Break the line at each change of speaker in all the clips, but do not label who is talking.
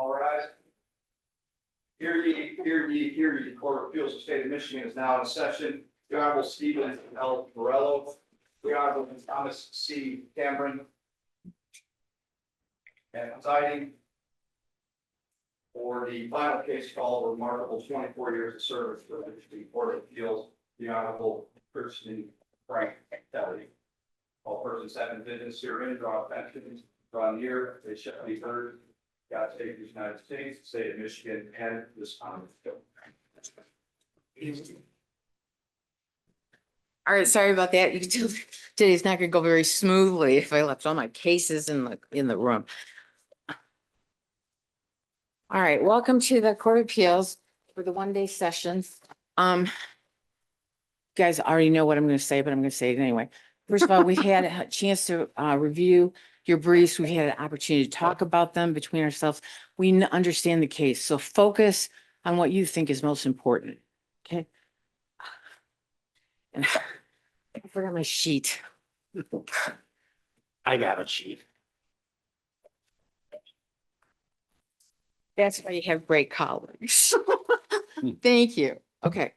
All rise. Hear ye, hear ye, hear ye. The Court of Appeals of the State of Michigan is now in session. The Honorable Stephen L. Morello, the Honorable Thomas C. Cameron, and presiding for the final case called remarkable 24 years of service for the Michigan Court of Appeals, the Honorable Christian Frank Kelly. All persons having business herein draw attention, draw near, they shall be heard. God save the United States, the state of Michigan, and this honorable.
All right, sorry about that. You can tell today's not gonna go very smoothly if I left all my cases in the room. All right, welcome to the Court of Appeals for the one-day session. You guys already know what I'm gonna say, but I'm gonna say it anyway. First of all, we had a chance to review your briefs. We had an opportunity to talk about them between ourselves. We understand the case, so focus on what you think is most important, okay? And I forgot my sheet.
I got a sheet.
That's why you have great colleagues. Thank you. Okay.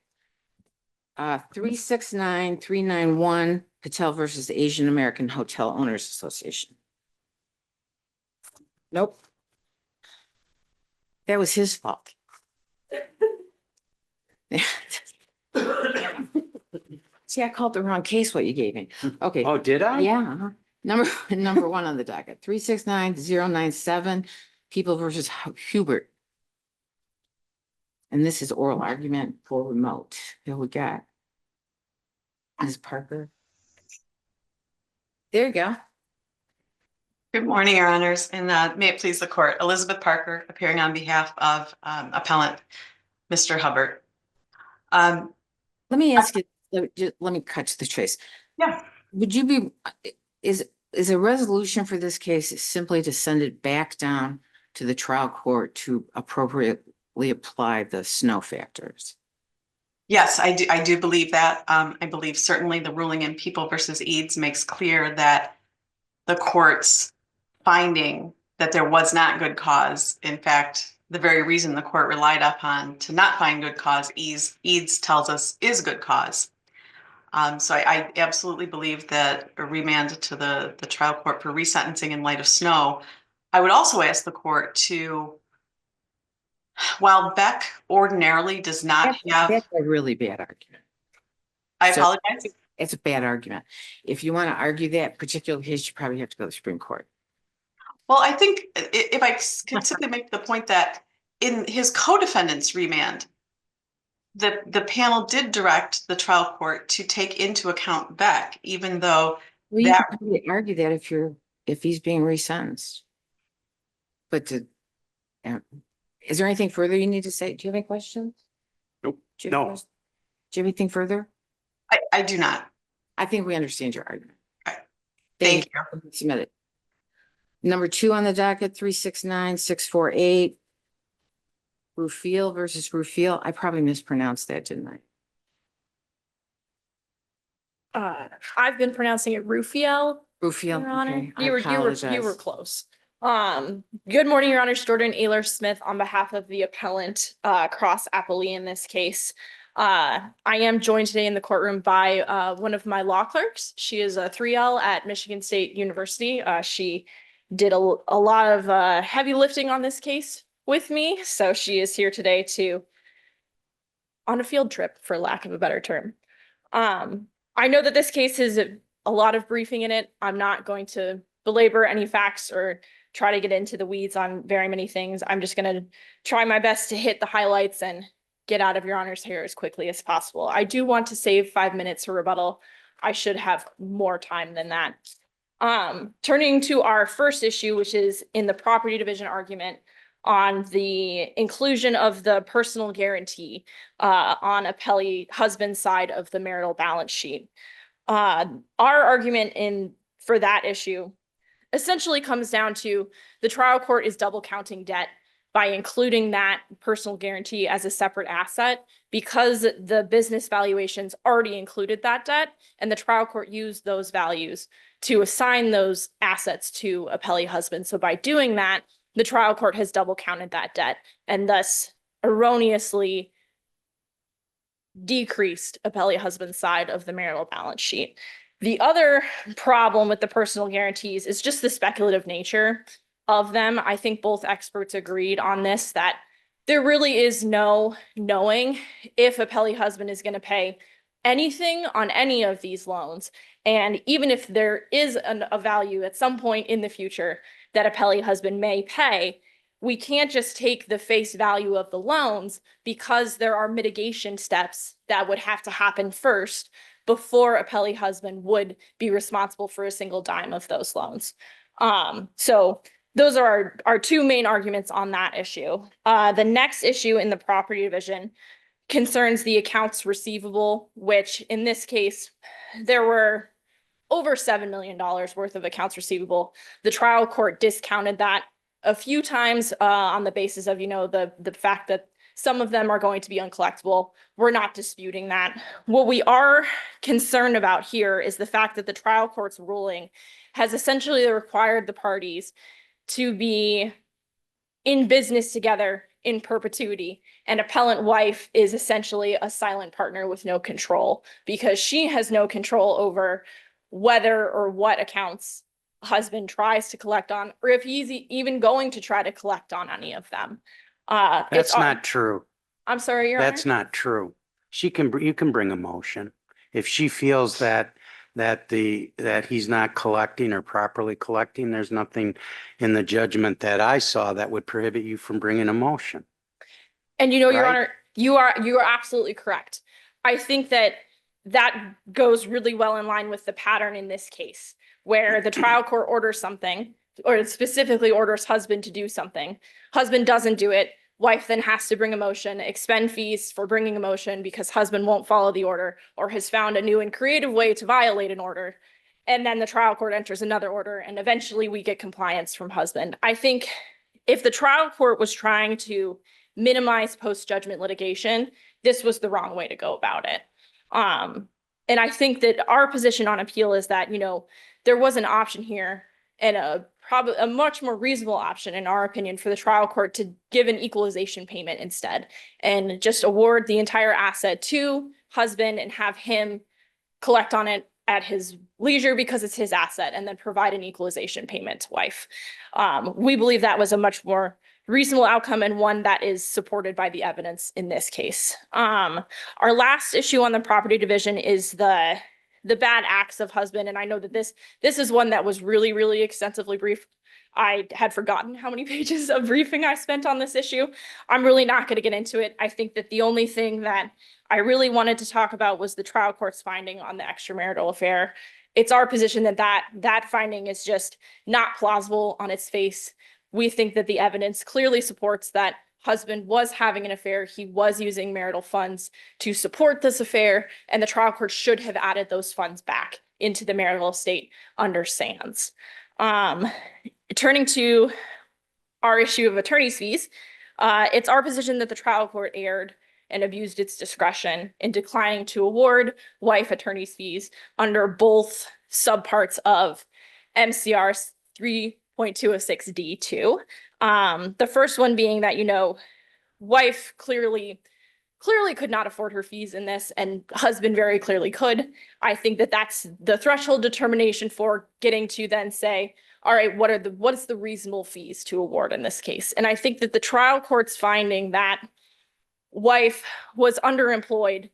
369391 Patel versus Asian American Hotel Owners Association. Nope. That was his fault. See, I called the wrong case, what you gave me. Okay.
Oh, did I?
Yeah. Number one on the docket, 369097, People versus Hubert. And this is oral argument for remote. Here we got Ms. Parker. There you go.
Good morning, Your Honors, and may it please the court. Elizabeth Parker, appearing on behalf of appellant Mr. Hubbard.
Let me ask you, let me cut to the chase.
Yeah.
Would you be, is a resolution for this case simply to send it back down to the trial court to appropriately apply the snow factors?
Yes, I do believe that. I believe certainly the ruling in People versus Eads makes clear that the court's finding that there was not good cause, in fact, the very reason the court relied upon to not find good cause, Eads tells us is good cause. So I absolutely believe that a remand to the trial court for resentencing in light of snow. I would also ask the court to, while Beck ordinarily does not have.
That's a really bad argument.
I apologize.
It's a bad argument. If you want to argue that particular case, you probably have to go to the Supreme Court.
Well, I think if I can simply make the point that in his co-defendant's remand, the panel did direct the trial court to take into account Beck, even though
Well, you can probably argue that if he's being resentenced. But is there anything further you need to say? Do you have any questions?
Nope.
Do you
No.
have anything further?
I do not.
I think we understand your argument.
Okay. Thank you.
Submit it. Number two on the docket, 369648. Rufiel versus Rufiel. I probably mispronounced that, didn't I?
I've been pronouncing it Rufiel,
Rufiel.
Your Honor.
Okay, I
You were
apologize.
close. Good morning, Your Honor. Jordan Ayler Smith on behalf of the appellant, cross appellee in this case. I am joined today in the courtroom by one of my law clerks. She is a 3L at Michigan State University. She did a lot of heavy lifting on this case with me, so she is here today on a field trip, for lack of a better term. I know that this case has a lot of briefing in it. I'm not going to belabor any facts or try to get into the weeds on very many things. I'm just going to try my best to hit the highlights and get out of Your Honor's hair as quickly as possible. I do want to save 5 minutes for rebuttal. I should have more time than that. Turning to our first issue, which is in the property division argument on the inclusion of the personal guarantee on appellee husband's side of the marital balance sheet. Our argument for that issue essentially comes down to the trial court is double counting debt by including that personal guarantee as a separate asset because the business valuations already included that debt, and the trial court used those values to assign those assets to appellee husband. So by doing that, the trial court has double counted that debt and thus erroneously decreased appellee husband's side of the marital balance sheet. The other problem with the personal guarantees is just the speculative nature of them. I think both experts agreed on this, that there really is no knowing if appellee husband is going to pay anything on any of these loans. And even if there is a value at some point in the future that appellee husband may pay, we can't just take the face value of the loans because there are mitigation steps that would have to happen first before appellee husband would be responsible for a single dime of those loans. So those are our two main arguments on that issue. The next issue in the property division concerns the accounts receivable, which in this case, there were over $7 million worth of accounts receivable. The trial court discounted that a few times on the basis of, the fact that some of them are going to be uncollectible. We're not disputing that. What we are concerned about here is the fact that the trial court's ruling has essentially required the parties to be in business together in perpetuity. And appellant wife is essentially a silent partner with no control because she has no control over whether or what accounts husband tries to collect on, or if he's even going to try to collect on any of them.
That's not true.
I'm sorry, Your Honor.
That's not true. You can bring a motion. If she feels that he's not collecting or properly collecting, there's nothing in the judgment that I saw that would prohibit you from bringing a motion.
And Your
Right?
Honor, you are absolutely correct. I think that goes really well in line with the pattern in this case, where the trial court orders something, or specifically orders husband to do something. Husband doesn't do it. Wife then has to bring a motion, expend fees for bringing a motion because husband won't follow the order or has found a new and creative way to violate an order. And then the trial court enters another order and eventually we get compliance from husband. I think if the trial court was trying to minimize post-judgment litigation, this was the wrong way to go about it. And I think that our position on appeal is that, there was an option here and probably a much more reasonable option, in our opinion, for the trial court to give an equalization payment instead and just award the entire asset to husband and have him collect on it at his leisure because it's his asset and then provide an equalization payment to wife. We believe that was a much more reasonable outcome and one that is supported by the evidence in this case. Our last issue on the property division is the bad acts of husband. And I know that this is one that was really, really extensively briefed. I had forgotten how many pages of briefing I spent on this issue. I'm really not going to get into it. I think that the only thing that I really wanted to talk about was the trial court's finding on the extramarital affair. It's our position that finding is just not plausible on its face. We think that the evidence clearly supports that husband was having an affair. He was using marital funds to support this affair, and the trial court should have added those funds back into the marital estate under Sands. Turning to our issue of attorney's fees, it's our position that the trial court erred and abused its discretion in declining to award wife attorney's fees under both subparts of MCR 3.206D2. The first one being that, wife clearly could not afford her fees in this, and husband very clearly could. I think that that's the threshold determination for getting to then say, all right, what is the reasonable fees to award in this case? And I think that the trial court's finding that wife was underemployed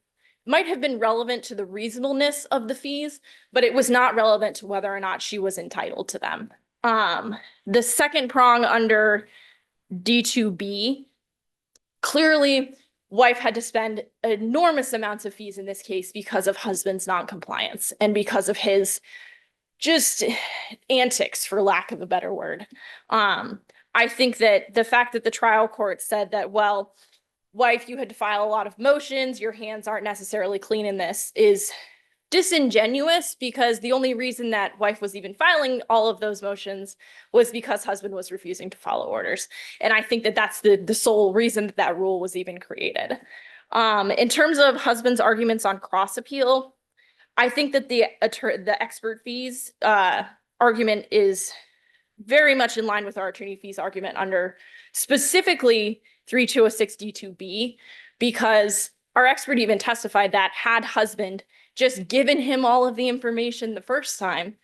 might have been relevant to the reasonableness of the fees, but it was not relevant to whether or not she was entitled to them. The second prong under D2B, clearly wife had to spend enormous amounts of fees in this case because of husband's non-compliance and because of his just antics, for lack of a better word. I think that the fact that the trial court said that, well, wife, you had to file a lot of motions, your hands aren't necessarily clean in this, is disingenuous, because the only reason that wife was even filing all of those motions was because husband was refusing to follow orders. And I think that that's the sole reason that that rule was even created. In terms of husband's arguments on cross appeal, I think that the expert fees argument is very much in line with our attorney fees argument under specifically 3206D2B, because our expert even testified that had husband just given him all of the information the first time,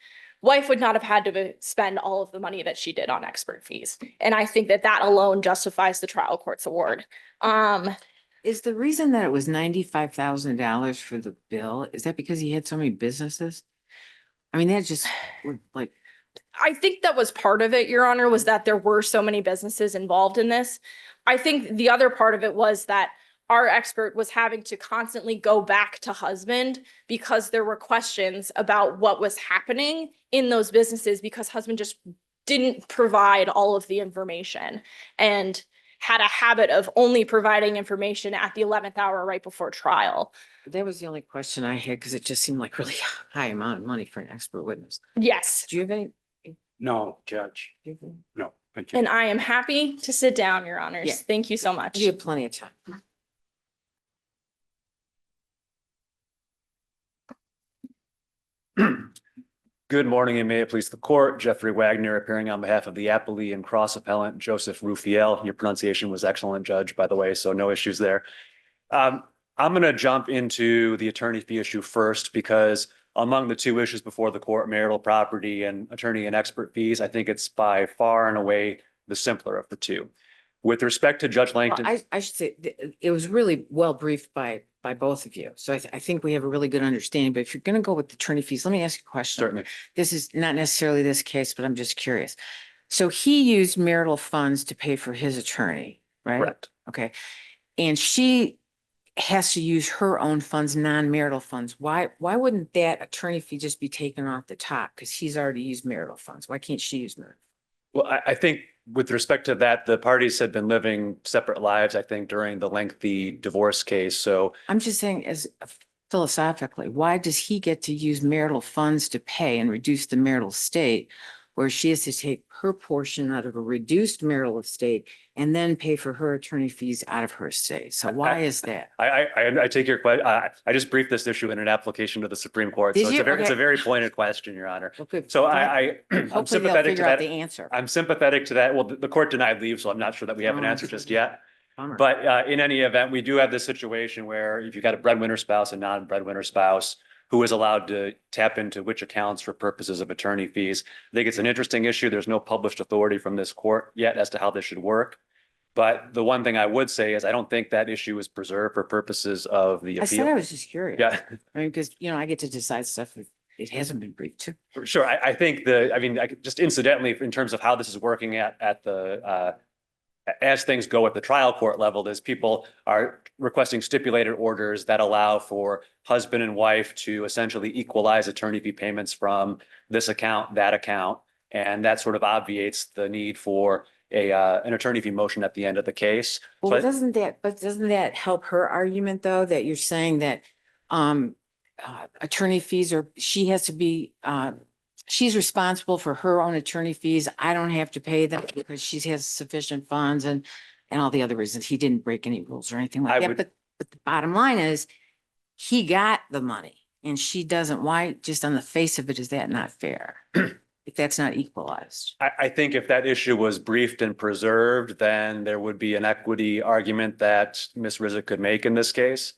wife would not have had to spend all of the money that she did on expert fees. And I think that that alone justifies the trial court's award.
Is the reason that it was $95,000 for the bill, is that because he had so many businesses? I mean, that just like,
I think that was part of it, Your Honor, was that there were so many businesses involved in this. I think the other part of it was that our expert was having to constantly go back to husband because there were questions about what was happening in those businesses because husband just didn't provide all of the information and had a habit of only providing information at the 11th hour right before trial.
that was the only question I had because it just seemed like really high amount of money for an expert witness.
Yes,
Do you have any?
No, Judge,
do you have any-
no. Thank you.
and I am happy to sit down, Your Honors.
Yeah.
Thank you so much.
You have plenty of time.
Good morning and may it please the court. Jeffrey Wagner appearing on behalf of the appellee and cross appellant Joseph Rufiel. Your pronunciation was excellent, Judge, by the way, so no issues there. I'm going to jump into the attorney fee issue first because among the two issues before the court, marital property and attorney and expert fees, I think it's by far and away the simpler of the two. With respect to Judge
Well,
Langton.
I should say, it was really well briefed by both of you. So I think we have a really good understanding, but if you're going to go with attorney fees, let me ask you a question.
Certainly.
This is not necessarily this case, but I'm just curious. So he used marital funds to pay for his attorney, right?
Correct.
Okay. And she has to use her own funds, non-marital funds. Why wouldn't that attorney fee just be taken off the top? Because he's already used marital funds. Why can't she use marital?
Well, I think with respect to that, the parties had been living separate lives, I think, during the lengthy divorce case. So
I'm just saying, as philosophically, why does he get to use marital funds to pay and reduce the marital estate, where she has to take her portion out of a reduced marital estate and then pay for her attorney fees out of her estate? So why is that?
I take your question. I just briefed this issue in an application to the Supreme Court.
Did
So
you?
it's a
Okay.
very pointed question, Your Honor.
Okay,
So
good.
I'm
Hopefully they'll
sympathetic to
figure out the
that.
answer.
I'm sympathetic to that. Well, the court denied leave, so I'm not sure that we have an
Oh,
answer just yet.
Bummer.
But in any event, we do have this situation where if you've got a breadwinner spouse and non-breadwinner spouse who is allowed to tap into which accounts for purposes of attorney fees. I think it's an interesting issue. There's no published authority from this court yet as to how this should work. But the one thing I would say is I don't think that issue is preserved for purposes of the
I said I
appeal.
was just curious.
Yeah,
I mean, because, I get to decide stuff if it hasn't been briefed too.
sure. I think just incidentally, in terms of how this is working at the, as things go at the trial court level, is people are requesting stipulated orders that allow for husband and wife to essentially equalize attorney fee payments from this account, that account. And that sort of obviates the need for an attorney fee motion at the end of the case.
Well,
But-
doesn't that help her argument though, that you're saying that attorney fees she has to be, she's responsible for her own attorney fees. I don't have to pay them because she has sufficient funds and all the other reasons. He didn't break any rules or anything
I
like that.
would-
But the bottom line is he got the money and she doesn't. Why, just on the face of it, is that not fair? If that's not equalized.
I think if that issue was briefed and preserved, then there would be an equity argument that Ms. Rizek could make in this case.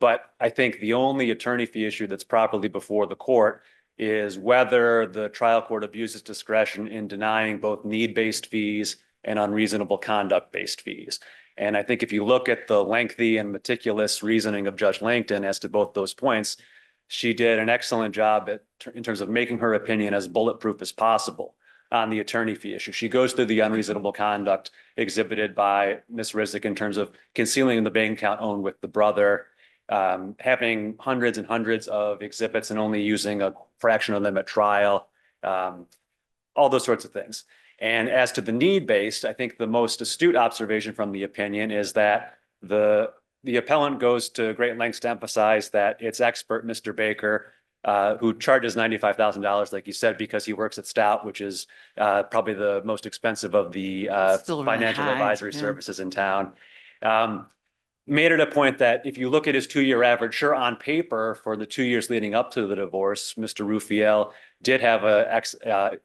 But I think the only attorney fee issue that's properly before the court is whether the trial court abuses discretion in denying both need-based fees and unreasonable conduct-based fees. And I think if you look at the lengthy and meticulous reasoning of Judge Langton as to both those points, she did an excellent job in terms of making her opinion as bulletproof as possible on the attorney fee issue. She goes through the unreasonable conduct exhibited by Ms. Rizek in terms of concealing the bank account owned with the brother, having hundreds and hundreds of exhibits and only using a fraction of them at trial, all those sorts of things. And as to the need-based, I think the most astute observation from the opinion is that the appellant goes to great lengths to emphasize that its expert, Mr. Baker, who charges $95,000, like you said, because he works at Stout, which is probably the most expensive of the
Still really
financial
high,
advisory
yeah.
services in town. made it a point that if you look at his 2-year average, sure, on paper, for the 2 years leading up to the divorce, Mr. Rufiel did have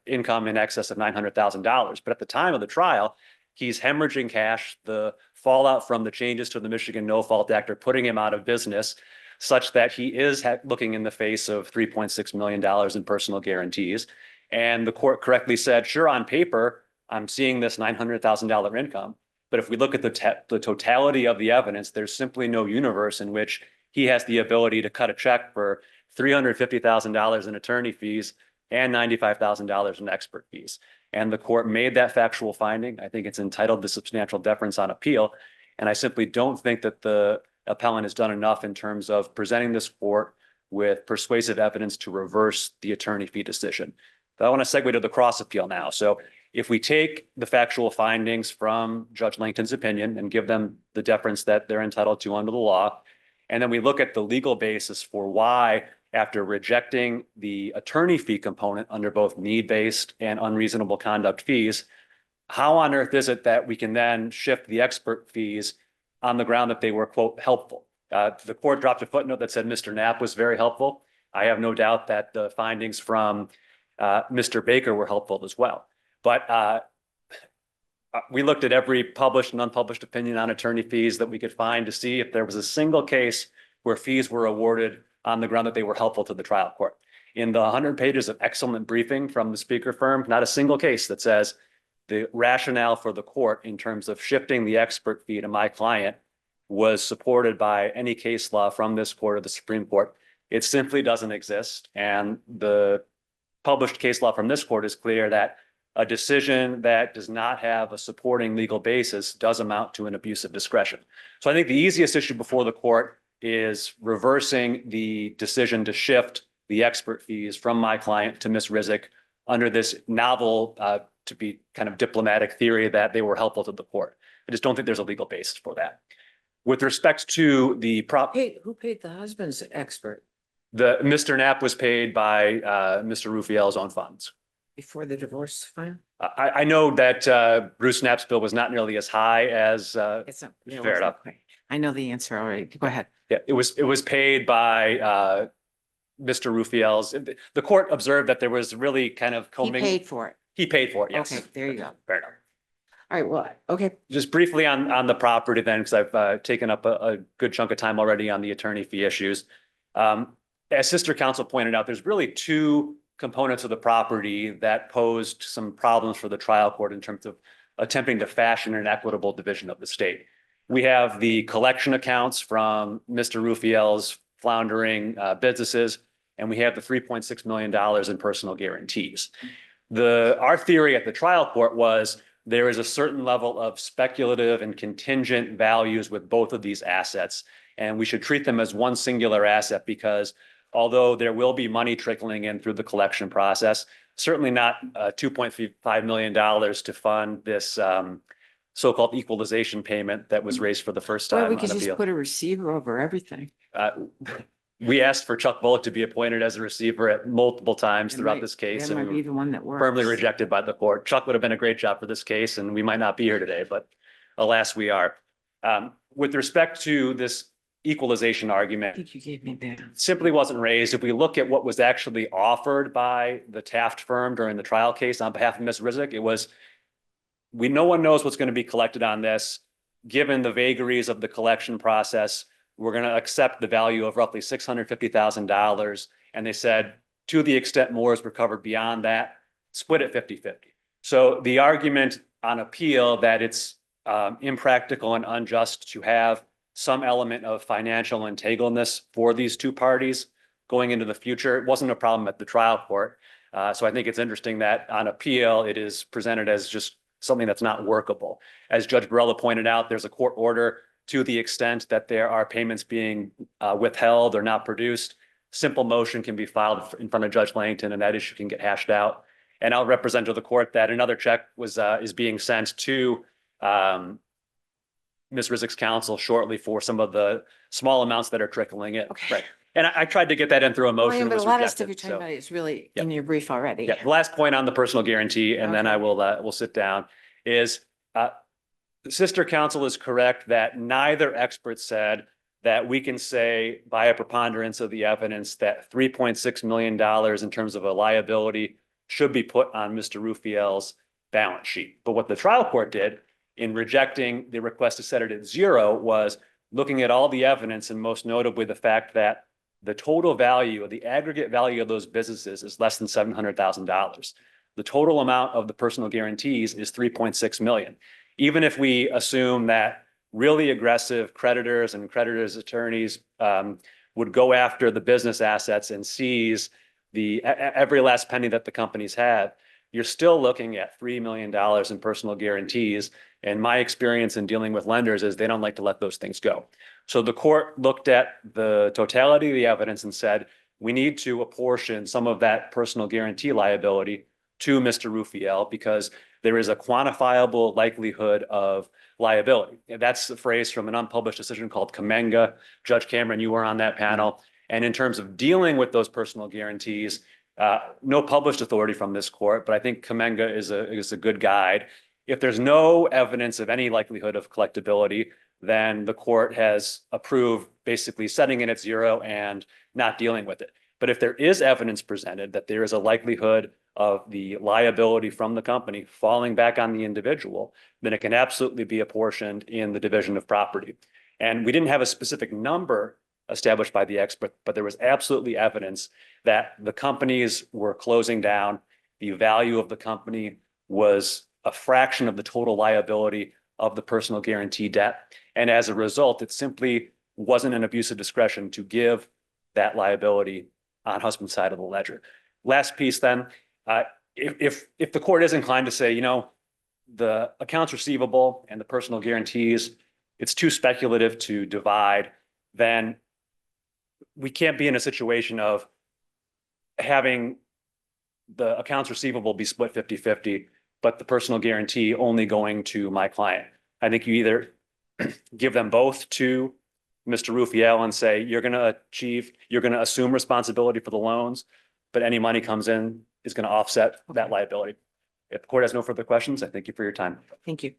income in excess of $900,000. But at the time of the trial, he's hemorrhaging cash. The fallout from the changes to the Michigan No Fault Act are putting him out of business, such that he is looking in the face of $3.6 million in personal guarantees. And the court correctly said, sure, on paper, I'm seeing this $900,000 income. But if we look at the totality of the evidence, there's simply no universe in which he has the ability to cut a check for $350,000 in attorney fees and $95,000 in expert fees. And the court made that factual finding. I think it's entitled to substantial deference on appeal. And I simply don't think that the appellant has done enough in terms of presenting this court with persuasive evidence to reverse the attorney fee decision. But I want to segue to the cross appeal now. So if we take the factual findings from Judge Langton's opinion and give them the deference that they're entitled to under the law, and then we look at the legal basis for why, after rejecting the attorney fee component under both need-based and unreasonable conduct fees, how on earth is it that we can then shift the expert fees on the ground that they were, quote, helpful? The court dropped a footnote that said Mr. Knapp was very helpful. I have no doubt that the findings from Mr. Baker were helpful as well. But we looked at every published and unpublished opinion on attorney fees that we could find to see if there was a single case where fees were awarded on the ground that they were helpful to the trial court. In the 100 pages of excellent briefing from the speaker firm, not a single case that says the rationale for the court in terms of shifting the expert fee to my client was supported by any case law from this court or the Supreme Court. It simply doesn't exist. And the published case law from this court is clear that a decision that does not have a supporting legal basis does amount to an abuse of discretion. So I think the easiest issue before the court is reversing the decision to shift the expert fees from my client to Ms. Rizek under this novel, to be kind of diplomatic theory that they were helpful to the court. I just don't think there's a legal basis for that. With respect to the
Who paid the husband's expert
Mr. Knapp was paid by Mr. Rufiel's own funds.
before the divorce file?
I know that Bruce Knapp's bill was not nearly as high as
It's not. it
fair
wasn't
enough.
quite. I know the answer already. Go ahead.
Yeah, it was paid by Mr. Rufiel's. The court observed that there was really kind of
He
combing.
paid for it.
He paid for it, yes.
Okay, there you go.
Fair enough.
All right, well, okay.
Just briefly on the property then, because I've taken up a good chunk of time already on the attorney fee issues. As sister counsel pointed out, there's really two components of the property that posed some problems for the trial court in terms of attempting to fashion an equitable division of the state. We have the collection accounts from Mr. Rufiel's floundering businesses, and we have the $3.6 million in personal guarantees. Our theory at the trial court was there is a certain level of speculative and contingent values with both of these assets, and we should treat them as one singular asset because although there will be money trickling in through the collection process, certainly not $2.5 million to fund this so-called equalization payment that was raised for the first
Well,
time
we
on
could just
appeal.
put a receiver over everything.
We asked for Chuck Bullock to be appointed as a receiver at multiple times
That
throughout
might-
this case.
That
and
might
we
be
were
the one that works.
firmly rejected by the court. Chuck would have been a great job for this case, and we might not be here today, but alas, we are. With respect to this equalization
I
argument,
think you gave me that.
simply wasn't raised. If we look at what was actually offered by the Taft firm during the trial case on behalf of Ms. Rizek, it was, no one knows what's going to be collected on this. Given the vagaries of the collection process, we're going to accept the value of roughly $650,000. And they said, to the extent more is recovered beyond that, split it 50-50. So the argument on appeal that it's impractical and unjust to have some element of financial entanglements for these two parties going into the future, it wasn't a problem at the trial court. So I think it's interesting that on appeal, it is presented as just something that's not workable. As Judge Barella pointed out, there's a court order to the extent that there are payments being withheld or not produced. Simple motion can be filed in front of Judge Langton and that issue can get hashed out. And I'll represent to the court that another check is being sent to Ms. Rizek's counsel shortly for some of the small amounts that are trickling in.
Okay.
Right. And I tried to get that in through a motion.
But
was
a lot of stuff you're
rejected,
talking
so-
about is really
Yep.
in your brief already.
Yeah, the last point on the personal guarantee, and then
Okay.
I will sit down, is sister counsel is correct that neither expert said that we can say by a preponderance of the evidence that $3.6 million in terms of a liability should be put on Mr. Rufiel's balance sheet. But what the trial court did in rejecting the request to set it at zero was looking at all the evidence, and most notably the fact that the total value of the aggregate value of those businesses is less than $700,000. The total amount of the personal guarantees is 3.6 million. Even if we assume that really aggressive creditors and creditors' attorneys would go after the business assets and seize every last penny that the companies have, you're still looking at $3 million in personal guarantees. And my experience in dealing with lenders is they don't like to let those things go. So the court looked at the totality of the evidence and said, we need to apportion some of that personal guarantee liability to Mr. Rufiel because there is a quantifiable likelihood of liability. And that's the phrase from an unpublished decision called Kamenga. Judge Cameron, you were on that panel. And in terms of dealing with those personal guarantees, no published authority from this court, but I think Kamenga is a good guide. If there's no evidence of any likelihood of collectability, then the court has approved basically setting it at zero and not dealing with it. But if there is evidence presented that there is a likelihood of the liability from the company falling back on the individual, then it can absolutely be apportioned in the division of property. And we didn't have a specific number established by the expert, but there was absolutely evidence that the companies were closing down. The value of the company was a fraction of the total liability of the personal guarantee debt. And as a result, it simply wasn't an abuse of discretion to give that liability on husband's side of the ledger. Last piece then, if the court is inclined to say, you know, the accounts receivable and the personal guarantees, it's too speculative to divide, then we can't be in a situation of having the accounts receivable be split 50-50, but the personal guarantee only going to my client. I think you either give them both to Mr. Rufiel and say, you're going to assume responsibility for the loans, but any money comes in is going to offset that liability. If the court has no further questions, I thank you for your time.
Thank you.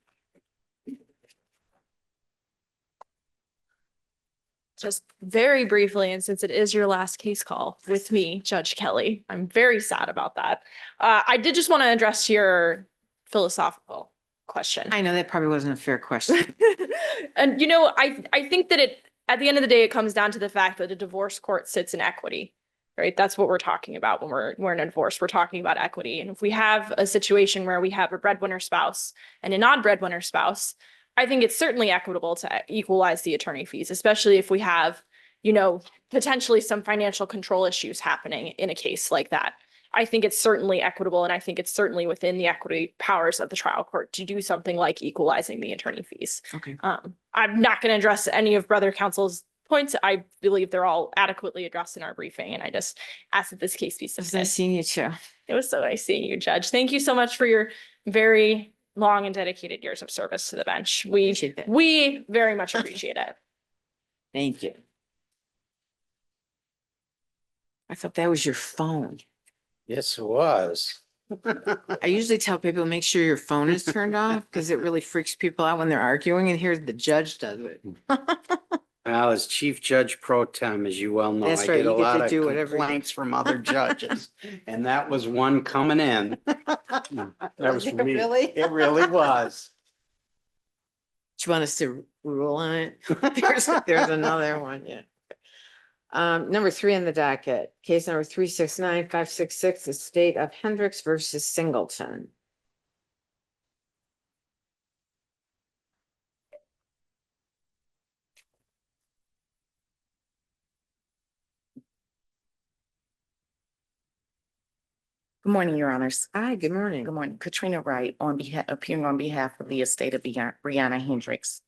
Just very briefly, and since it is your last case call with me, Judge Kelly, I'm very sad about that. I did just want to address your philosophical question.
I know that probably wasn't a fair question.
And, you know, I think that at the end of the day, it comes down to the fact that a divorce court sits in equity, right? That's what we're talking about when we're in a divorce. We're talking about equity. And if we have a situation where we have a breadwinner spouse and a non-breadwinner spouse, I think it's certainly equitable to equalize the attorney fees, especially if we have, you know, potentially some financial control issues happening in a case like that. I think it's certainly equitable, and I think it's certainly within the equity powers of the trial court to do something like equalizing the attorney fees.
Okay.
I'm not going to address any of brother counsel's points. I believe they're all adequately addressed in our briefing, and I just ask that this case be
It was
submitted.
nice seeing you too.
It was so nice seeing you, Judge. Thank you so much for your very long and dedicated years of service to the bench.
Appreciate that.
We very much appreciate it.
Thank you. I thought that was your phone.
Yes, it was.
I usually tell people, make sure your phone is turned off because it really freaks people out when they're arguing, and here's the judge does it.
Well, as Chief Judge Pro Tem, as you well know, I
That's right,
get a
you get
lot
to
of
do whatever you-
complaints from other judges. And that was one coming in. That was for me.
Really?
It really was.
Do you want us to rule on it? There's another one, yeah. Number 3 on the docket, case number 369-566, the state of Hendricks versus Singleton.
Good morning, Your Honors.
Hi, good morning.
Good morning. Katrina Wright appearing on behalf of the estate of Brianna Hendricks.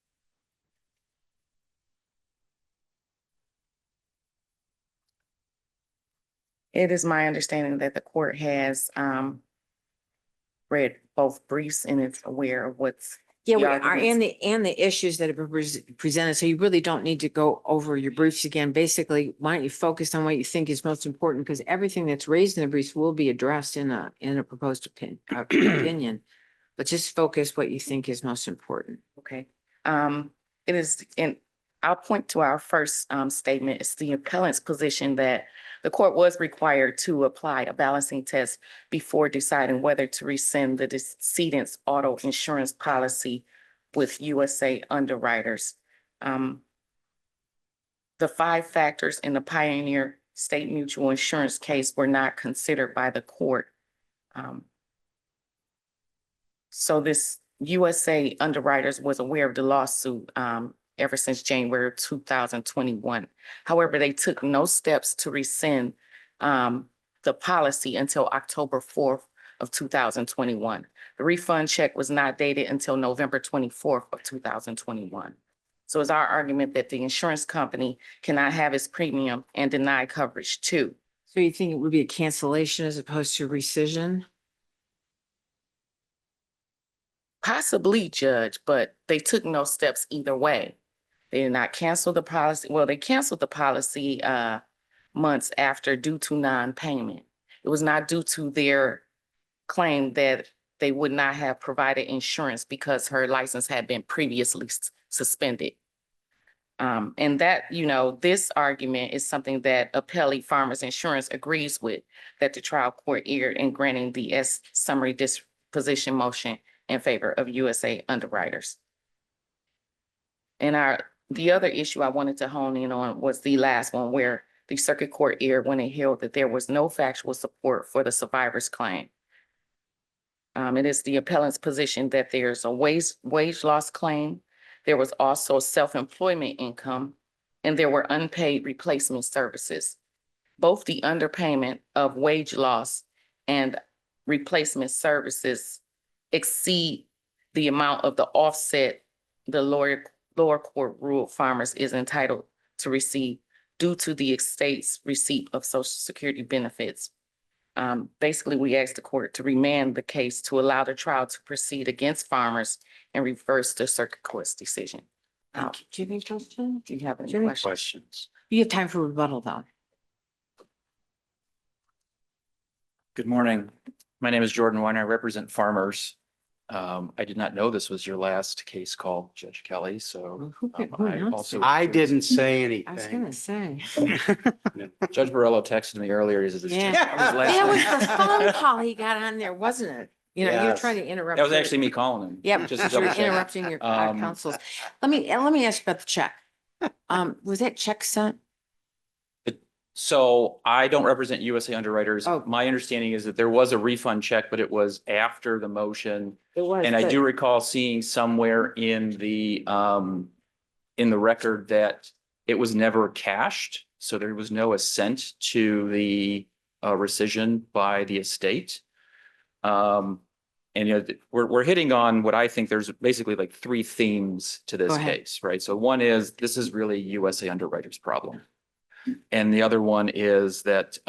It is my understanding that the court has read both briefs and is aware of what's.
Yeah, we
the
are,
arguments.
and the issues that have been presented, so you really don't need to go over your briefs again. Basically, why don't you focus on what you think is most important, because everything that's raised in the briefs will be addressed in a proposed opinion. but just focus what you think is most important.
Okay. It is, and I'll point to our first statement. It's the appellant's position that the court was required to apply a balancing test before deciding whether to rescind the decedent's auto insurance policy with USA Underwriters. The 5 factors in the Pioneer State Mutual Insurance case were not considered by the court. So this USA Underwriters was aware of the lawsuit ever since January of 2021. However, they took no steps to rescind the policy until October 4th of 2021. The refund check was not dated until November 24th of 2021. So it's our argument that the insurance company cannot have its premium and deny coverage too.
So you think it would be a cancellation as opposed to rescission?
Possibly, Judge, but they took no steps either way. They did not cancel the policy. Well, they canceled the policy months after due to non-payment. It was not due to their claim that they would not have provided insurance because her license had been previously suspended. And that, this argument is something that Appellee Farmers Insurance agrees with, that the trial court erred in granting the summary disposition motion in favor of USA Underwriters. And the other issue I wanted to hone in on was the last one, where the circuit court erred when it held that there was no factual support for the survivor's claim. It is the appellant's position that there's a wage loss claim. There was also self-employment income, and there were unpaid replacement services. Both the underpayment of wage loss and replacement services exceed the amount of the offset the lower court ruled farmers is entitled to receive due to the estate's receipt of Social Security benefits. Basically, we asked the court to remand the case to allow the trial to proceed against farmers and reverse the circuit court's decision.
Thank you. Do you have any questions?
Do you have any
Jimmy?
questions?
Questions?
You have time for rebuttal though.
Good morning. My name is Jordan Weiner. I represent farmers. I did not know this was your last case call, Judge Kelly, so
Who
I
announced
also.
it?
I didn't say
I was
anything.
gonna say.
Judge Borello texted me earlier. He says it's
Yeah.
just- it was last
That was
night.
the phone call he got on there, wasn't it? You know, you're
Yes.
trying to interrupt.
That was
your-
actually me calling him.
Yep,
Just to
you're
double check.
interrupting your
Um,
counsels. Let me ask you about the check. Was that check sent?
So I don't represent USA Underwriters.
Oh.
My understanding is that there was a refund check, but it was after the motion.
It was.
And I
but-
do recall seeing somewhere in the record that it was never cashed. So there was no assent to the rescission by the estate. And we're hitting on what I think there's basically like 3 themes to this
Go ahead.
case, right? So one is, this is really USA Underwriters' problem. And the other one is that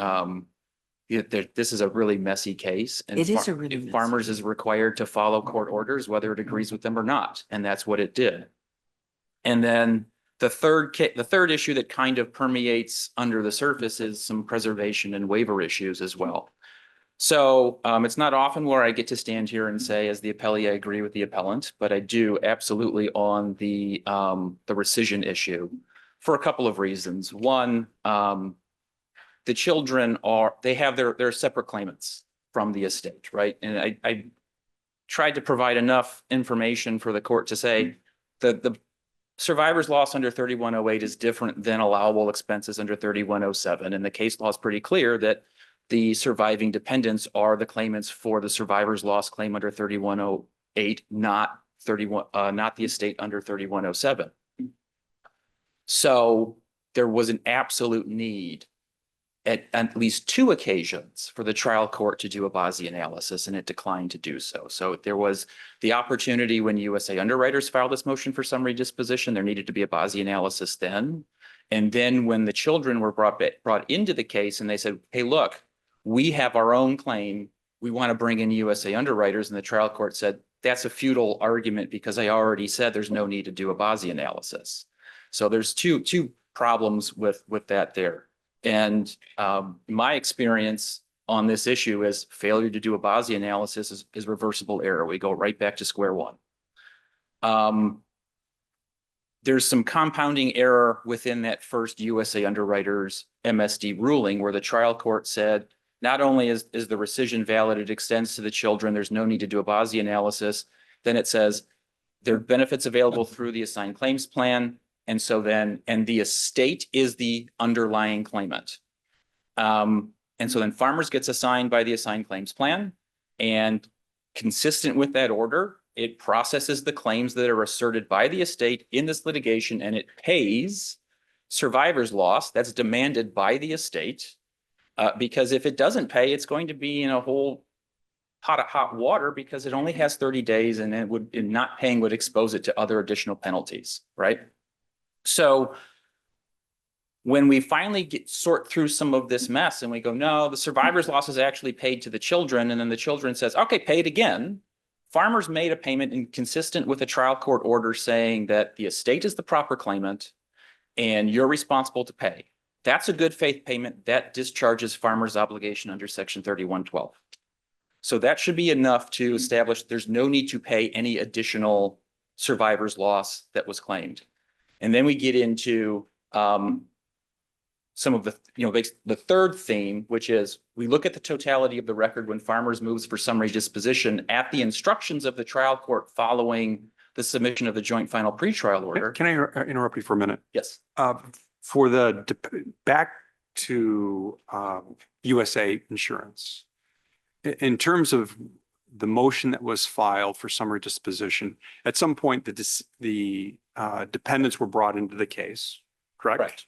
this is a really messy case. And
It is a really messy
farmers is required to follow court orders, whether it agrees with them or not. And that's what it did. And then the third issue that kind of permeates under the surface is some preservation and waiver issues as well. So it's not often where I get to stand here and say, as the appellee, I agree with the appellant, but I do absolutely on the rescission issue for a couple of reasons. One, the children they have their separate claimants from the estate, right? And I tried to provide enough information for the court to say that the survivor's loss under 3108 is different than allowable expenses under 3107. And the case law is pretty clear that the surviving dependents are the claimants for the survivor's loss claim under 3108, not the estate under 3107. So there was an absolute need at least 2 occasions for the trial court to do a BASI analysis, and it declined to do so. So there was the opportunity when USA Underwriters filed this motion for summary disposition, there needed to be a BASI analysis then. And then when the children were brought into the case and they said, hey, look, we have our own claim, we want to bring in USA Underwriters, and the trial court said, that's a futile argument because I already said there's no need to do a BASI analysis. So there's two problems with that there. And my experience on this issue is failure to do a BASI analysis is reversible error. We go right back to square one. There's some compounding error within that first USA Underwriters MSD ruling where the trial court said, not only is the rescission valid, it extends to the children, there's no need to do a BASI analysis. Then it says there are benefits available through the assigned claims plan. And so then, and the estate is the underlying claimant. And so then Farmers gets assigned by the assigned claims plan, and consistent with that order, it processes the claims that are asserted by the estate in this litigation, and it pays survivor's loss that's demanded by the estate. Because if it doesn't pay, it's going to be in a whole pot of hot water because it only has 30 days and not paying would expose it to other additional penalties, right? So when we finally sort through some of this mess and we go, no, the survivor's loss is actually paid to the children. And then the children says, okay, pay it again. Farmers made a payment inconsistent with a trial court order saying that the estate is the proper claimant and you're responsible to pay. That's a good faith payment that discharges Farmers' obligation under Section 3112. So that should be enough to establish there's no need to pay any additional survivor's loss that was claimed. And then we get into some of the, the third theme, which is we look at the totality of the record when Farmers moves for summary disposition at the instructions of the trial court following the submission of the joint final pretrial order.
Can I interrupt you for a minute?
Yes.
For the back to USA Insurance, in terms of the motion that was filed for summary disposition, at some point the dependents were brought into the case, correct?
Correct.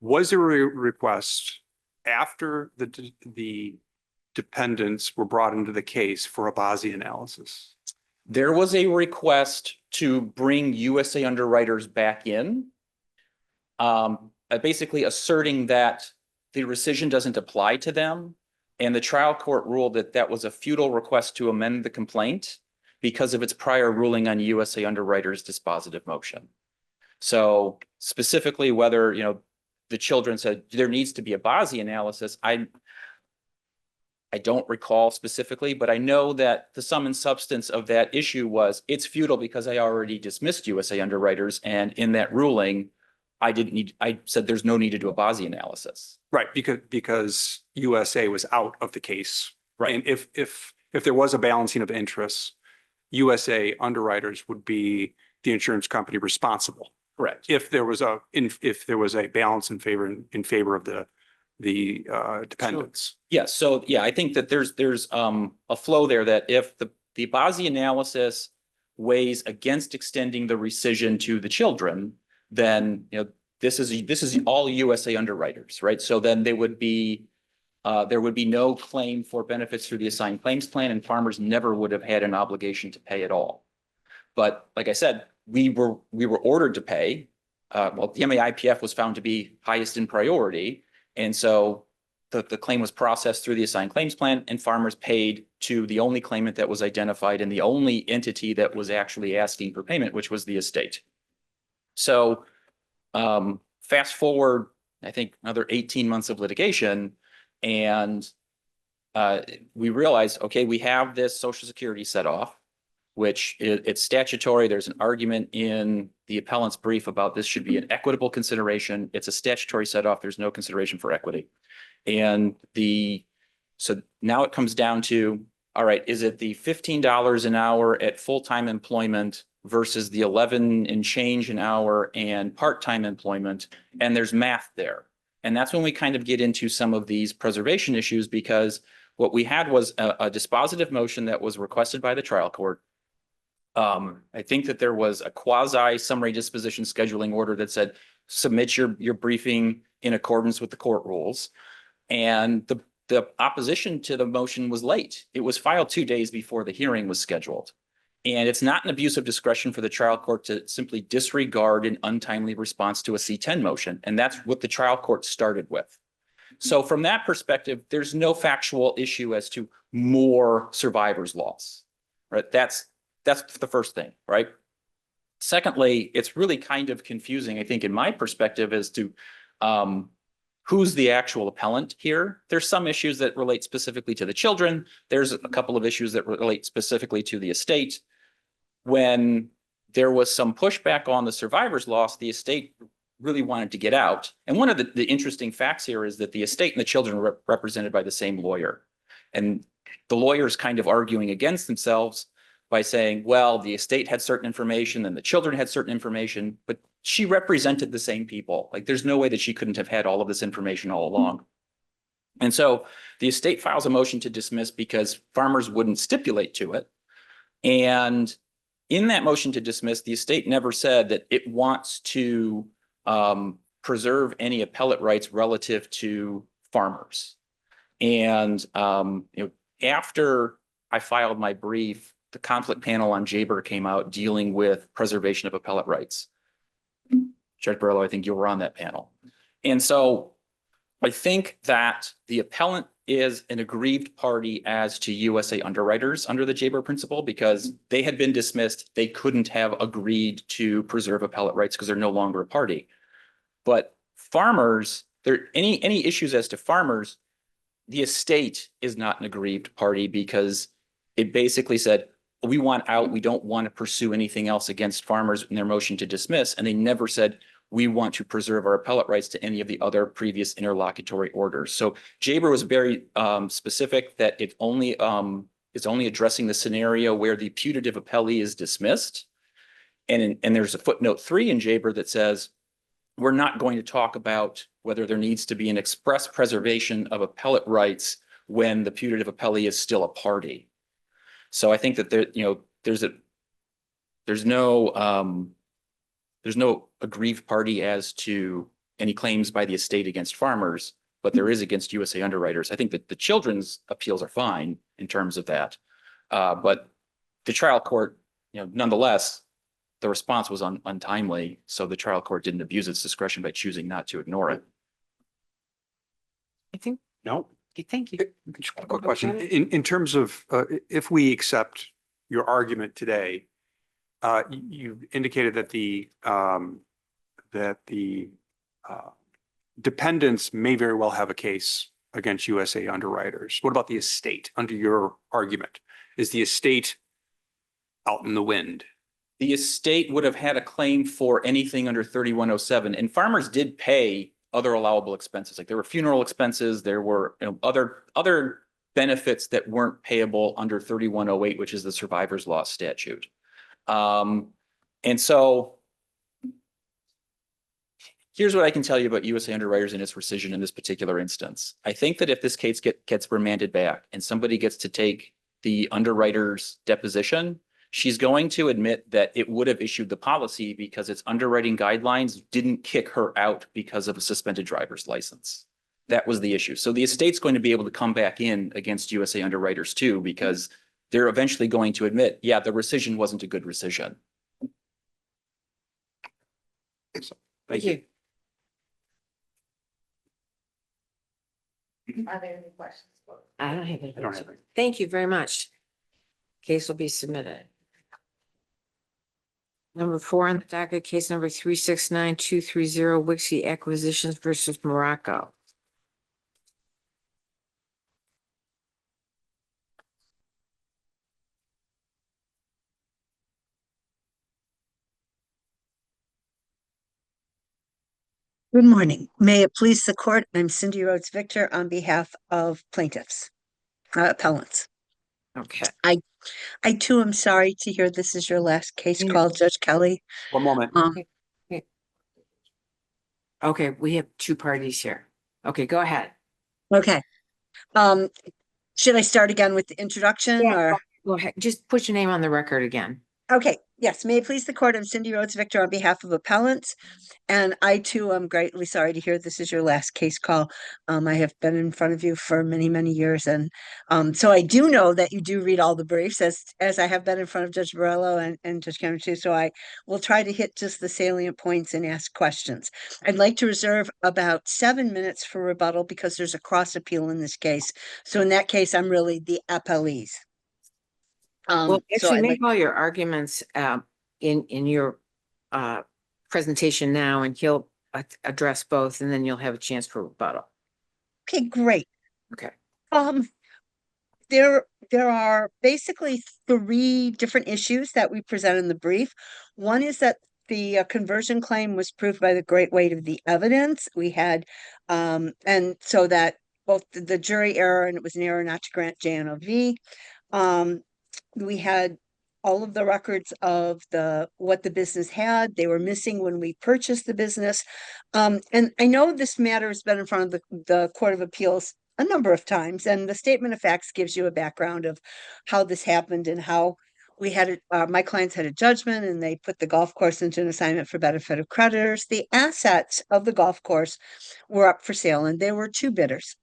Was there a request after the dependents were brought into the case for a BASI analysis?
There was a request to bring USA Underwriters back in, basically asserting that the rescission doesn't apply to them. And the trial court ruled that that was a futile request to amend the complaint because of its prior ruling on USA Underwriters' dispositive motion. So specifically whether, the children said there needs to be a BASI analysis, I don't recall specifically, but I know that the sum and substance of that issue was it's futile because I already dismissed USA Underwriters, and in that ruling, I said there's no need to do a BASI analysis.
Right, because USA was out of the case.
Right.
And if there was a balancing of interests, USA Underwriters would be the insurance company responsible.
Correct.
If there was a balance in favor of the dependents.
Yes. So yeah, I think that there's a flow there that if the BASI analysis weighs against extending the rescission to the children, then this is all USA Underwriters, right? So then there would be no claim for benefits through the assigned claims plan, and Farmers never would have had an obligation to pay at all. But like I said, we were ordered to pay. The MAIPF was found to be highest in priority. And so the claim was processed through the assigned claims plan, and Farmers paid to the only claimant that was identified and the only entity that was actually asking for payment, which was the estate. So fast forward, I think another 18 months of litigation, and we realized, okay, we have this Social Security set off, which it's statutory. There's an argument in the appellant's brief about this should be an equitable consideration. It's a statutory set off. There's no consideration for equity. And so now it comes down to, all right, is it the $15 an hour at full-time employment versus the 11 and change an hour and part-time employment? And there's math there. And that's when we kind of get into some of these preservation issues, because what we had was a dispositive motion that was requested by the trial court. I think that there was a quasi summary disposition scheduling order that said, submit your briefing in accordance with the court rules. And the opposition to the motion was late. It was filed 2 days before the hearing was scheduled. And it's not an abuse of discretion for the trial court to simply disregard an untimely response to a C-10 motion. And that's what the trial court started with. So from that perspective, there's no factual issue as to more survivor's loss, right? That's the first thing, right? Secondly, it's really kind of confusing, I think, in my perspective, as to who's the actual appellant here. There's some issues that relate specifically to the children. There's a couple of issues that relate specifically to the estate. When there was some pushback on the survivor's loss, the estate really wanted to get out. And one of the interesting facts here is that the estate and the children are represented by the same lawyer. And the lawyers kind of arguing against themselves by saying, well, the estate had certain information and the children had certain information, but she represented the same people. Like there's no way that she couldn't have had all of this information all along. And so the estate files a motion to dismiss because Farmers wouldn't stipulate to it. And in that motion to dismiss, the estate never said that it wants to preserve any appellate rights relative to Farmers. And after I filed my brief, the conflict panel on Jaber came out dealing with preservation of appellate rights. Judge Burlow, I think you were on that panel. And so I think that the appellant is an aggrieved party as to USA underwriters under the Jaber principle because they had been dismissed. They couldn't have agreed to preserve appellate rights because they're no longer a party. But Farmers, any issues as to Farmers, the estate is not an aggrieved party because it basically said, we want out. We don't want to pursue anything else against Farmers in their motion to dismiss. And they never said, we want to preserve our appellate rights to any of the other previous interlocutory orders. So Jaber was very specific that it's only addressing the scenario where the putative appellee is dismissed. And there's a footnote 3 in Jaber that says, we're not going to talk about whether there needs to be an express preservation of appellate rights when the putative appellee is still a party. So I think that there's no aggrieved party as to any claims by the estate against Farmers, but there is against USA underwriters. I think that the children's appeals are fine in terms of that. But the trial court, nonetheless, the response was untimely. So the trial court didn't abuse its discretion by choosing not to ignore it.
I think,
No.
thank you.
Just a quick question. In terms of, if we accept your argument today, you indicated that the dependents may very well have a case against USA underwriters. What about the estate under your argument? Is the estate out in the wind?
The estate would have had a claim for anything under 3107, and Farmers did pay other allowable expenses. Like there were funeral expenses, there were other benefits that weren't payable under 3108, which is the survivor's loss statute. And so here's what I can tell you about USA underwriters and its rescission in this particular instance. I think that if this case gets remanded back and somebody gets to take the underwriter's deposition, she's going to admit that it would have issued the policy because its underwriting guidelines didn't kick her out because of a suspended driver's license. That was the issue. So the estate's going to be able to come back in against USA underwriters too, because they're eventually going to admit, yeah, the rescission wasn't a good rescission.
Thank you.
Are there any questions?
I don't have any.
I don't have any.
Thank you very much. Case will be submitted. Number 4 on the docket, case number 369230, Wixie Acquisitions versus Morocco.
Good morning. May it please the court, I'm Cindy Rhodes Victor on behalf of plaintiffs, appellants.
Okay.
I too am sorry to hear this is your last case
Yeah.
call, Judge Kelly.
One moment.
Okay, we have 2 parties here. Okay, go ahead.
Okay. Should I start again with the introduction or?
Go ahead. Just put your name on the record again.
Okay, yes, may it please the court, I'm Cindy Rhodes Victor on behalf of appellants. And I too am greatly sorry to hear this is your last case call. I have been in front of you for many, many years. And so I do know that you do read all the briefs as I have been in front of Judge Borello and Judge Cameron too. So I will try to hit just the salient points and ask questions. I'd like to reserve about 7 minutes for rebuttal because there's a cross appeal in this case. So in that case, I'm really the appellees.
Well,
So
actually
I'd
make all your arguments in your presentation now, and he'll address both and then you'll have a chance for rebuttal.
Okay, great.
Okay.
Um, there are basically three different issues that we present in the brief. One is that the conversion claim was proved by the great weight of the evidence. We had, and so that both the jury error, and it was an error not to grant JNOV. We had all of the records of what the business had. They were missing when we purchased the business. And I know this matter has been in front of the Court of Appeals a number of times, and the statement of facts gives you a background of how this happened and how we had my clients had a judgment and they put the golf course into an assignment for benefit of creditors. The assets of the golf course were up for sale, and there were two bidders,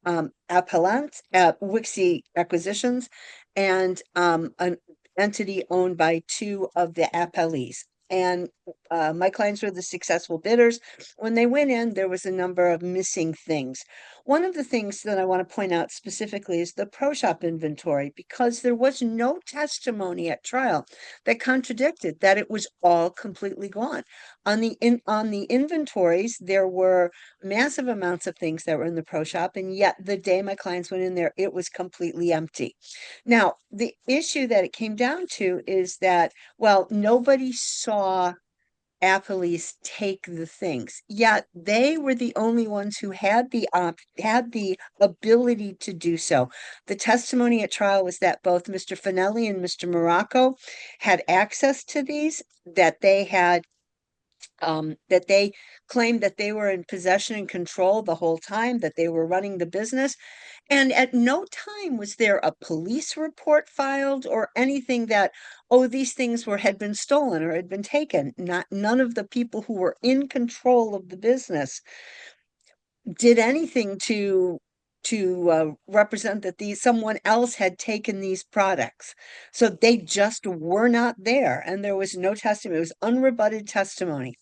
Appellant at Wixie Acquisitions and an entity owned by two of the appellees. And my clients were the successful bidders. When they went in, there was a number of missing things. One of the things that I want to point out specifically is the pro shop inventory, because there was no testimony at trial that contradicted that it was all completely gone. On the inventories, there were massive amounts of things that were in the pro shop, and yet the day my clients went in there, it was completely empty. Now, the issue that it came down to is that, well, nobody saw Appleys take the things, yet they were the only ones who had the ability to do so. The testimony at trial was that both Mr. Finelli and Mr. Morocco had access to these, that they had that they claimed that they were in possession and control the whole time, that they were running the business. And at no time was there a police report filed or anything that, oh, these things had been stolen or had been taken. None of the people who were in control of the business did anything to represent that someone else had taken these products. So they just were not there, and there was no testimony. It was unrebutted testimony.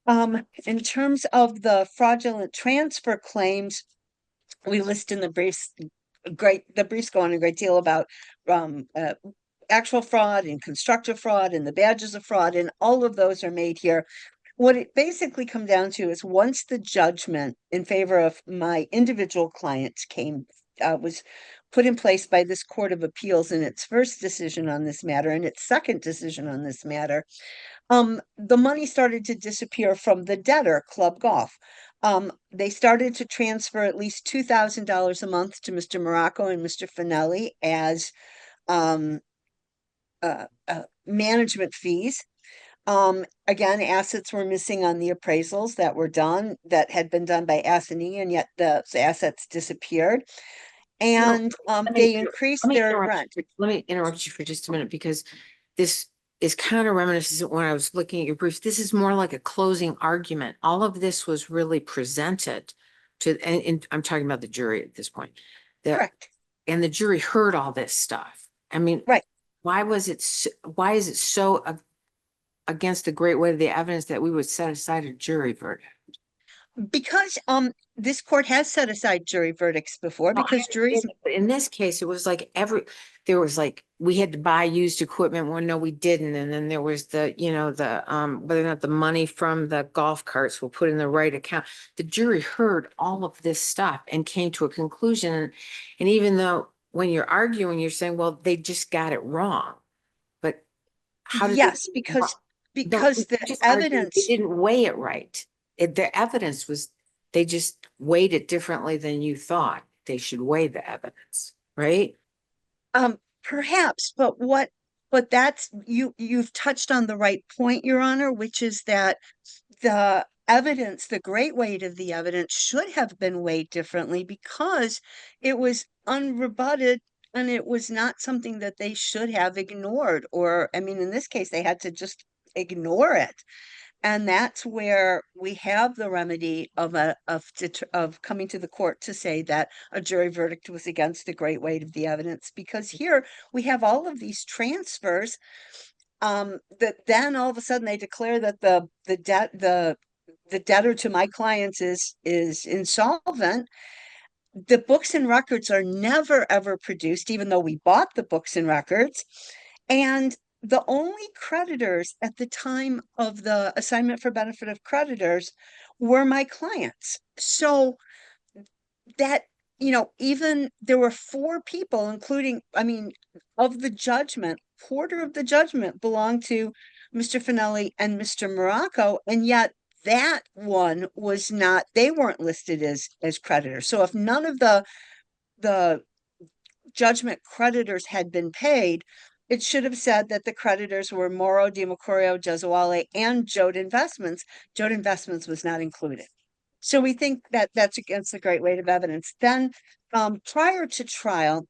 In terms of the fraudulent transfer claims, we list in the briefs, the briefs go on a great deal about actual fraud and constructive fraud and the badges of fraud, and all of those are made here. What it basically comes down to is once the judgment in favor of my individual clients was put in place by this Court of Appeals in its first decision on this matter and its second decision on this matter, the money started to disappear from the debtor, Club Golf. They started to transfer at least $2,000 a month to Mr. Morocco and Mr. Finelli as management fees. Again, assets were missing on the appraisals that had been done by Assanee, and yet the assets disappeared. And they increased their rent.
Let me interrupt you for just a minute, because this is kind of reminiscent when I was looking at your briefs. This is more like a closing argument. All of this was really presented to, and I'm talking about the jury at this point.
Correct.
And the jury heard all this stuff. I mean,
right.
Why is it so against the great weight of the evidence that we would set aside a jury verdict?
Because this court has set aside jury verdicts before, because juries.
In this case, it was like we had to buy used equipment. Well, no, we didn't. And then there was whether or not the money from the golf carts were put in the right account. The jury heard all of this stuff and came to a conclusion. And even though when you're arguing, you're saying, well, they just got it wrong. But how did
because the evidence,
they didn't weigh it right. The evidence was, they just weighed it differently than you thought they should weigh the evidence, right?
Perhaps, but that's, you've touched on the right point, Your Honor, which is that the evidence, the great weight of the evidence should have been weighed differently because it was unrebutted and it was not something that they should have ignored, or, I mean, in this case, they had to just ignore it. And that's where we have the remedy of coming to the court to say that a jury verdict was against the great weight of the evidence, because here we have all of these transfers that then all of a sudden they declare that the debtor to my clients is insolvent. The books and records are never ever produced, even though we bought the books and records. And the only creditors at the time of the assignment for benefit of creditors were my clients. So that, even there were four people, including, of the judgment, quarter of the judgment belonged to Mr. Finelli and Mr. Morocco, and yet that one was not, they weren't listed as creditors. So if none of the judgment creditors had been paid, it should have said that the creditors were Moro, DiMacorio, Gesuale, and Jode Investments. Jode Investments was not included. So we think that that's against the great weight of evidence. Then, prior to trial,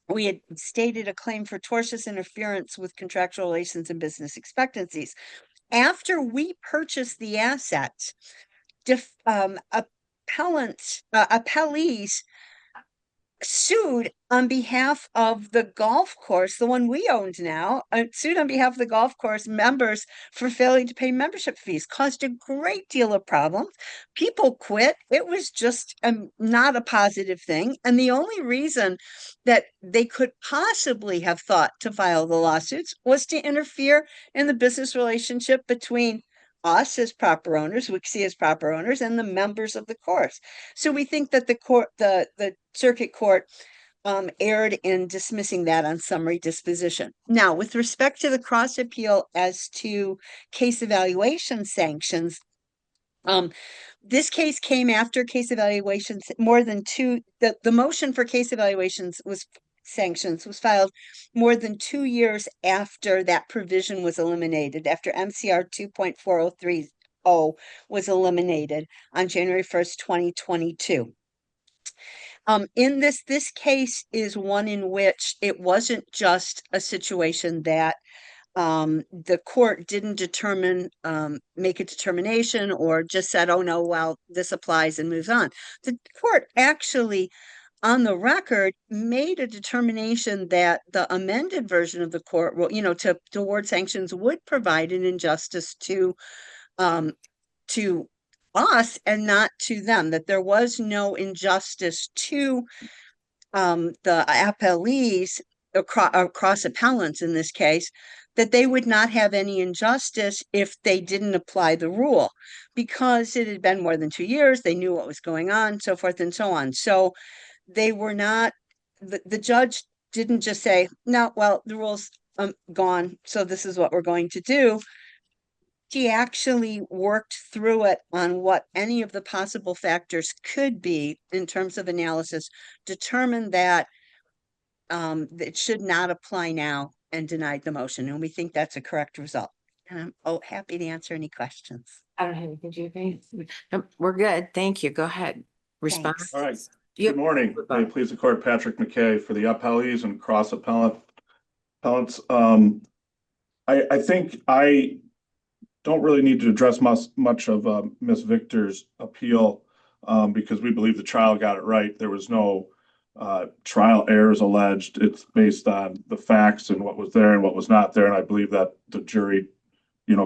we had stated a claim for tortious interference with contractual relations and business expectancies. After we purchased the assets, appellees sued on behalf of the golf course, the one we owned now, sued on behalf of the golf course members for failing to pay membership fees, caused a great deal of problems. People quit. It was just not a positive thing. And the only reason that they could possibly have thought to file the lawsuits was to interfere in the business relationship between us as proper owners, Wixie as proper owners, and the members of the course. So we think that the circuit court erred in dismissing that on summary disposition. Now, with respect to the cross appeal as to case evaluation sanctions, this case came after case evaluations the motion for case evaluations sanctions was filed more than 2 years after that provision was eliminated, after MCR 2.4030 was eliminated on January 1st, 2022. In this case is one in which it wasn't just a situation that the court didn't make a determination or just said, oh no, well, this applies and moves on. The court actually, on the record, made a determination that the amended version of the court, to award sanctions would provide an injustice to us and not to them, that there was no injustice to the appellees across appellants in this case, that they would not have any injustice if they didn't apply the rule, because it had been more than 2 years, they knew what was going on, so forth and so on. So they were not, the judge didn't just say, no, well, the rule's gone, so this is what we're going to do. She actually worked through it on what any of the possible factors could be in terms of analysis, determined that it should not apply now, and denied the motion. And we think that's a correct result. And I'm happy to answer any questions.
I don't have anything to think. We're good. Thank you. Go ahead. Respond.
Thanks.
All right.
Yep.
Good morning. May it please the court, Patrick McKay for the appellees and cross appellants. I think I don't really need to address much of Ms. Victor's appeal because we believe the trial got it right. There was no trial errors alleged. It's based on the facts and what was there and what was not there. And I believe that the jury,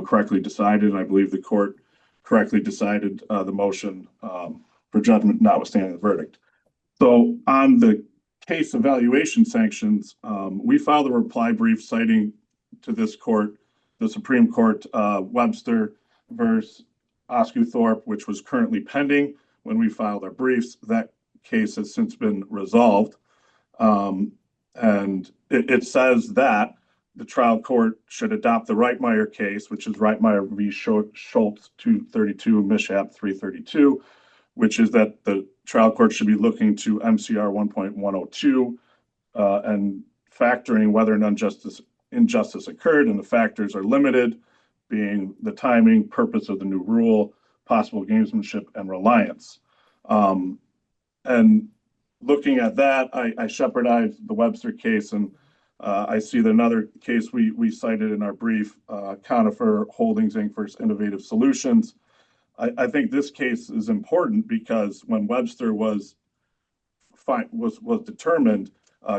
correctly decided. And I believe the court correctly decided the motion for judgment notwithstanding the verdict. So on the case evaluation sanctions, we filed a reply brief citing to this court, the Supreme Court, Webster versus Osgothorpe, which was currently pending when we filed our briefs. That case has since been resolved. And it says that the trial court should adopt the Reitmeyer case, which is Reitmeyer v. Schultz 232, Mishap 332, which is that the trial court should be looking to MCR 1.102 and factoring whether an injustice occurred, and the factors are limited, being the timing, purpose of the new rule, possible gamesmanship, and reliance. And looking at that, I shepherdized the Webster case, and I see that another case we cited in our brief, Conifer Holdings Inc. versus Innovative Solutions. I think this case is important because when Webster was determined,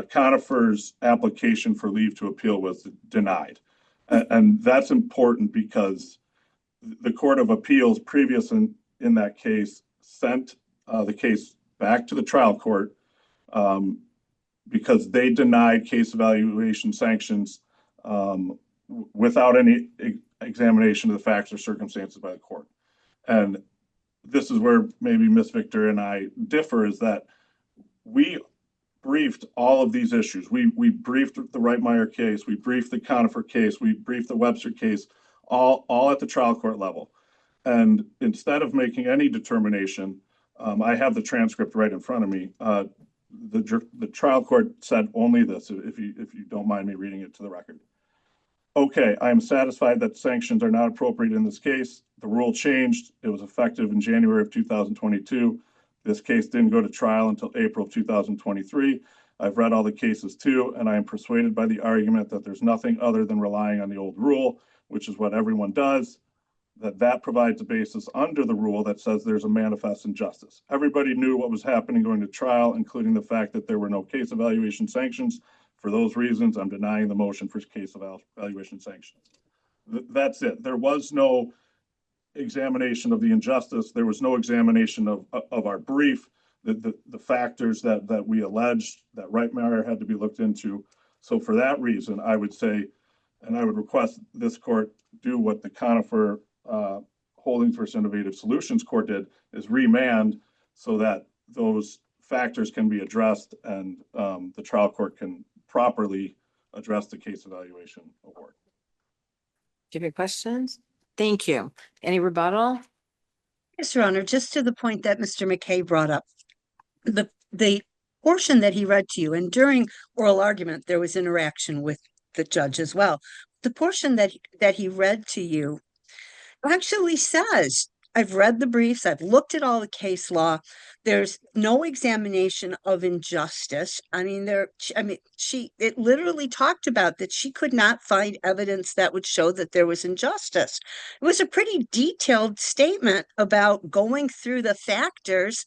Conifer's application for leave to appeal was denied. And that's important because the Court of Appeals previous in that case sent the case back to the trial court because they denied case evaluation sanctions without any examination of the facts or circumstances by the court. And this is where maybe Miss Victor and I differ, is that we briefed all of these issues. We briefed the Reitmeyer case, we briefed the Conifer case, we briefed the Webster case, all at the trial court level. And instead of making any determination, I have the transcript right in front of me. The trial court said only this, if you don't mind me reading it to the record. Okay, I am satisfied that sanctions are not appropriate in this case. The rule changed. It was effective in January of 2022. This case didn't go to trial until April of 2023. I've read all the cases too, and I am persuaded by the argument that there's nothing other than relying on the old rule, which is what everyone does, that provides a basis under the rule that says there's a manifest injustice. Everybody knew what was happening going to trial, including the fact that there were no case evaluation sanctions. For those reasons, I'm denying the motion for case evaluation sanctions. That's it. There was no examination of the injustice. There was no examination of our brief, the factors that we alleged that Reitmeyer had to be looked into. So for that reason, I would say, and I would request this court do what the Conifer Holdings versus Innovative Solutions Court did, is remand so that those factors can be addressed and the trial court can properly address the case evaluation award.
Do you have any questions? Thank you. Any rebuttal?
Yes, Your Honor, just to the point that Mr. McKay brought up, the portion that he read to you, and during oral argument, there was interaction with the judge as well. The portion that he read to you actually says, I've read the briefs, I've looked at all the case law. There's no examination of injustice. I mean, it literally talked about that she could not find evidence that would show that there was injustice. It was a pretty detailed statement about going through the factors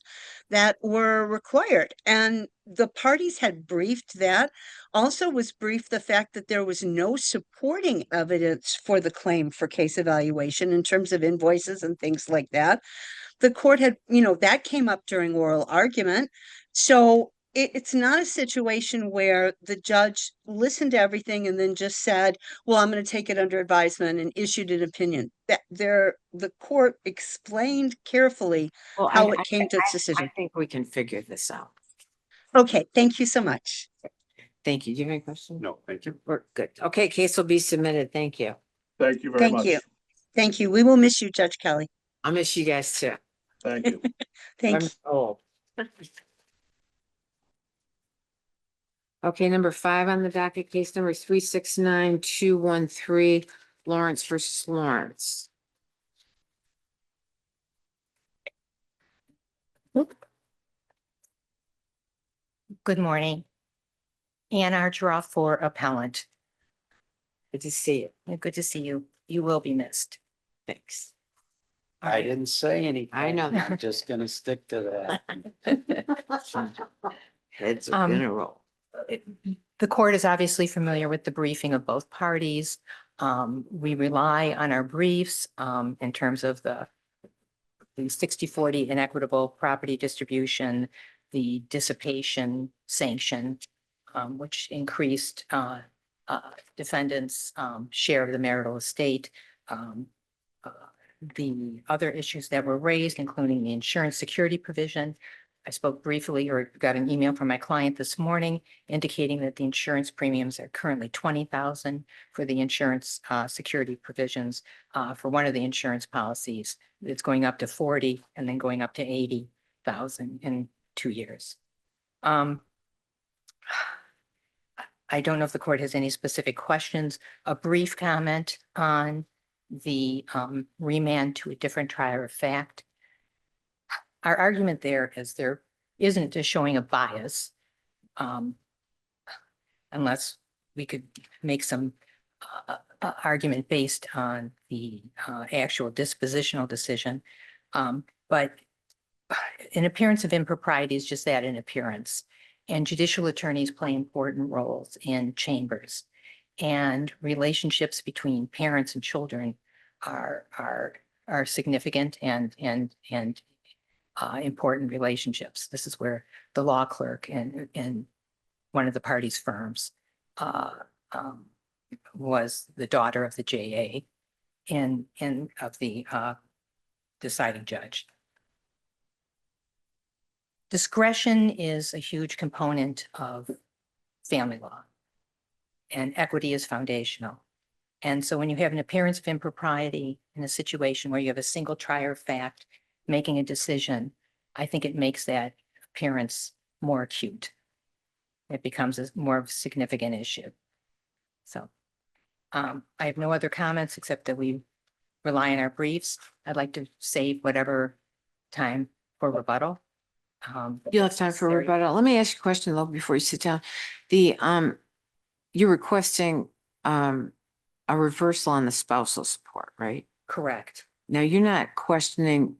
that were required. And the parties had briefed that. Also was briefed the fact that there was no supporting evidence for the claim for case evaluation in terms of invoices and things like that. The court had, that came up during oral argument. So it's not a situation where the judge listened to everything and then just said, well, I'm going to take it under advisement and issued an opinion. The court explained carefully how it came to its decision.
I think we can figure this out.
Okay, thank you so much.
Thank you. Do you have any questions?
No, thank you.
We're good. Okay, case will be submitted. Thank you.
Thank you very much.
Thank you. Thank you. We will miss you, Judge Kelly.
I'll miss you guys too.
Thank you.
Thank you.
I'm old. Okay, number 5 on the docket, case number 369213, Lawrence versus Lawrence.
Good morning. Ann Archeroff for appellant.
Good to see you.
Good to see you. You will be missed.
Thanks.
I didn't say anything.
I know that.
I'm just gonna stick to that.
Heads are gonna roll.
The court is obviously familiar with the briefing of both parties. We rely on our briefs in terms of the 60-40 inequitable property distribution, the dissipation sanction, which increased defendants' share of the marital estate. The other issues that were raised, including the insurance security provision. I spoke briefly or got an email from my client this morning indicating that the insurance premiums are currently $20,000 for the insurance security provisions. For one of the insurance policies, it's going up to $40,000 and then going up to $80,000 in 2 years. I don't know if the court has any specific questions. A brief comment on the remand to a different trier of fact. Our argument there is there isn't a showing of bias, unless we could make some argument based on the actual dispositional decision. But an appearance of impropriety is just that, an appearance. And judicial attorneys play important roles in chambers. And relationships between parents and children are significant and important relationships. This is where the law clerk in one of the parties' firms was the daughter of the JA and of the deciding judge. discretion is a huge component of family law. And equity is foundational. And so when you have an appearance of impropriety in a situation where you have a single trier of fact making a decision, I think it makes that appearance more acute. It becomes a more of a significant issue. So I have no other comments except that we rely on our briefs. I'd like to save whatever time for rebuttal.
You'll have time for
Very-
rebuttal. Let me ask you a question though, before you sit down. The, you're requesting, a reversal on the spousal support, right?
Correct.
Now, you're not questioning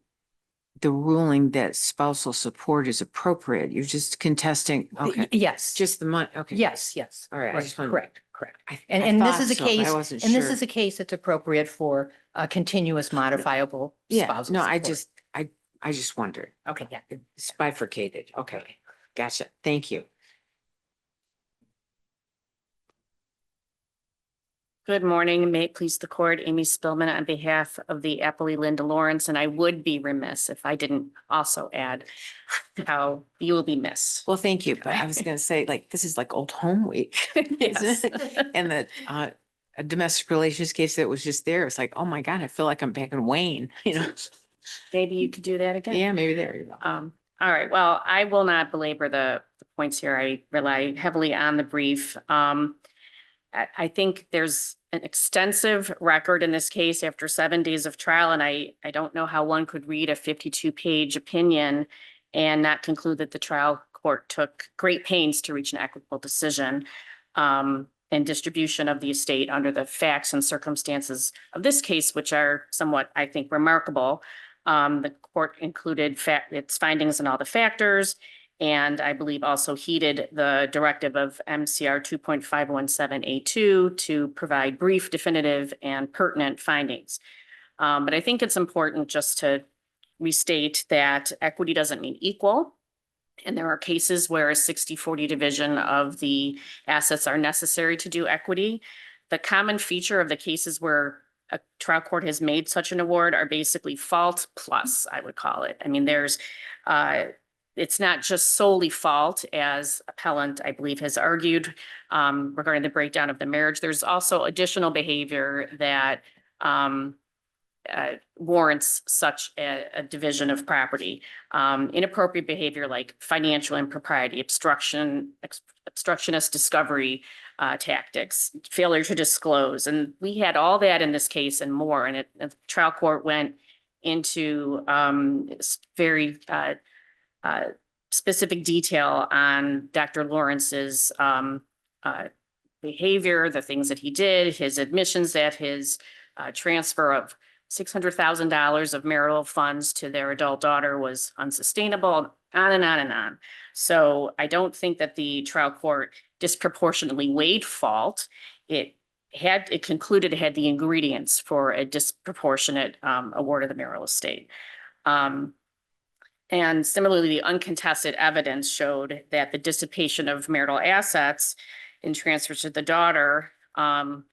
the ruling that spousal support is appropriate. You're just contesting, okay,
Yes.
just the money, okay.
Yes, yes.
All right, I
Right,
just wanted-
correct, correct.
I
And this
thought
is a
so, but I
case,
wasn't
and this
sure.
is a case that's appropriate for a continuous modifiable
Yeah,
spousal
no, I
support.
just, I just wondered.
Okay, yeah.
It's bifurcated. Okay, gotcha. Thank you.
Good morning. May it please the court, Amy Spillman on behalf of the appellee Linda Lawrence, and I would be remiss if I didn't also add how you will be missed.
Well, thank you, but I was gonna say, like, this is like old home week.
Yes.
isn't it? And that, a domestic relations case that was just there, it's like, oh my God, I feel like I'm back in Wayne, you know?
Maybe you could do that again.
Yeah, maybe there you go.
All right. Well, I will not belabor the points here. I rely heavily on the brief. I think there's an extensive record in this case after 7 days of trial, and I don't know how one could read a 52-page opinion and not conclude that the trial court took great pains to reach an equitable decision and distribution of the estate under the facts and circumstances of this case, which are somewhat, I think, remarkable. The court included its findings and all the factors, and I believe also heeded the directive of MCR 2.517A2 to provide brief, definitive, and pertinent findings. But I think it's important just to restate that equity doesn't mean equal. And there are cases where a 60-40 division of the assets are necessary to do equity. The common feature of the cases where a trial court has made such an award are basically fault plus, I would call it. I mean, it's not just solely fault, as appellant, I believe, has argued regarding the breakdown of the marriage. There's also additional behavior that warrants such a division of property. Inappropriate behavior like financial impropriety, obstructionist discovery tactics, failure to disclose. And we had all that in this case and more. And the trial court went into very specific detail on Dr. Lawrence's behavior, the things that he did, his admissions that his transfer of $600,000 of marital funds to their adult daughter was unsustainable, on and on and on. So I don't think that the trial court disproportionately weighed fault. It concluded it had the ingredients for a disproportionate award of the marital estate. And similarly, the uncontested evidence showed that the dissipation of marital assets in transfers to the daughter, how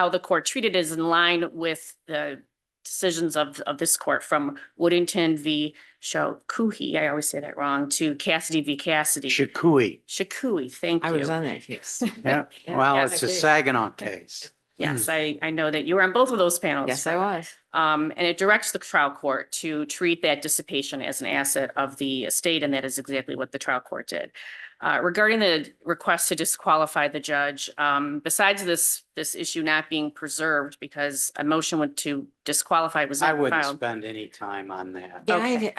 the court treated is in line with the decisions of this court from Woodington v. Shakuhi, I always say that wrong, to Cassidy v. Cassidy.
Shakui.
Thank
I
you.
was on that case.
Yeah, well, it's a Saginaw case.
Yes, I know that you were on both of those panels.
Yes, I was.
And it directs the trial court to treat that dissipation as an asset of the estate, and that is exactly what the trial court did. Regarding the request to disqualify the judge, besides this issue not being preserved because a motion to disqualify was
I
not
wouldn't
filed.
spend any time on that.
Yeah,
Okay.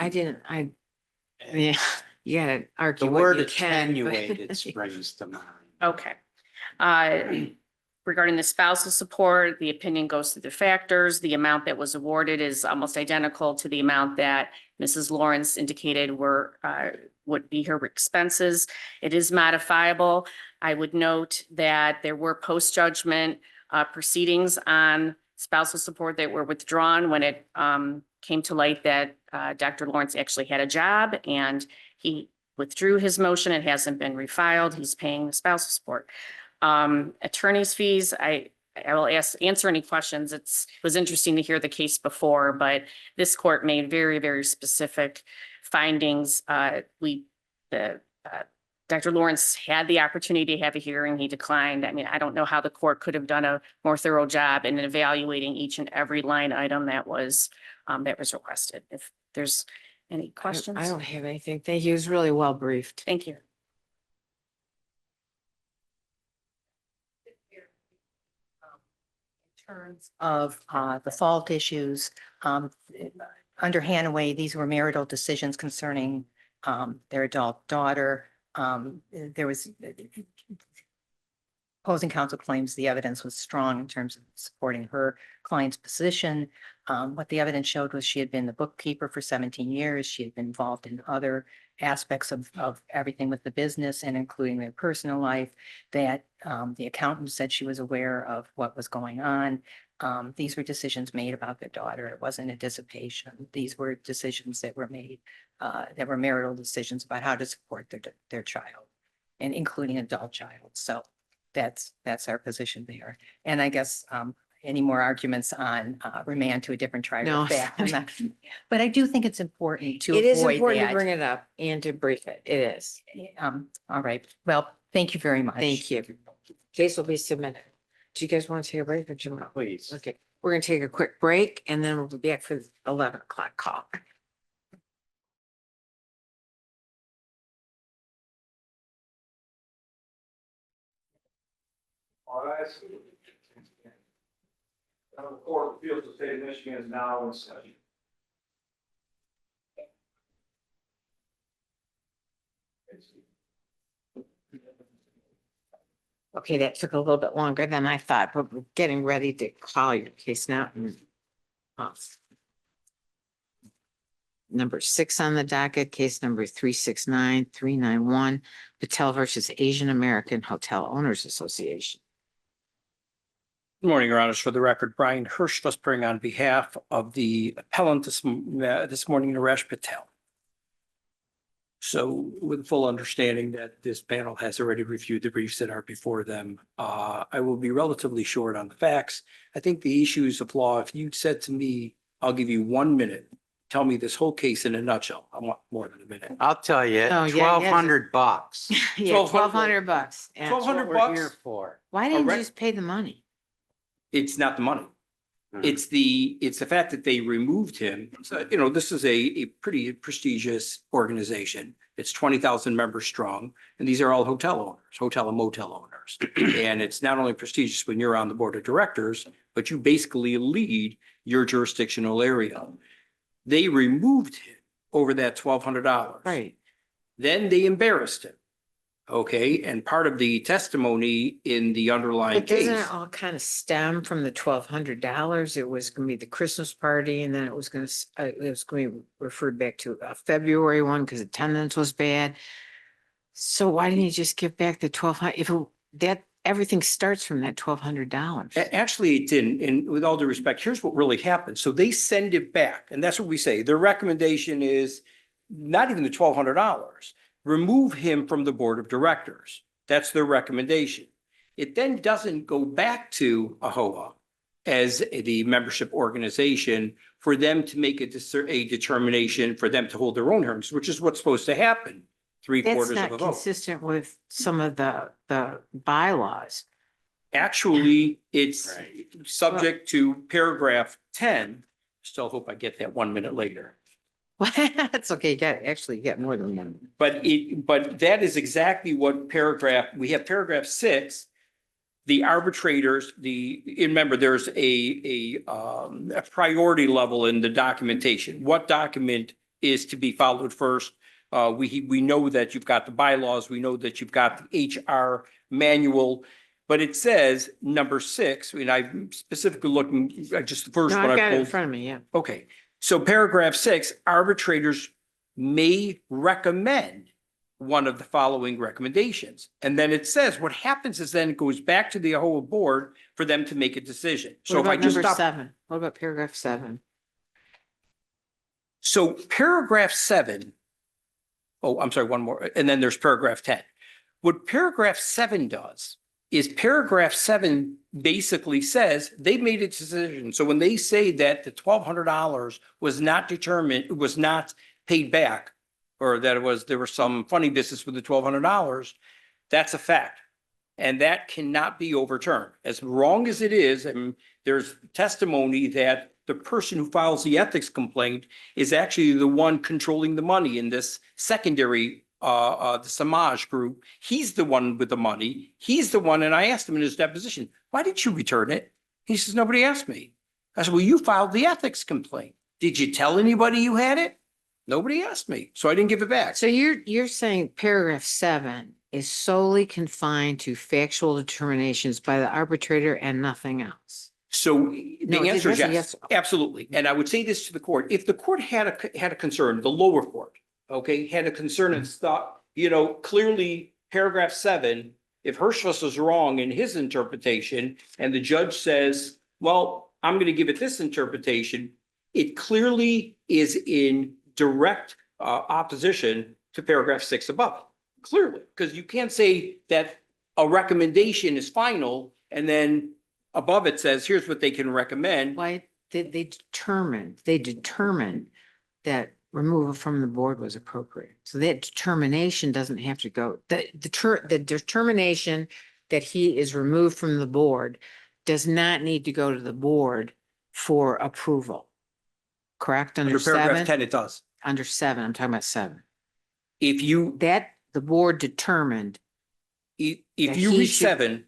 yeah, you gotta argue
The
what
word
you can. but-
attenuated springs to mind.
Okay. Regarding the spousal support, the opinion goes through the factors. The amount that was awarded is almost identical to the amount that Mrs. Lawrence indicated would be her expenses. It is modifiable. I would note that there were post-judgment proceedings on spousal support that were withdrawn when it came to light that Dr. Lawrence actually had a job and he withdrew his motion. It hasn't been refiled. He's paying the spousal support. Attorney's fees, I I will answer any questions. It was interesting to hear the case before, but this court made very, very specific findings. Dr. Lawrence had the opportunity to have a hearing. He declined. I mean, I don't know how the court could have done a more thorough job in evaluating each and every line item that was requested. If there's any questions?
I don't have anything. Thank you. It was really well briefed.
Thank you.
In terms of the fault issues, under Hanaway, these were marital decisions concerning their adult daughter. There was opposing counsel claims the evidence was strong in terms of supporting her client's position. What the evidence showed was she had been the bookkeeper for 17 years. She had been involved in other aspects of everything with the business and including their personal life, that the accountant said she was aware of what was going on. These were decisions made about their daughter. It wasn't a dissipation. These were decisions that were made, that were marital decisions about how to support their child, and including adult child. So that's our position there. And I guess any more arguments on remand to a different trier
No.
of fact. I'm not- But I do think it's important to
It is
avoid
important to
that.
bring it up and to brief it. It is.
All right. Well, thank you very much.
Thank you. Case will be submitted. Do you guys want to take a break or do you want?
Please.
Okay, we're gonna take a quick break and then we'll be back for the 11 o'clock call.
All right. The Court of Appeals of the State of Michigan is now in session.
Okay, that took a little bit longer than I thought, but we're getting ready to call your case now. Number 6 on the docket, case number 369391, Patel versus Asian American Hotel Owners Association.
Good morning, Your Honors. For the record, Brian Hirsch-Fussbring on behalf of the appellant this morning, Naresh Patel. So with full understanding that this panel has already reviewed the briefs that are before them, I will be relatively short on the facts. I think the issues of law, if you said to me, I'll give you 1 minute, tell me this whole case in a nutshell, I want more than a minute.
I'll tell you,
Oh, yeah,
$1,200.
Yeah, $1,200. That's what
$1,200
we're
bucks?
Here for.
Why didn't you
Alright.
just pay the money?
It's not the money. It's the fact that they removed him. So, this is a pretty prestigious organization. It's 20,000 members strong, and these are all hotel owners, hotel and motel owners. And it's not only prestigious when you're on the board of directors, but you basically lead your jurisdictional area. They removed him over that $1,200.
Right.
Then they embarrassed him. Okay, and part of the testimony in the underlying
But doesn't
case.
it all kind of stem from the $1,200? It was gonna be the Christmas party and then it was going to be referred back to a February one because attendance was bad. So why didn't you just give back the 1,200? If everything starts from that $1,200.
Actually, it didn't. And with all due respect, here's what really happened. So they send it back. And that's what we say. Their recommendation is not even the $1,200. Remove him from the board of directors. That's their recommendation. It then doesn't go back to AHOA as the membership organization for them to make a determination for them to hold their own hearings, which is what's supposed to happen.
That's
3/4 of
not
a vote.
consistent with some of the bylaws.
Actually, it's subject to paragraph 10. Still hope I get that 1 minute later.
That's okay. You got more than one.
But that is exactly what we have paragraph 6. The arbitrators, remember, there's a priority level in the documentation. What document is to be followed first? We know that you've got the bylaws. We know that you've got the HR manual. But it says number 6, and I'm specifically looking at just the first
No,
one.
I've
I
got it in
pulled.
front of me, yeah.
Okay, so paragraph 6, arbitrators may recommend one of the following recommendations. And then it says what happens is then it goes back to the whole board for them to make a decision. So
What
if I
about
just
number
stop.
7? What about paragraph 7?
So paragraph 7, oh, I'm sorry, one more, and then there's paragraph 10. What paragraph 7 does is paragraph 7 basically says they made a decision. So when they say that the $1,200 was not determined, was not paid back, or that there was some funny business with the $1,200, that's a fact. And that cannot be overturned. As wrong as it is, and there's testimony that the person who files the ethics complaint is actually the one controlling the money in this secondary, the Samaj group. He's the one with the money. He's the one, and I asked him in his deposition, why did you return it? He says, nobody asked me. I said, well, you filed the ethics complaint. Did you tell anybody you had it? Nobody asked me, so I didn't give it back.
So you're saying paragraph 7 is solely confined to factual determinations by the arbitrator and nothing else?
So
No,
the answer is
that's a
yes,
yes.
absolutely. And I would say this to the court, if the court had a concern, the lower court, okay, had a concern and thought, clearly paragraph 7, if Hirschfuss was wrong in his interpretation and the judge says, well, I'm going to give it this interpretation, it clearly is in direct opposition to paragraph 6 above. Clearly, because you can't say that a recommendation is final and then above it says, here's what they can recommend.
Why did they determined that removal from the board was appropriate? So that determination doesn't have to go, the determination that he is removed from the board does not need to go to the board for approval. Correct? Under
paragraph
7?
10, it does.
Under 7, I'm talking about 7.
If you,
That the board determined.
if
that
you
he
read
should-
7,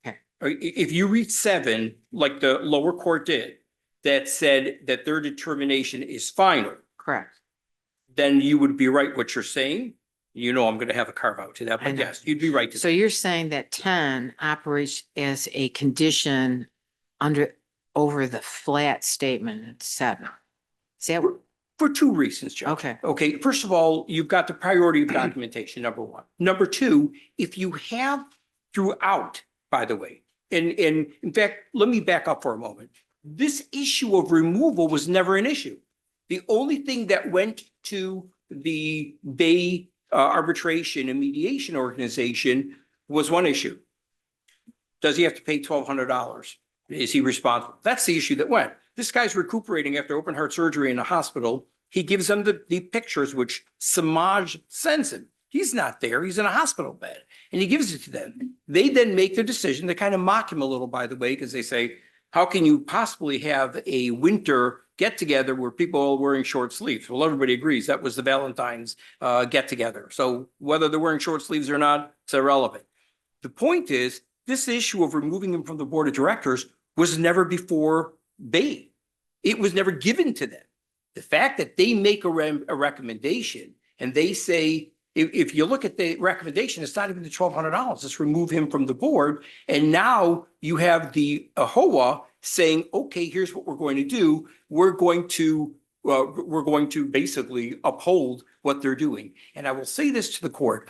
Okay.
or if you read 7, like the lower court did, that said that their determination is final,
Correct.
then you would be right what you're saying. I'm going to have a carve out to that,
I
but
know.
yes, you'd be right. to
So you're saying that 10 operates as a condition over the flat statement at 7. Is that,
For 2 reasons, Judge.
okay.
Okay, first of all, you've got the priority of documentation, number 1. Number 2, if you have throughout, by the way, and in fact, let me back up for a moment. This issue of removal was never an issue. The only thing that went to the Bay Arbitration and Mediation Organization was one issue. Does he have to pay $1,200? Is he responsible? That's the issue that went. This guy's recuperating after open heart surgery in a hospital. He gives them the pictures, which Samaj sends him. He's not there. He's in a hospital bed and he gives it to them. They then make the decision. They kind of mock him a little, by the way, because they say, how can you possibly have a winter get together where people are wearing short sleeves? Well, everybody agrees that was the Valentine's get together. So whether they're wearing short sleeves or not, it's irrelevant. The point is, this issue of removing him from the board of directors was never before Bay. It was never given to them. The fact that they make a recommendation and they say, if you look at the recommendation, it's not even the $1,200. It's remove him from the board. And now you have the AHOA saying, okay, here's what we're going to do. We're going to basically uphold what they're doing. And I will say this to the court.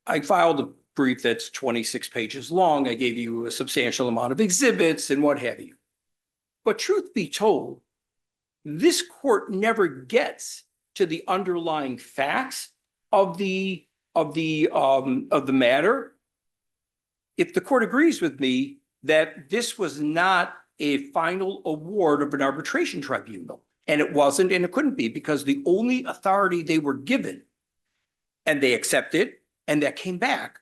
I filed a brief that's 26 pages long. I gave you a substantial amount of exhibits and what have you. But truth be told, this court never gets to the underlying facts of the matter. If the court agrees with me that this was not a final award of an arbitration tribunal, and it wasn't, and it couldn't be, because the only authority they were given, and they accepted, and that came back,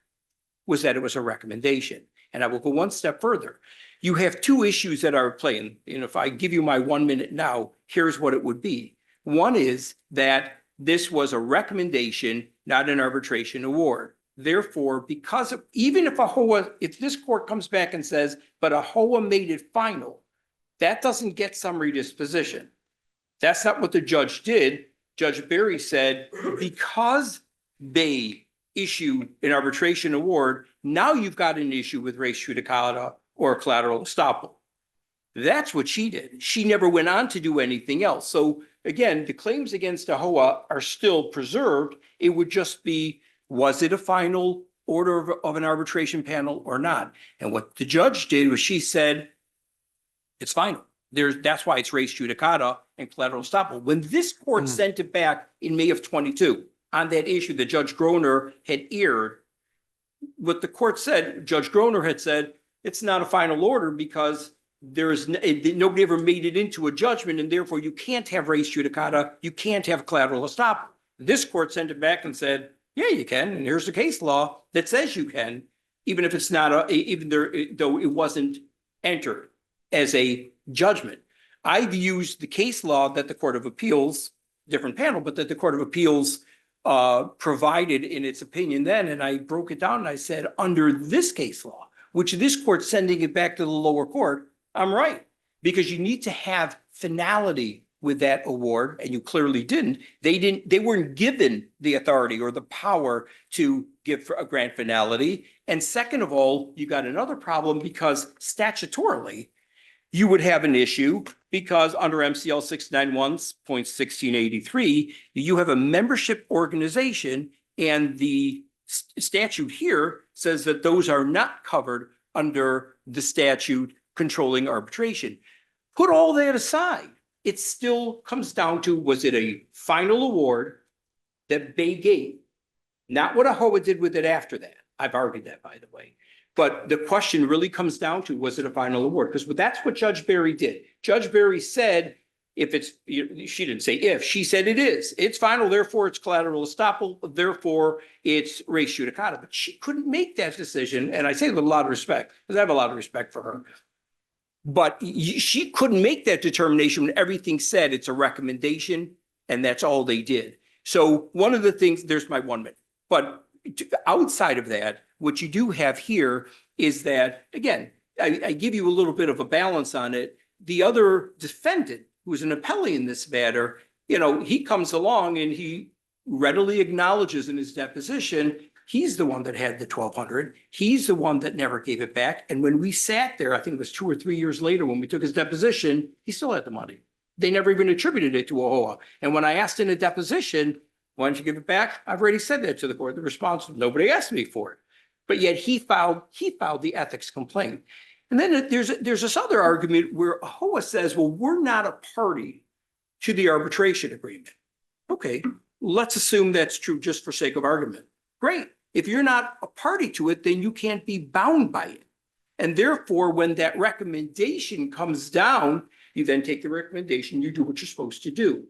was that it was a recommendation. And I will go one step further. You have 2 issues that are playing. And if I give you my 1 minute now, here's what it would be. One is that this was a recommendation, not an arbitration award. Therefore, because of, even if AHOA, if this court comes back and says, but AHOA made it final, that doesn't get summary disposition. That's not what the judge did. Judge Berry said, because they issue an arbitration award, now you've got an issue with res judicata or collateral estoppel. That's what she did. She never went on to do anything else. So again, the claims against AHOA are still preserved. It would just be, was it a final order of an arbitration panel or not? And what the judge did was she said, it's final. That's why it's res judicata and collateral estoppel. When this court sent it back in May of 22 on that issue that Judge Groner had aired, what the court said, Judge Groner had said, it's not a final order because nobody ever made it into a judgment, and therefore you can't have res judicata, you can't have collateral estoppel. This court sent it back and said, yeah, you can, and here's the case law that says you can, even if it's not though it wasn't entered as a judgment. I've used the case law that the Court of Appeals, different panel, but that the Court of Appeals provided in its opinion then, and I broke it down and I said, under this case law, which this court sending it back to the lower court, I'm right, because you need to have finality with that award, and you clearly didn't. They weren't given the authority or the power to give a grant finality. And second of all, you got another problem because statutorily, you would have an issue because under MCL 691.1683, you have a membership organization, and the statute here says that those are not covered under the statute controlling arbitration. Put all that aside, it still comes down to, was it a final award that Bay gave? Not what AHOA did with it after that. I've argued that, by the way. But the question really comes down to, was it a final award? Because that's what Judge Berry did. Judge Berry said, if it's, she didn't say if, she said it is. It's final, therefore it's collateral estoppel, therefore it's res judicata. But she couldn't make that decision, and I say with a lot of respect, because I have a lot of respect for her. But she couldn't make that determination when everything said it's a recommendation, and that's all they did. So one of the things, there's my 1 minute. But outside of that, what you do have here is that, again, I give you a little bit of a balance on it. The other defendant, who's an appellee in this matter, he comes along and he readily acknowledges in his deposition, he's the one that had the 1,200. He's the one that never gave it back. And when we sat there, I think it was 2 or 3 years later when we took his deposition, he still had the money. They never even attributed it to AHOA. And when I asked in a deposition, why don't you give it back? I've already said that to the court. The response was, nobody asked me for it. But yet he filed the ethics complaint. And then there's this other argument where AHOA says, well, we're not a party to the arbitration agreement. Okay, let's assume that's true just for sake of argument. Great. If you're not a party to it, then you can't be bound by it. And therefore, when that recommendation comes down, you then take the recommendation, you do what you're supposed to do.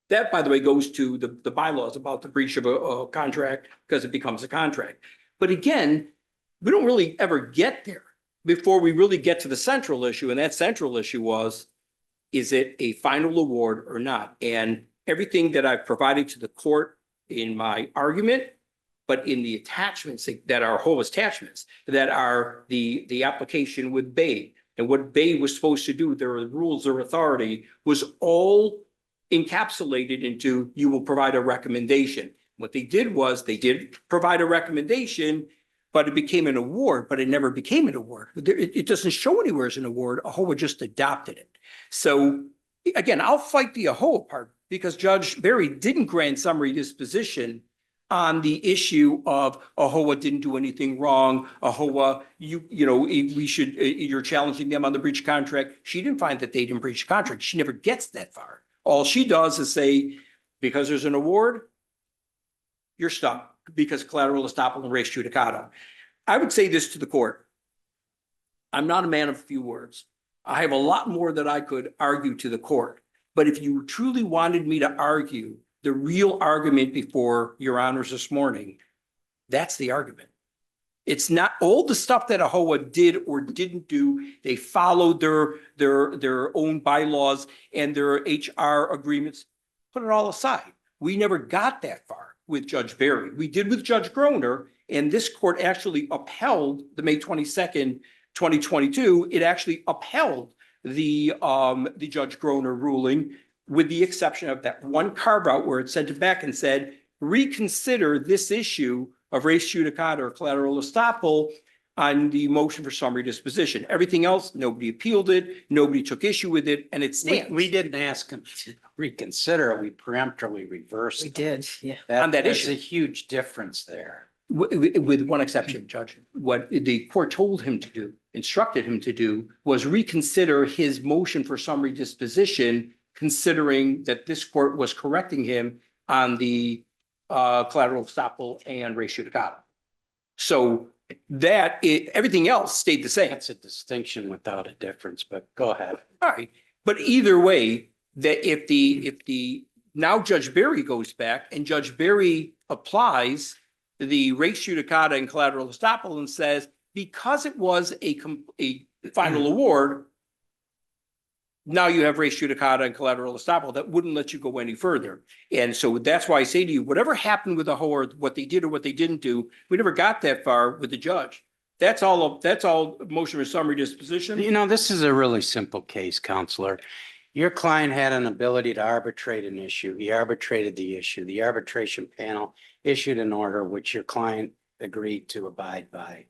That, by the way, goes to the bylaws about the breach of a contract because it becomes a contract. But again, we don't really ever get there before we really get to the central issue. And that central issue was, is it a final award or not? And everything that I've provided to the court in my argument, but in the attachments that are AHOA's attachments, that are the application with Bay, and what Bay was supposed to do, their rules or authority, was all encapsulated into, you will provide a recommendation. What they did was they did provide a recommendation, but it became an award, but it never became an award. It doesn't show anywhere as an award. AHOA just adopted it. So again, I'll fight the AHOA part because Judge Berry didn't grant summary disposition on the issue of AHOA didn't do anything wrong. AHOA, you're challenging them on the breach of contract. She didn't find that they didn't breach the contract. She never gets that far. All she does is say, because there's an award, you're stuck because collateral estoppel and res judicata. I would say this to the court. I'm not a man of few words. I have a lot more that I could argue to the court. But if you truly wanted me to argue the real argument before your honors this morning, that's the argument. It's not all the stuff that AHOA did or didn't do. They followed their own bylaws and their HR agreements. Put it all aside. We never got that far with Judge Berry. We did with Judge Groner, and this court actually upheld the May 22nd, 2022. It actually upheld the Judge Groner ruling, with the exception of that one carve out where it sent it back and said, reconsider this issue of res judicata or collateral estoppel on the motion for summary disposition. Everything else, nobody appealed it, nobody took issue with it, and it stands.
We didn't ask him to reconsider. We preemptively reversed.
We did, yeah.
That,
On that
there's
issue.
a huge difference there.
With one exception, Judge. What the court told him to do, instructed him to do, was reconsider his motion for summary disposition, considering that this court was correcting him on the collateral estoppel and res judicata. So everything else stayed the same.
That's a distinction without a difference, but go ahead.
All right, but either way, that if the, now Judge Barry goes back and Judge Barry applies the res judicata and collateral estoppel and says, because it was a final award, now you have res judicata and collateral estoppel that wouldn't let you go any further. And so that's why I say to you, whatever happened with the whole, what they did or what they didn't do, we never got that far with the judge. That's all motion for summary disposition.
You know, this is a really simple case, counselor. Your client had an ability to arbitrate an issue. He arbitrated the issue. The arbitration panel issued an order which your client agreed to abide by.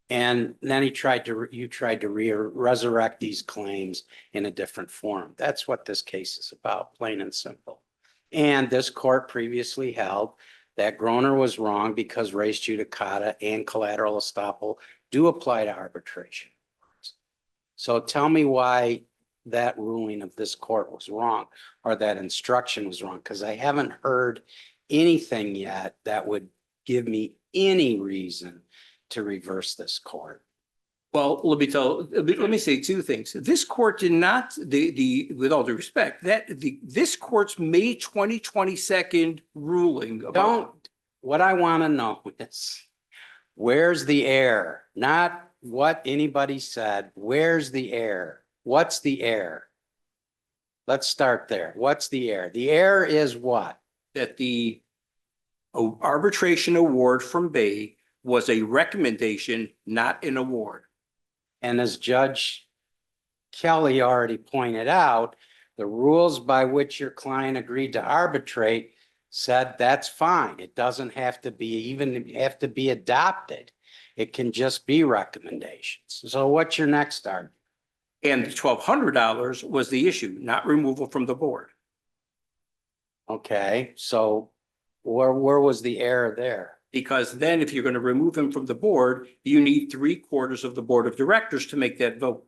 And then you tried to resurrect these claims in a different form. That's what this case is about, plain and simple. And this court previously held that Groner was wrong because res judicata and collateral estoppel do apply to arbitration. So tell me why that ruling of this court was wrong, or that instruction was wrong, because I haven't heard anything yet that would give me any reason to reverse this court.
Well, let me say two things. This court did not, with all due respect, this court's May 2022 ruling about.
What I want to know is, where's the error? Not what anybody said. Where's the error? What's the error? Let's start there. What's the error? The error is what?
That the arbitration award from Bay was a recommendation, not an award.
And as Judge Kelly already pointed out, the rules by which your client agreed to arbitrate said that's fine. It doesn't have to be adopted. It can just be recommendations. So what's your next argument?
And the $1,200 was the issue, not removal from the board.
Okay, so where was the error there?
Because then if you're going to remove him from the board, you need 3/4 of the board of directors to make that vote.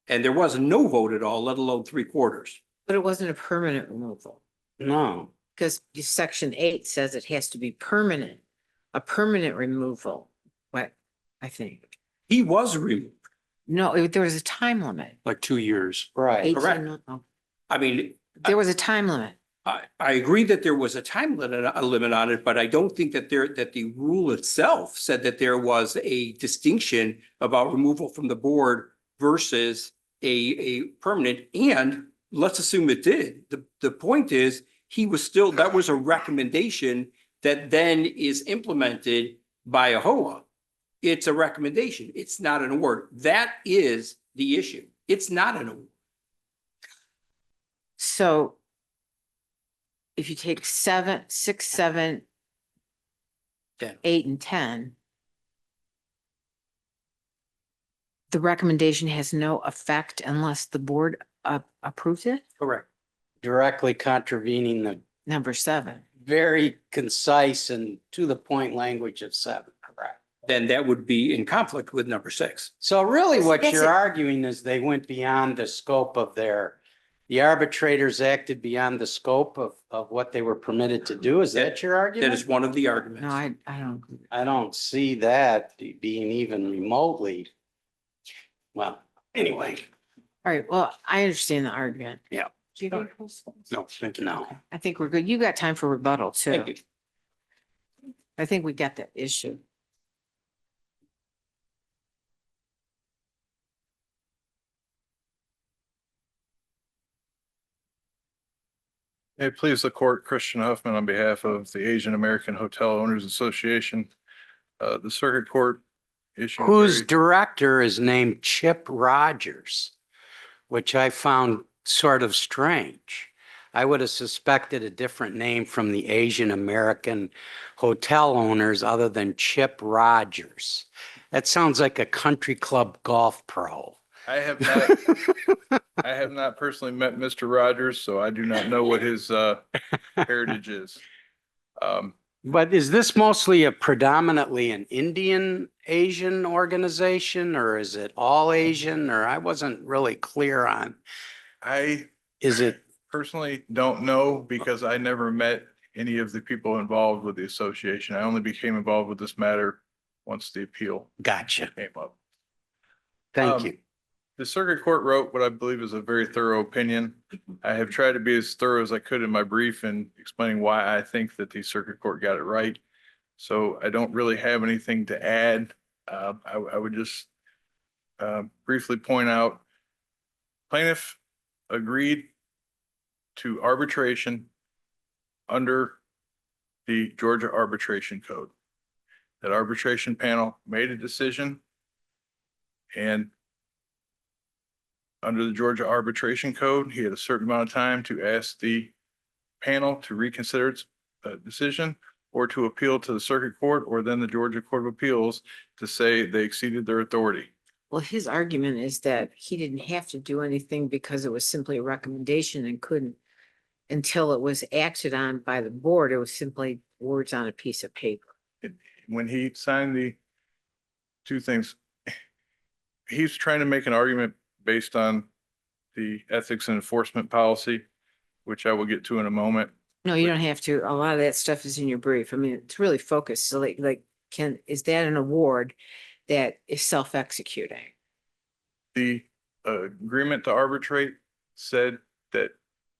And there was no vote at all, let alone 3/4.
But it wasn't a permanent removal,
No.
because section 8 says it has to be permanent, a permanent removal. What, I think.
He was removed.
No, there was a time limit.
Like 2 years.
Right.
18
correct.
months.
I mean,
There was a time limit.
I agree that there was a time limit on it, but I don't think that the rule itself said that there was a distinction about removal from the board versus a permanent. And let's assume it did. The point is, that was a recommendation that then is implemented by AHOA. It's a recommendation. It's not an award. That is the issue. It's not an award.
So if you take 7, 6, 7,
10.
8, and 10, the recommendation has no effect unless the board approves it?
Correct.
Directly contravening the
Number 7.
very concise and to the point language of 7. Correct.
Then that would be in conflict with number 6.
So really what
Yes,
you're
it-
arguing is they went beyond the scope of the arbitrators acted beyond the scope of what they were permitted to do. Is that your argument?
That is one of the arguments.
No, I don't.
I don't see that being even remotely. Well, anyway,
All right, well, I understand the argument.
Yeah.
Do you have any questions?
No, thank you.
no.
I think we're good. You got time for rebuttal
Thank
too.
you.
I think we got that issue.
May it please the court, Christian Huffman on behalf of the Asian American Hotel Owners Association. The circuit court issued.
Whose director is named Chip Rogers, which I found sort of strange. I would have suspected a different name from the Asian American hotel owners other than Chip Rogers. That sounds like a country club golf pro.
I have not personally met Mr. Rogers, so I do not know what his heritage is.
But is this mostly predominantly an Indian Asian organization, or is it all Asian? Or I wasn't really clear on.
I
Is it?
personally don't know because I never met any of the people involved with the association. I only became involved with this matter once the appeal
Gotcha.
came up.
Thank
Um,
you.
The circuit court wrote what I believe is a very thorough opinion. I have tried to be as thorough as I could in my brief in explaining why I think that the circuit court got it right. So I don't really have anything to add. I would just briefly point out plaintiff agreed to arbitration under the Georgia Arbitration Code. That arbitration panel made a decision, and under the Georgia Arbitration Code, he had a certain amount of time to ask the panel to reconsider its decision or to appeal to the circuit court or then the Georgia Court of Appeals to say they exceeded their authority.
Well, his argument is that he didn't have to do anything because it was simply a recommendation and couldn't until it was acted on by the board. It was simply words on a piece of paper.
When he signed the two things, he's trying to make an argument based on the ethics and enforcement policy, which I will get to in a moment.
No, you don't have to. A lot of that stuff is in your brief. I mean, it's really focused. So is that an award that is self-executing?
The agreement to arbitrate said that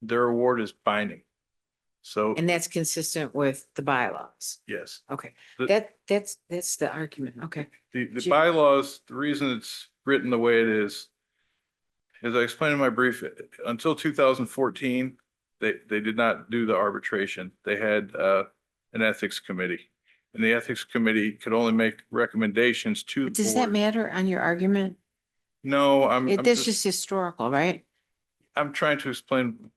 their award is binding. So,
And that's consistent with the bylaws.
yes,
Okay,
The-
that's the argument. Okay.
the bylaws, the reason it's written the way it is, as I explained in my brief, until 2014, they did not do the arbitration. They had an ethics committee. And the ethics committee could only make recommendations to the
Does that
board.
matter on your argument?
No,
That's just historical, right?
I'm trying to explain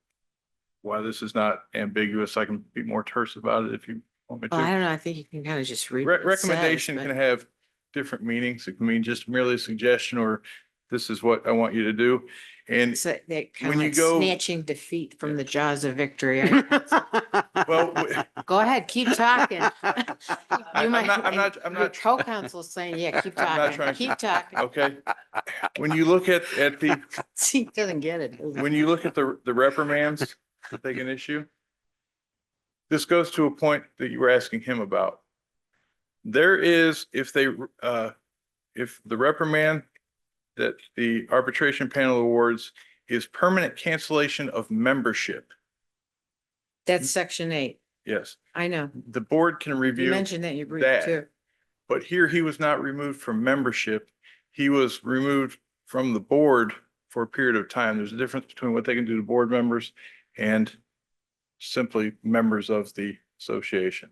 why this is not ambiguous. I can be more terse about it if you want me
Well, I
to.
don't know. I think you can kind of just read. what it says,
Recommendation
but-
can have different meanings. It can mean just merely a suggestion or this is what I want you to do. And
So that kind
when
of
you
like
go-
snatching defeat from the jaws of victory.
well,
Go ahead, keep talking.
I'm not,
Your co-counsel is saying, yeah, keep
I'm not
talking,
trying
keep
to-
talking.
okay. When you look at the,
See, he doesn't get it. does he?
when you look at the reprimands that they can issue, this goes to a point that you were asking him about. There is, if the reprimand that the arbitration panel awards is permanent cancellation of membership.
That's section 8.
Yes,
I know.
the board can
You
review
mentioned that in your brief
that.
too.
But here he was not removed from membership. He was removed from the board for a period of time. There's a difference between what they can do to board members and simply members of the association.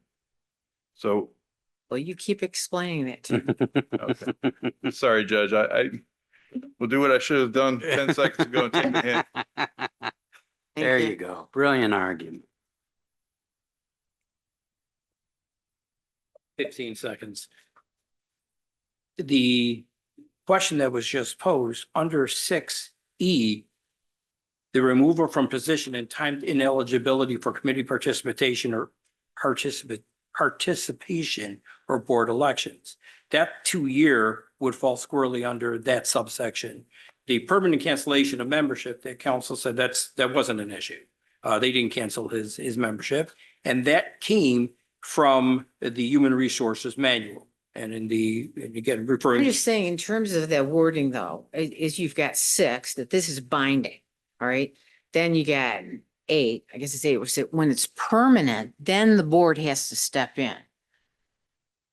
So,
Well, you keep explaining that to me.
okay. Sorry, Judge, I will do what I should have done 10 seconds ago and take the hint.
There
Thank
you go. Brilliant argument.
15 seconds. The question that was just posed under 6E, the removal from position and time ineligibility for committee participation or participation or board elections. That 2-year would fall squarely under that subsection. The permanent cancellation of membership, that council said that wasn't an issue. They didn't cancel his membership, and that came from the Human Resources Manual. And and again,
I'm
referring,
just saying, in terms of that wording though, is you've got 6, that this is binding, all right? Then you got 8, I guess it's 8, which is when it's permanent, then the board has to step in.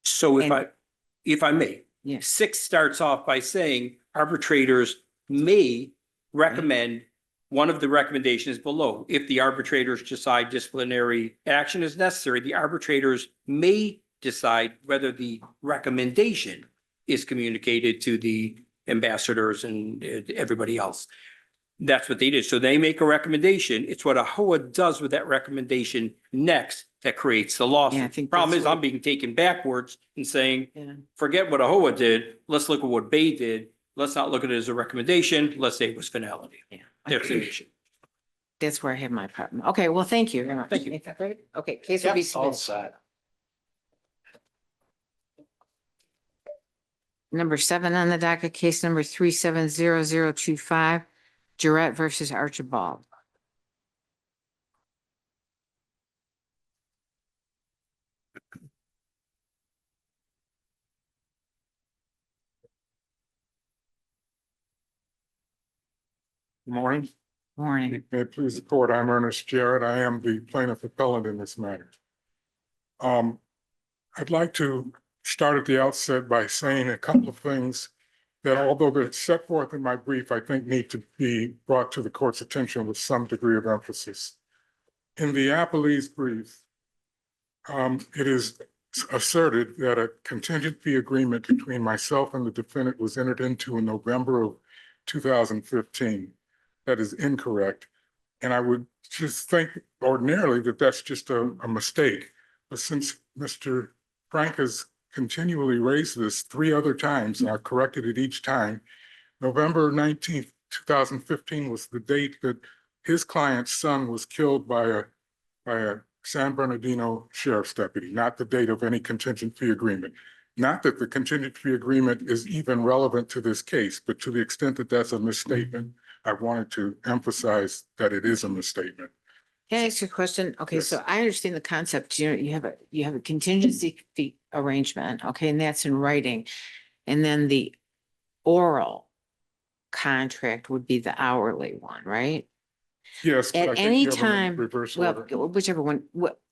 so
and-
if I may,
Yeah.
6 starts off by saying arbitrators may recommend one of the recommendations below. If the arbitrators decide disciplinary action is necessary, the arbitrators may decide whether the recommendation is communicated to the ambassadors and everybody else. That's what they did. So they make a recommendation. It's what AHOA does with that recommendation next that creates the
Yeah, I
lawsuit.
think
Problem
that's
is,
what-
I'm being taken backwards and saying,
Yeah.
forget what AHOA did. Let's look at what Bay did. Let's not look at it as a recommendation. Let's say it was finality.
Yeah.
There's the issue.
That's where I have my problem. Okay, well, thank you very much.
Thank you.
Is that right? Okay, case will be submitted.
set.
Number 7 on the docket, case number 370025, Jarrett versus Archibald.
Good morning.
Morning.
May it please the court, I'm Ernest Jarrett. I am the plaintiff appellant in this matter. I'd like to start at the outset by saying a couple of things that, although they're set forth in my brief, I think need to be brought to the court's attention with some degree of emphasis. In the appellee's brief, it is asserted that a contingent fee agreement between myself and the defendant was entered into in November of 2015. That is incorrect. And I would just think ordinarily that that's just a mistake. But since Mr. Frank has continually raised this 3 other times, and I've corrected it each time, November 19th, 2015 was the date that his client's son was killed by a San Bernardino sheriff's deputy, not the date of any contingent fee agreement. Not that the contingent fee agreement is even relevant to this case, but to the extent that that's a misstatement, I wanted to emphasize that it is a misstatement.
Can I ask you a question? Okay,
Yes.
so I understand the concept. You have a contingency fee arrangement, okay, and that's in writing. And then the oral contract would be the hourly one, right?
Yes. but I
At
think
any
you have them in
time,
reverse
well,
order.
whichever one,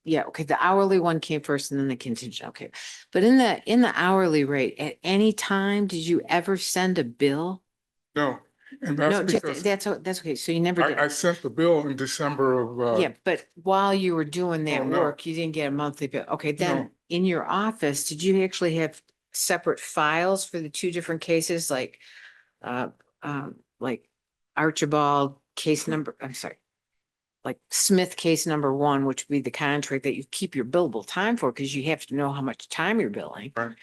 yeah, okay, the hourly one came first and then the contingent, okay. But in the hourly rate, at any time, did you ever send a bill?
No, and
No,
that's because
that's okay. So you never did.
I sent the bill in December of,
Yeah, but while you were doing that
Oh, no.
work, you didn't get a monthly bill. Okay, then
No.
in your office, did you actually have separate files for the 2 different cases, like Archibald case number, I'm sorry, like Smith case number 1, which would be the contract that you keep your billable time for, because you have to know how much time you're billing.
Right.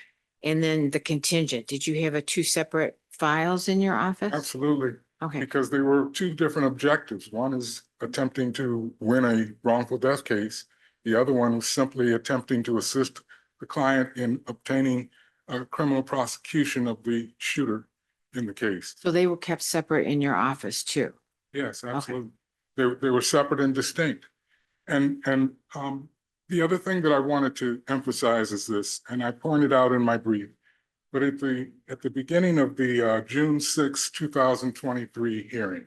And then the contingent, did you have 2 separate files in your office?
absolutely,
Okay,
because they were 2 different objectives. One is attempting to win a wrongful death case. The other one was simply attempting to assist the client in obtaining a criminal prosecution of the shooter in the case.
so they were kept separate in your office too.
Yes, absolutely. They were separate and distinct. And the other thing that I wanted to emphasize is this, and I pointed out in my brief, but at the beginning of the June 6, 2023 hearing,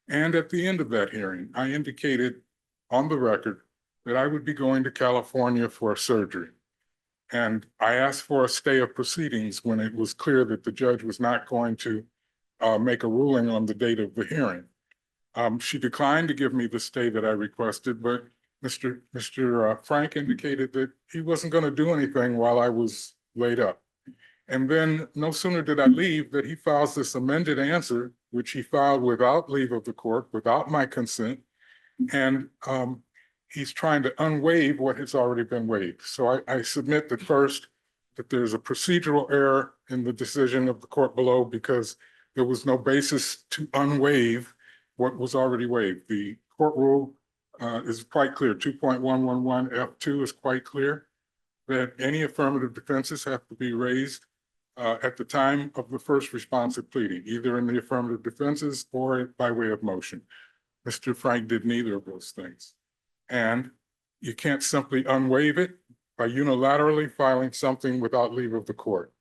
and at the end of that hearing, I indicated on the record that I would be going to California for surgery. And I asked for a stay of proceedings when it was clear that the judge was not going to make a ruling on the date of the hearing. She declined to give me the stay that I requested, but Mr. Frank indicated that he wasn't going to do anything while I was laid up. And then no sooner did I leave that he files this amended answer, which he filed without leave of the court, without my consent. And he's trying to unwaive what has already been waived. So I submit that first, that there's a procedural error in the decision of the court below because there was no basis to unwaive what was already waived. The court rule is quite clear. 2.111 F2 is quite clear that any affirmative defenses have to be raised at the time of the first responsive pleading, either in the affirmative defenses or by way of motion. Mr. Frank did neither of those things. And you can't simply unwaive it by unilaterally filing something without leave of the court.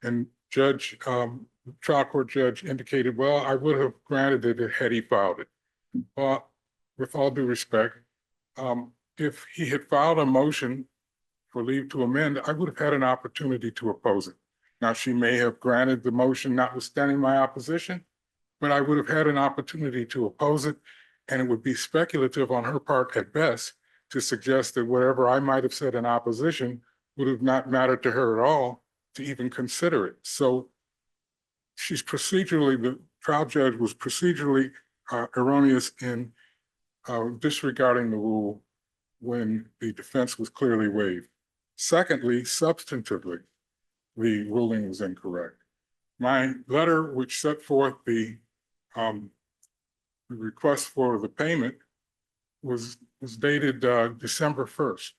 And trial court judge indicated, well, I would have granted it had he filed it. But with all due respect, if he had filed a motion for leave to amend, I would have had an opportunity to oppose it. Now, she may have granted the motion notwithstanding my opposition, but I would have had an opportunity to oppose it. And it would be speculative on her part at best to suggest that whatever I might have said in opposition would have not mattered to her at all to even consider it. So the trial judge was procedurally erroneous in disregarding the rule when the defense was clearly waived. Secondly, substantively, the ruling was incorrect. My letter, which set forth the request for the payment, was dated December 1st.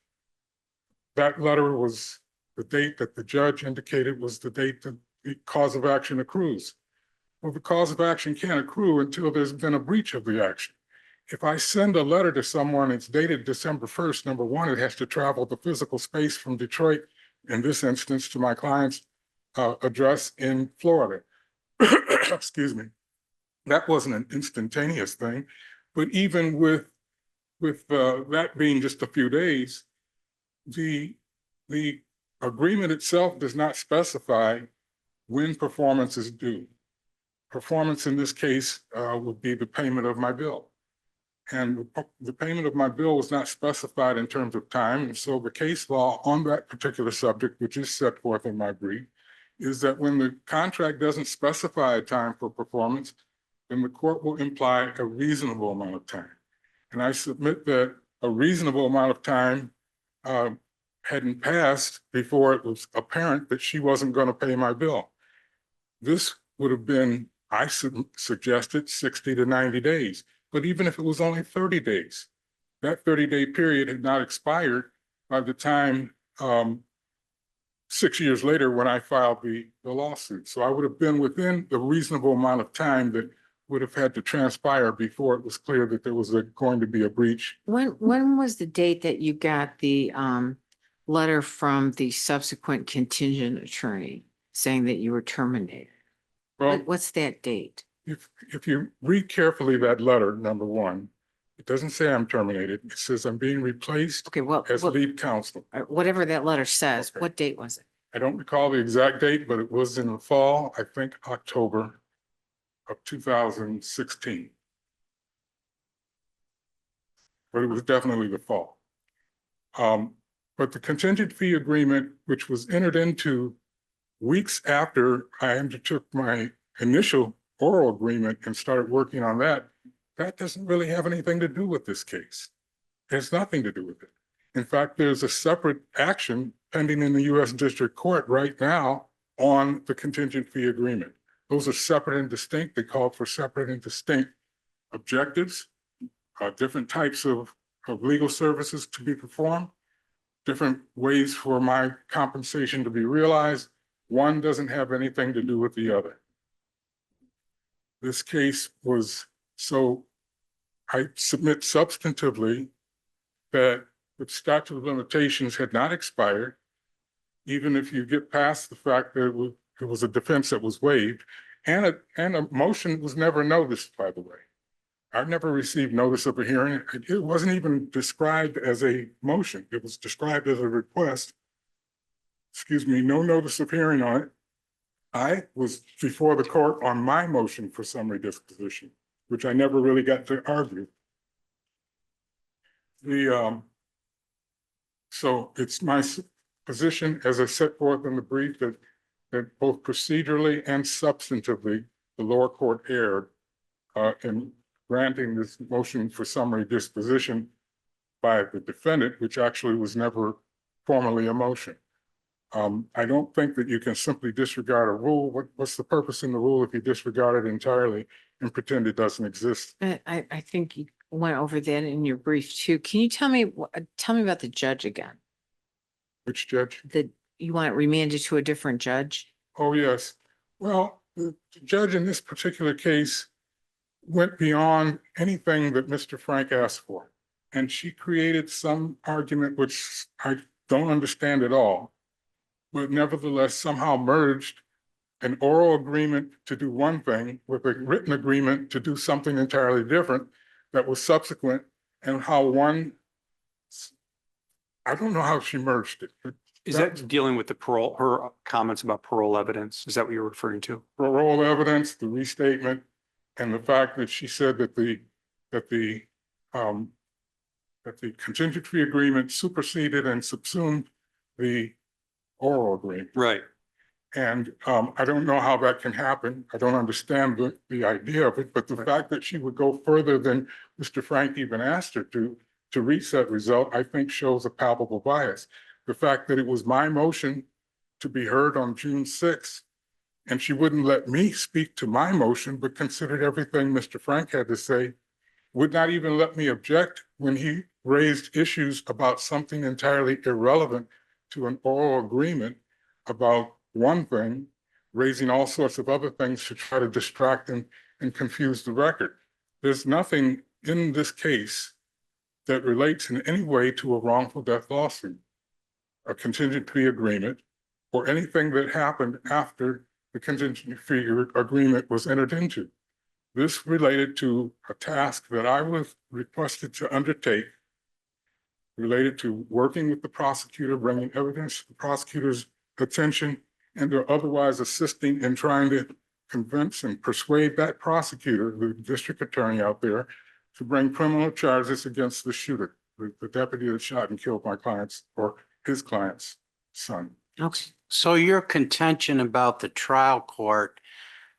That letter was the date that the judge indicated was the date that the cause of action accrues. Well, the cause of action can't accrue until there's been a breach of the action. If I send a letter to someone, it's dated December 1st, number one, it has to travel the physical space from Detroit, in this instance, to my client's address in Florida. Excuse me. that wasn't an instantaneous thing. But even with that being just a few days, the agreement itself does not specify when performance is due. Performance in this case would be the payment of my bill. And the payment of my bill was not specified in terms of time. And so the case law on that particular subject, which is set forth in my brief, is that when the contract doesn't specify a time for performance, then the court will imply a reasonable amount of time. And I submit that a reasonable amount of time hadn't passed before it was apparent that she wasn't going to pay my bill. This would have been, I suggested 60 to 90 days. But even if it was only 30 days, that 30-day period had not expired by the time 6 years later when I filed the lawsuit. So I would have been within the reasonable amount of time that would have had to transpire before it was clear that there was going to be a breach.
When was the date that you got the letter from the subsequent contingent attorney saying that you were terminated?
Well,
What's that date?
if you read carefully that letter, number one, it doesn't say I'm terminated. It says I'm being replaced
Okay, well,
as lead counsel.
whatever that letter says,
Okay.
what date was it?
I don't recall the exact date, but it was in the fall, I think October of 2016. But it was definitely the fall. But the contingent fee agreement, which was entered into weeks after I undertook my initial oral agreement and started working on that, that doesn't really have anything to do with this case. It has nothing to do with it. In fact, there's a separate action pending in the U.S. District Court right now on the contingent fee agreement. Those are separate and distinct. They call for separate and distinct objectives, different types of legal services to be performed, different ways for my compensation to be realized. One doesn't have anything to do with the other. This case was, so I submit substantively that the statute of limitations had not expired, even if you get past the fact that it was a defense that was waived, and a motion was never noticed, by the way. I never received notice of a hearing. It wasn't even described as a motion. It was described as a request. Excuse me, no notice of hearing on it. I was before the court on my motion for summary disposition, which I never really got to argue. So it's my position, as I set forth in the brief, that both procedurally and substantively, the lower court erred in granting this motion for summary disposition by the defendant, which actually was never formally a motion. I don't think that you can simply disregard a rule. What's the purpose in the rule if you disregard it entirely and pretend it doesn't exist?
I think you went over that in your brief too. Can you tell me about the judge again?
Which judge?
You want it remanded to a different judge?
Oh, yes. Well, the judge in this particular case went beyond anything that Mr. Frank asked for. And she created some argument which I don't understand at all, but nevertheless somehow merged an oral agreement to do one thing with a written agreement to do something entirely different that was subsequent, and how one, I don't know how she merged it.
Is that dealing with the parole, her comments about parole evidence? Is that what you're referring to?
Parole evidence, the restatement, and the fact that she said that the contingent fee agreement superseded and subsumed the oral agreement.
Right.
And I don't know how that can happen. I don't understand the idea of it, but the fact that she would go further than Mr. Frank even asked her to reach that result, I think shows a palpable bias. The fact that it was my motion to be heard on June 6th, and she wouldn't let me speak to my motion, but considered everything Mr. Frank had to say, would not even let me object when he raised issues about something entirely irrelevant to an oral agreement about one thing, raising all sorts of other things to try to distract and confuse the record. There's nothing in this case that relates in any way to a wrongful death lawsuit, a contingent fee agreement, or anything that happened after the contingent fee agreement was entered into. This related to a task that I was requested to undertake related to working with the prosecutor, bringing evidence to the prosecutor's attention, and or otherwise assisting in trying to convince and persuade that prosecutor, the district attorney out there, to bring criminal charges against the shooter, the deputy that shot and killed my client's or his client's son.
Okay. So your contention about the trial court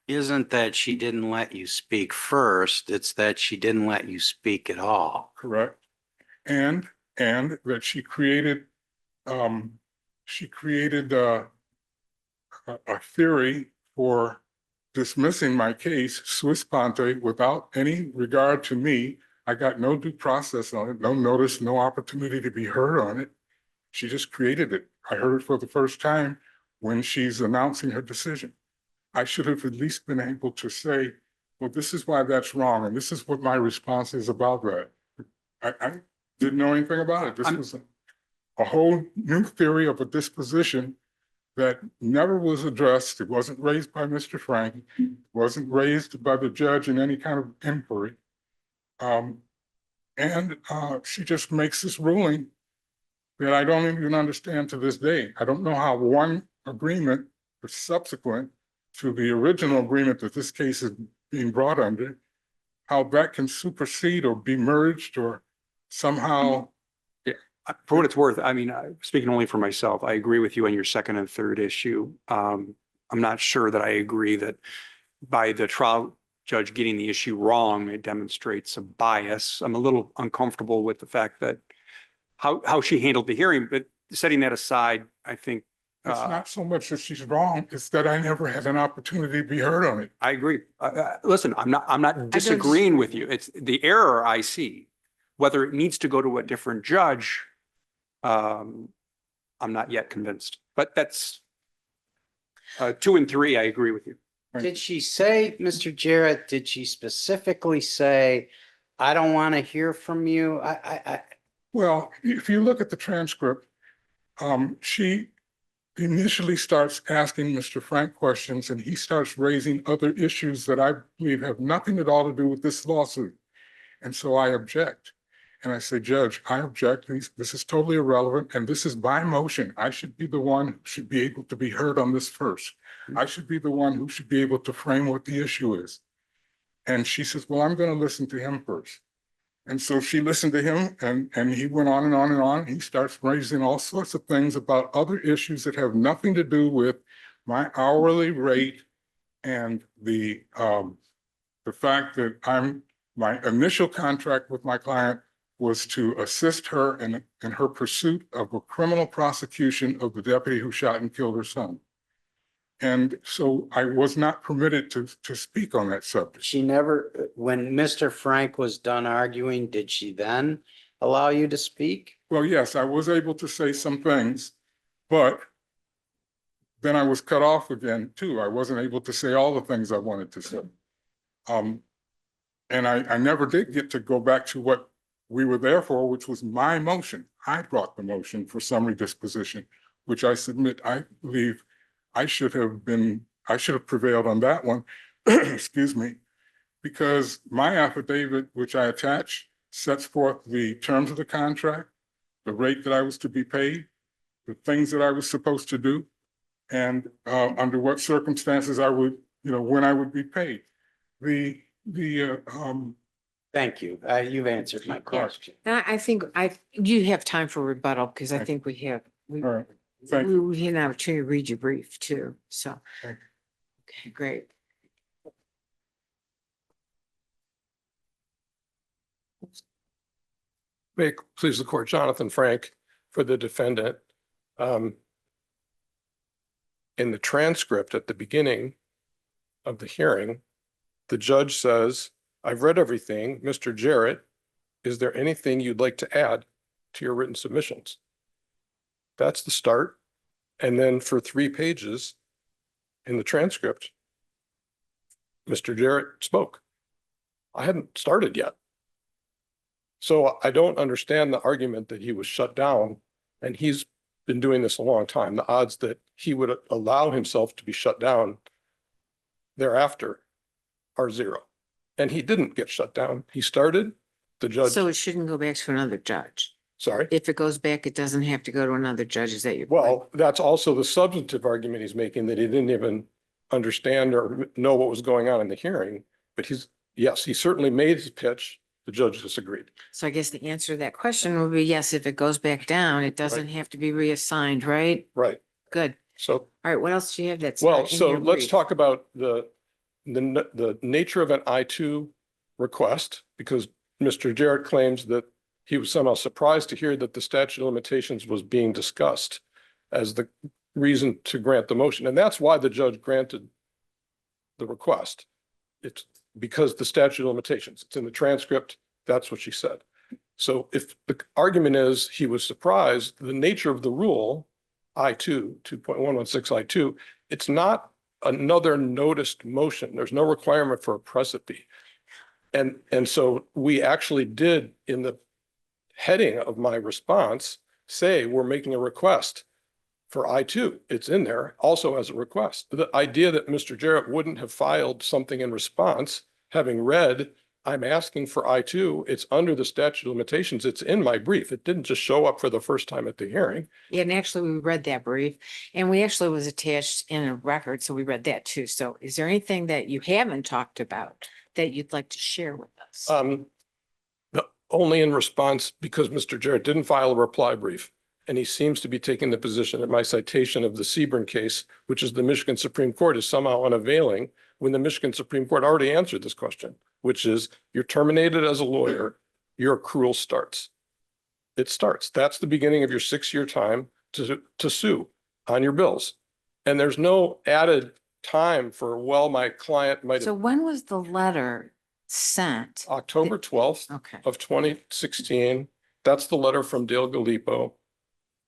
isn't that she didn't let you speak first, it's that she didn't let you speak at all.
Correct. And that she created a theory for dismissing my case sua sponte without any regard to me. I got no due process on it, no notice, no opportunity to be heard on it. She just created it. I heard it for the first time when she's announcing her decision. I should have at least been able to say, well, this is why that's wrong, and this is what my response is about that. I didn't know anything about it. This was a whole new theory of a disposition that never was addressed. It wasn't raised by Mr. Frank, wasn't raised by the judge in any kind of inquiry. She just makes this ruling that I don't even understand to this day. I don't know how one agreement was subsequent to the original agreement that this case is being brought under, how that can supersede or be merged or somehow.
For what it's worth, I mean, speaking only for myself, I agree with you on your second and third issue. I'm not sure that I agree that by the trial judge getting the issue wrong, it demonstrates a bias. I'm a little uncomfortable with the fact that how she handled the hearing, but setting that aside, I think.
It's not so much that she's wrong, it's that I never had an opportunity to be heard on it.
I agree. Listen, I'm not disagreeing with you. It's the error I see. Whether it needs to go to a different judge, I'm not yet convinced, but that's 2 and 3, I agree with you.
Did she say, Mr. Jarrett, did she specifically say, I don't want to hear from you?
Well, if you look at the transcript, she initially starts asking Mr. Frank questions and he starts raising other issues that I believe have nothing at all to do with this lawsuit. And so I object. And I say, Judge, I object. This is totally irrelevant. And this is by motion. I should be the one who should be able to be heard on this first. I should be the one who should be able to frame what the issue is. And she says, well, I'm going to listen to him first. And so she listened to him and he went on and on and on. He starts raising all sorts of things about other issues that have nothing to do with my hourly rate and the fact that my initial contract with my client was to assist her in her pursuit of a criminal prosecution of the deputy who shot and killed her son. And so I was not permitted to speak on that subject.
She never, when Mr. Frank was done arguing, did she then allow you to speak?
Well, yes, I was able to say some things, but then I was cut off again too. I wasn't able to say all the things I wanted to say. And I never did get to go back to what we were there for, which was my motion. I brought the motion for summary disposition, which I submit, I believe I should have prevailed on that one, excuse me, because my affidavit, which I attach, sets forth the terms of the contract, the rate that I was to be paid, the things that I was supposed to do, and under what circumstances I would, when I would be paid.
Thank you. You've answered my question.
I think you have time for rebuttal because I think we have.
All right. Thank you.
We had an opportunity to read your brief too, so.
Thank
Okay, great.
May it please the court, Jonathan Frank for the defendant. In the transcript at the beginning of the hearing, the judge says, I've read everything. Mr. Jarrett, is there anything you'd like to add to your written submissions? That's the start. And then for 3 pages in the transcript, Mr. Jarrett spoke. I hadn't started yet. So I don't understand the argument that he was shut down, and he's been doing this a long time. The odds that he would allow himself to be shut down thereafter are 0. and he didn't get shut down. He started, the judge,
So it shouldn't go back to another judge.
sorry.
If it goes back, it doesn't have to go to another judge. Is that your point?
Well, that's also the substantive argument he's making, that he didn't even understand or know what was going on in the hearing. But yes, he certainly made his pitch. The judge disagreed.
So I guess the answer to that question would be yes, if it goes back down, it doesn't have to be reassigned, right?
Right.
Good.
So,
All right, what else do you have that's
well,
not in
so
your
let's
brief?
talk about the nature of an I-2 request, because Mr. Jarrett claims that he was somehow surprised to hear that the statute of limitations was being discussed as the reason to grant the motion. And that's why the judge granted the request. It's because the statute of limitations, it's in the transcript. That's what she said. So if the argument is he was surprised, the nature of the rule, I-2, 2.116 I-2, it's not another noticed motion. There's no requirement for a precipice. And so we actually did, in the heading of my response, say we're making a request for I-2. It's in there also as a request. The idea that Mr. Jarrett wouldn't have filed something in response, having read, I'm asking for I-2, it's under the statute of limitations. It's in my brief. It didn't just show up for the first time at the hearing.
Yeah, and actually we read that brief and we actually was attached in a record. So we read that too. So is there anything that you haven't talked about that you'd like to share with us?
Only in response because Mr. Jarrett didn't file a reply brief. And he seems to be taking the position that my citation of the Seaborn case, which is the Michigan Supreme Court, is somehow unavailing when the Michigan Supreme Court already answered this question, which is you're terminated as a lawyer, your accrual starts. It starts. That's the beginning of your 6-year time to sue on your bills. And there's no added time for, well, my client might
So
have.
when was the letter sent?
October 12th
Okay.
of 2016. That's the letter from Dale Gallipo.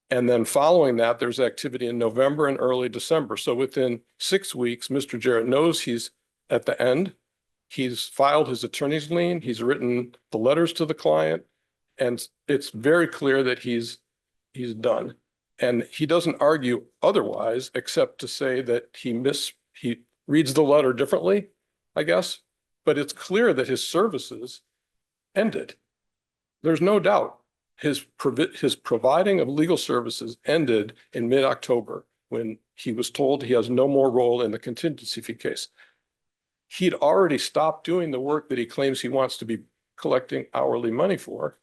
And then following that, there's activity in November and early December. So within 6 weeks, Mr. Jarrett knows he's at the end. He's filed his attorney's lien. He's written the letters to the client. And it's very clear that he's done. And he doesn't argue otherwise, except to say that he reads the letter differently, I guess. But it's clear that his services ended. There's no doubt. His providing of legal services ended in mid-October when he was told he has no more role in the contingency fee case. He'd already stopped doing the work that he claims he wants to be collecting hourly money for.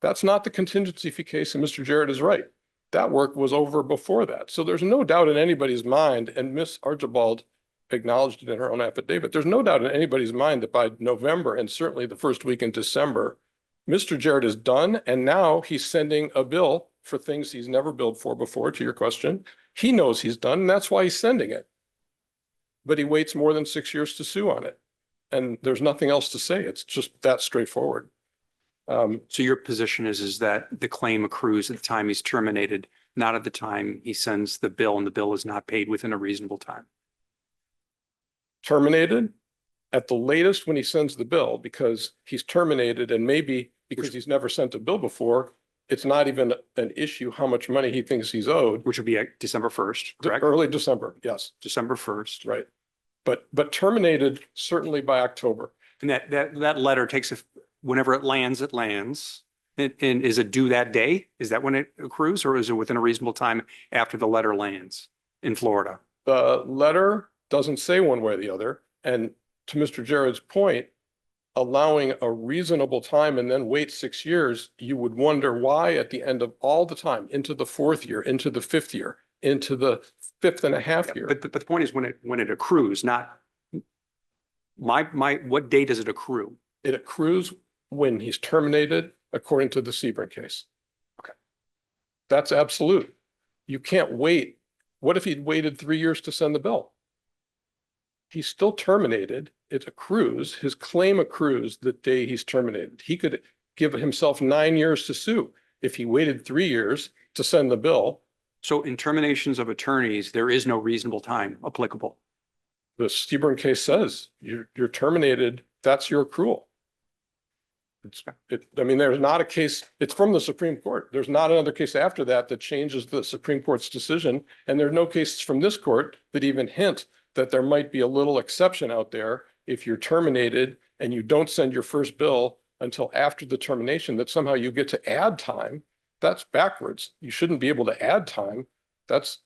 That's not the contingency fee case, and Mr. Jarrett is right. That work was over before that. So there's no doubt in anybody's mind, and Ms. Archibald acknowledged it in her own affidavit, there's no doubt in anybody's mind that by November and certainly the first week in December, Mr. Jarrett is done, and now he's sending a bill for things he's never billed for before, to your question. He knows he's done, and that's why he's sending it. But he waits more than 6 years to sue on it. And there's nothing else to say. It's just that straightforward.
So your position is that the claim accrues at the time he's terminated, not at the time he sends the bill, and the bill is not paid within a reasonable time.
Terminated at the latest when he sends the bill, because he's terminated, and maybe because he's never sent a bill before, it's not even an issue how much money he thinks he's owed.
Which would be December 1st, correct?
Early December, yes.
December 1st.
Right. But terminated certainly by October.
And that letter takes, whenever it lands, it lands. And is it due that day? Is that when it accrues, or is it within a reasonable time after the letter lands in Florida?
The letter doesn't say one way or the other. And to Mr. Jarrett's point, allowing a reasonable time and then wait 6 years, you would wonder why at the end of all the time, into the 4th year, into the 5th year, into the 5th and a half year.
But the point is when it accrues, not what date does it accrue?
It accrues when he's terminated, according to the Seaborn case.
Okay.
That's absolute. You can't wait. What if he'd waited 3 years to send the bill? He's still terminated. It accrues. His claim accrues the day he's terminated. He could give himself 9 years to sue if he waited 3 years to send the bill.
So in terminations of attorneys, there is no reasonable time applicable.
The Seaborn case says you're terminated. That's your accrual. I mean, there's not a case, it's from the Supreme Court. There's not another case after that that changes the Supreme Court's decision. And there are no cases from this court that even hint that there might be a little exception out there if you're terminated and you don't send your first bill until after the termination, that somehow you get to add time, that's backwards. You shouldn't be able to add time. That's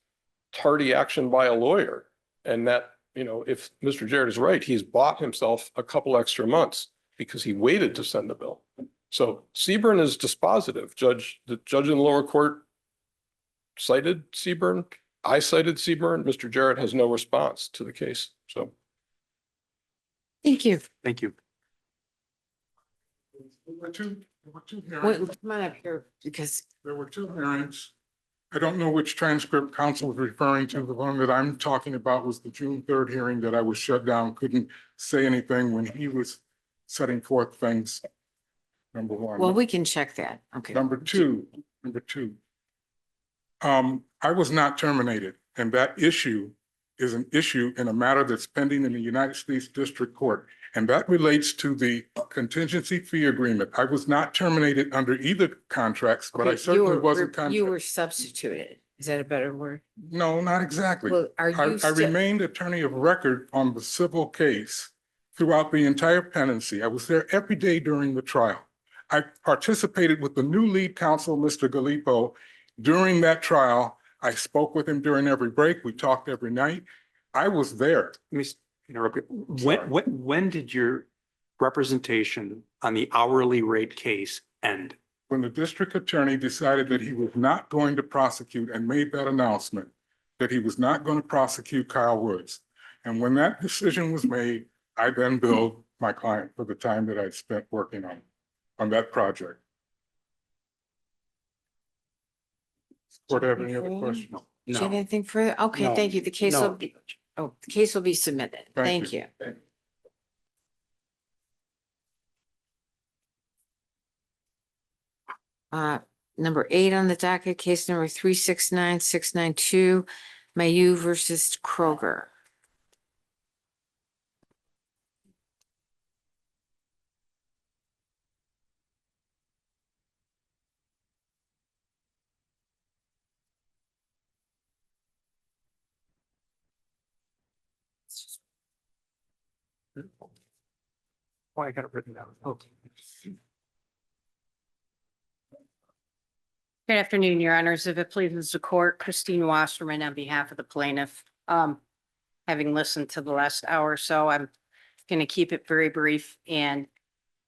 tardy action by a lawyer. And that, if Mr. Jarrett is right, he's bought himself a couple extra months because he waited to send the bill. So Seaburn is dispositive. The judge in the lower court cited Seaburn. I cited Seaburn. Mr. Jarrett has no response to the case. So.
Thank you.
Thank you.
There were two
Wait,
hearings.
come on up here because
There were two hearings. I don't know which transcript counsel is referring to. The one that I'm talking about was the June 3rd hearing that I was shut down, couldn't say anything when he was setting forth things. Number one.
well, we can check that. Okay.
Number two. I was not terminated, and that issue is an issue in a matter that's pending in the United States District Court. And that relates to the contingency fee agreement. I was not terminated under either contracts, but I
Okay,
certainly wasn't.
you were substituted. Is that a better word?
No, not exactly.
Well, are
I
you still?
remained attorney of record on the civil case throughout the entire pendency. I was there every day during the trial. I participated with the new lead counsel, Mr. Gallipo, during that trial. I spoke with him during every break. We talked every night. I was there.
Let me interrupt you. When did your representation on the hourly rate case end?
When the district attorney decided that he was not going to prosecute and made that announcement, that he was not going to prosecute Kyle Woods. And when that decision was made, I then billed my client for the time that I'd spent working on that project. Court have any other questions?
Do you have anything further? Okay,
No.
thank you. The case will be, the case will be submitted. Thank you. Number 8 on the docket, case number 369692, Mayu versus Kroger.
Oh, I got it written down. Okay.
Good afternoon, Your Honors. If it pleases the court, Christine Wasserman on behalf of the plaintiff. Having listened to the last hour or so, I'm going to keep it very brief and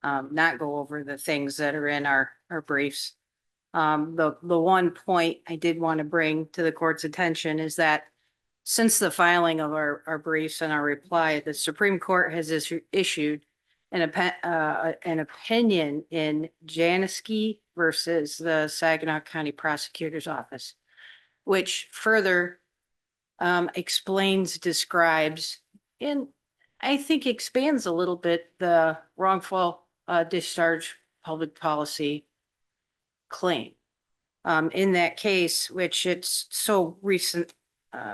not go over the things that are in our briefs. The one point I did want to bring to the court's attention is that since the filing of our briefs and our reply, the Supreme Court has issued an opinion in Janicki versus the Saginaw County Prosecutor's Office, which further explains, describes, and I think expands a little bit the wrongful discharge public policy claim. In that case, which it's so recent,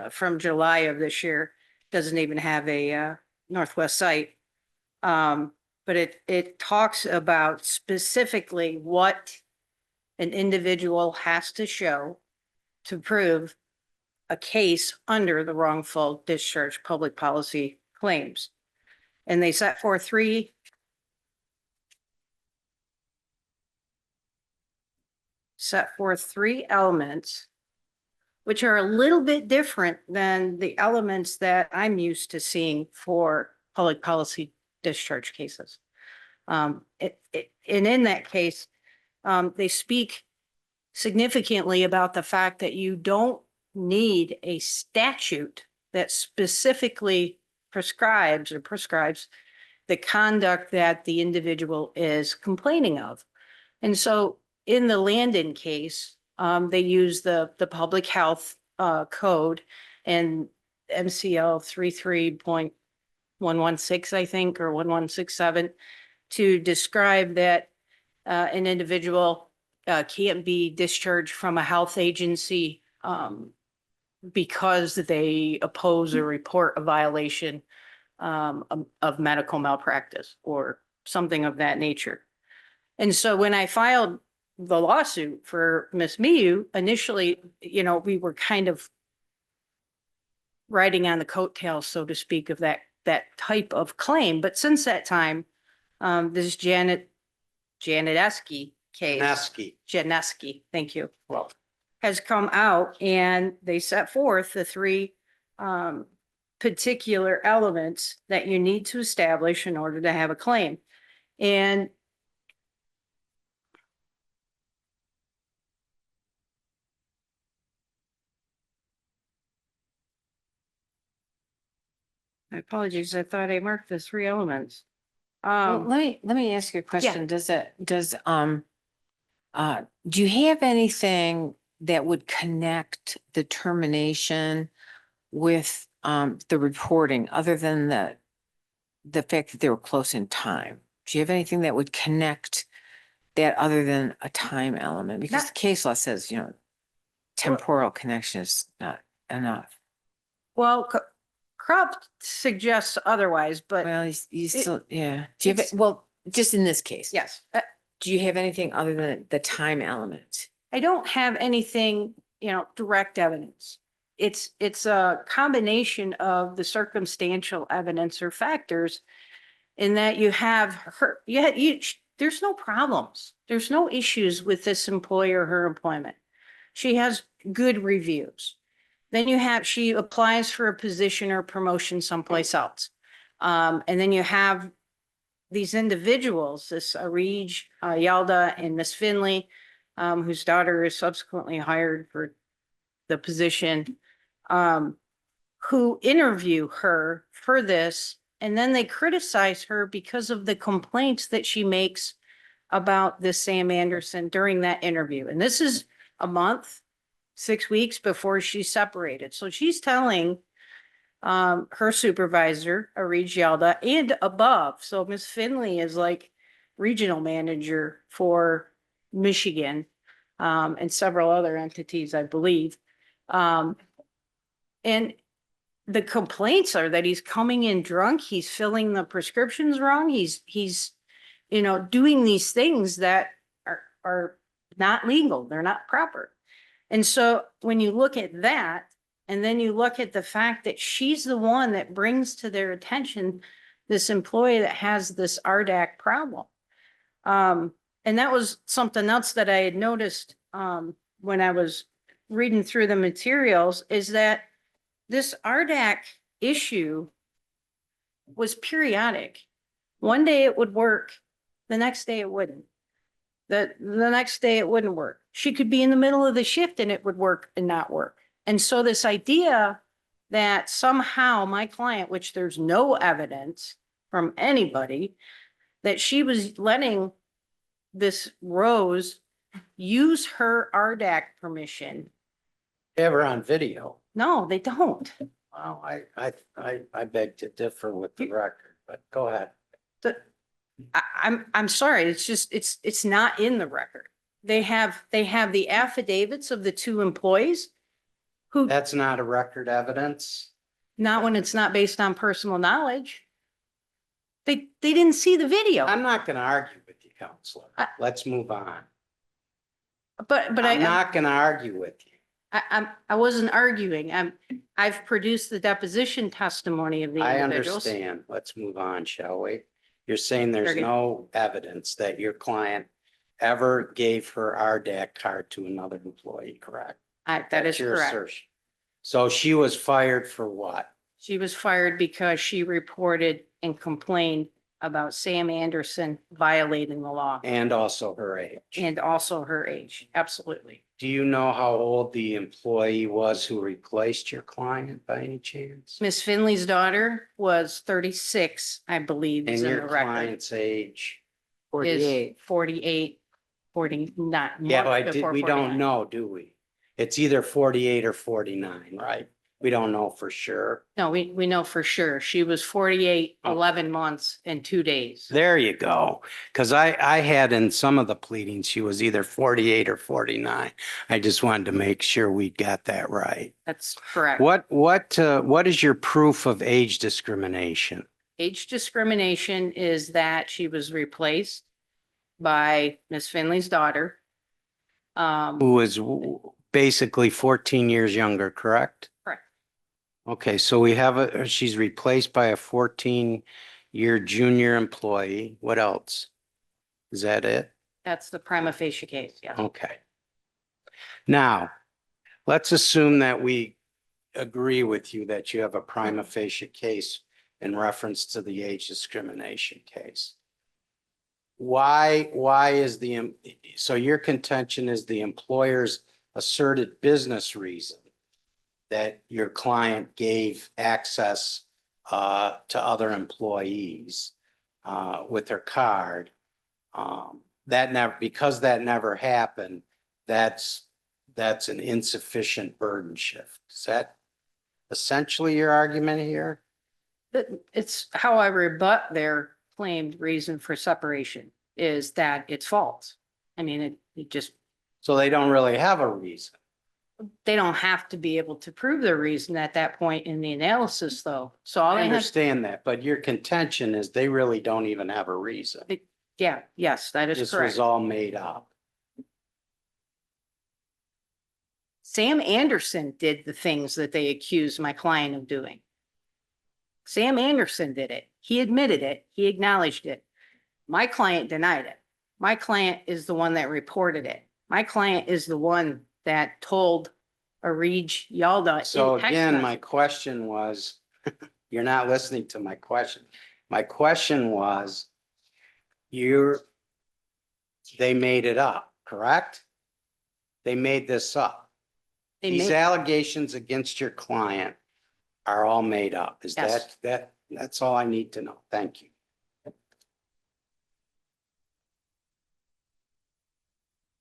from July of this year, doesn't even have a Northwest site. But it talks about specifically what an individual has to show to prove a case under the wrongful discharge public policy claims. And they set forth three elements, which are a little bit different than the elements that I'm used to seeing for public policy discharge cases. And in that case, they speak significantly about the fact that you don't need a statute that specifically prescribes the conduct that the individual is complaining of. And so in the Landon case, they use the public health code and MCL 33.116, I think, or 1167, to describe that an individual can't be discharged from a health agency because they oppose or report a violation of medical malpractice or something of that nature. And so when I filed the lawsuit for Miss Miyu, initially, we were kind of riding on the coattails, so to speak, of that type of claim. But since that time,
This Janeski case. Janeski, thank you.
Well,
Has come out and they set forth the three particular elements that you need to establish in order to have a claim. And I apologize, I thought I marked the three elements.
Well, let me ask you a question. Do you have anything that would connect the termination with the reporting other than the fact that they were close in time? Do you have anything that would connect that other than a time element? Because the case law says, temporal connection is not enough.
Well, Krupp suggests otherwise, but
Well, you still, yeah. Do you have, well, just in this case?
yes.
Do you have anything other than the time element?
I don't have anything, direct evidence. It's a combination of the circumstantial evidence or factors in that you have her, there's no problems. There's no issues with this employee or her employment. She has good reviews. Then she applies for a position or promotion someplace else. And then you have these individuals, this Arij, Yalda, and Miss Finley, whose daughter is subsequently hired for the position, who interview her for this, and then they criticize her because of the complaints that she makes about this Sam Anderson during that interview. And this is a month, 6 weeks before she's separated. So she's telling her supervisor, Arij Yalda, and above. So Miss Finley is like regional manager for Michigan and several other entities, I believe. And the complaints are that he's coming in drunk, he's filling the prescriptions wrong, he's doing these things that are not legal, they're not proper. And so when you look at that, and then you look at the fact that she's the one that brings to their attention this employee that has this RDAC problem. And that was something else that I had noticed when I was reading through the materials, is that this RDAC issue was periodic. One day it would work, the next day it wouldn't. The next day it wouldn't work. She could be in the middle of the shift and it would work and not work. And so this idea that somehow my client, which there's no evidence from anybody, that she was letting this Rose use her RDAC permission.
They have her on video.
No, they don't.
Well, I beg to differ with the record, but go ahead.
I'm sorry, it's just, it's not in the record. They have the affidavits of the two employees who.
That's not a record evidence.
Not when it's not based on personal knowledge. They didn't see the video.
I'm not going to argue with you, counselor. Let's move on.
But
I'm not going to argue with you.
I wasn't arguing. I've produced the deposition testimony of the
I
individuals.
understand. Let's move on, shall we? You're saying there's
Okay.
no evidence that your client ever gave her RDAC card to another employee, correct?
That
That's
is
your
correct.
assertion. So she was fired for what?
She was fired because she reported and complained about Sam Anderson violating the law
And also her age.
and also her age. Absolutely.
Do you know how old the employee was who replaced your client by any chance?
Miss Finley's daughter was 36, I believe,
And
is in the
your
record.
client's age?
Is 48, 49.
Yeah,
months
but
before
we
49.
don't know, do we? It's either 48 or 49, right? We don't know for sure.
No, we know for sure. She was 48, 11 months and 2 days.
There you go. Because I had in some of the pleadings, she was either 48 or 49. I just wanted to make sure we got that right.
That's correct.
What is your proof of age discrimination?
Age discrimination is that she was replaced by Miss Finley's daughter.
Who is basically 14 years younger, correct?
Correct.
Okay, so we have she's replaced by a 14 your junior employee. What else? Is that it?
That's the prima facie case, yeah.
Okay. Now, let's assume that we agree with you that you have a prima facie case in reference to the age discrimination case. Why is so your contention is the employer's asserted business reason that your client gave access to other employees with their card, because that never happened, that's an insufficient burden shift. Is that essentially your argument here?
It's how I rebut their claimed reason for separation is that it's false. I mean, it just,
So they don't really have a reason.
they don't have to be able to prove their reason at that point in the analysis, though. So all
I
they have,
understand that, but your contention is they really don't even have a reason.
yeah, yes, that is
This
correct.
was all made up.
Sam Anderson did the things that they accused my client of doing. Sam Anderson did it. He admitted it. He acknowledged it. My client denied it. My client is the one that reported it. My client is the one that told Arij Yalda.
So
in text
again, my
message.
question was, you're not listening to my question. My question was, they made it up, correct? They made this up.
They
These
made-
allegations against your client are all made up. Is
Yes.
that's all I need to know. Thank you.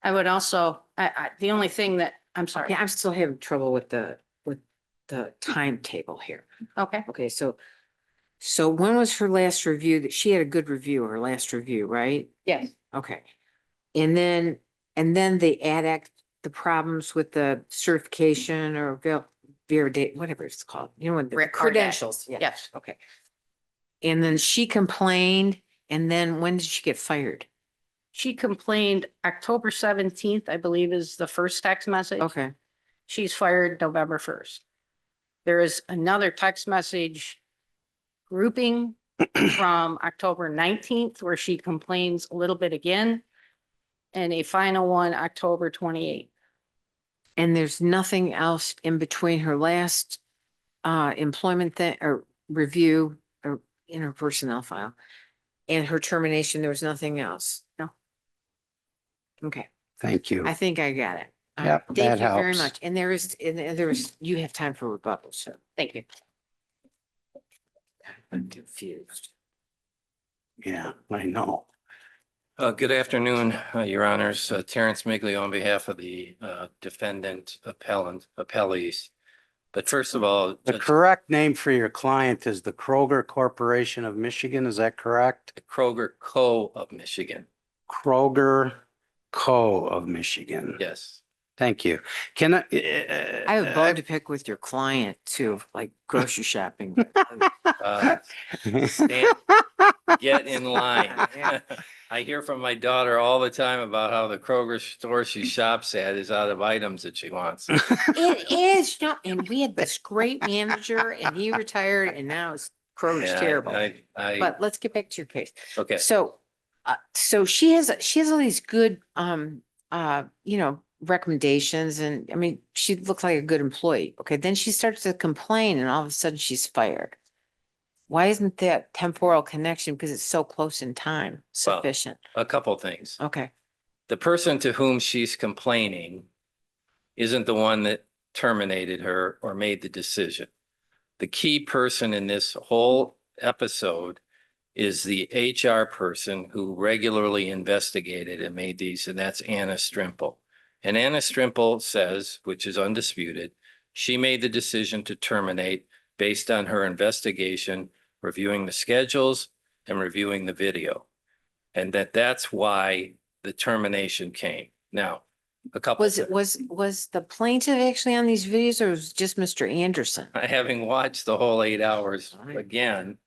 I would also, the only thing that, I'm sorry.
Yeah, I'm still having trouble with the timetable here.
Okay.
Okay, so when was her last review? That she had a good review, her last review, right?
Yes.
Okay. And then they the problems with the certification or validate, whatever it's called, you know, the credentials. Yeah.
Yes.
Okay. And then she complained, and then when did she get fired?
She complained October 17th, I believe is the first text message.
Okay.
She's fired November 1st. There is another text message grouping from October 19th where she complains a little bit again. And a final one, October 28th.
And there's nothing else in between her last employment or review or in her personnel file and her termination. There was nothing else.
No.
Okay,
Thank you.
I think I got it.
Yep,
Thank
that
you very
helps.
much. And you have time for rebuttal, so
Thank you.
I'm confused.
Yeah, I know.
Good afternoon, Your Honors. Terrence Migley on behalf of the defendant appellees. But first of all,
The correct name for your client is the Kroger Corporation of Michigan. Is that correct?
Kroger Co. of Michigan.
Kroger Co. of Michigan.
Yes.
Thank you. Can
I have a bone to pick with your client too, like grocery shopping.
Get in line. I hear from my daughter all the time about how the Kroger store she shops at is out of items that she wants.
It is, and we had this great manager and he retired and now Kroger's
Yeah,
terrible. But let's get back to your case.
Okay.
So she has all these good, recommendations, and I mean, she looks like a good employee. Okay, then she starts to complain and all of a sudden she's fired. Why isn't that temporal connection, because it's so close in time, sufficient?
A couple things.
Okay.
The person to whom she's complaining isn't the one that terminated her or made the decision. The key person in this whole episode is the HR person who regularly investigated and made these, and that's Anna Strimple. And Anna Strimple says, which is undisputed, she made the decision to terminate based on her investigation, reviewing the schedules and reviewing the video. And that's why the termination came. Now, a couple.
Was the plaintiff actually on these videos, or was it just Mr. Anderson?
Having watched the whole 8 hours again,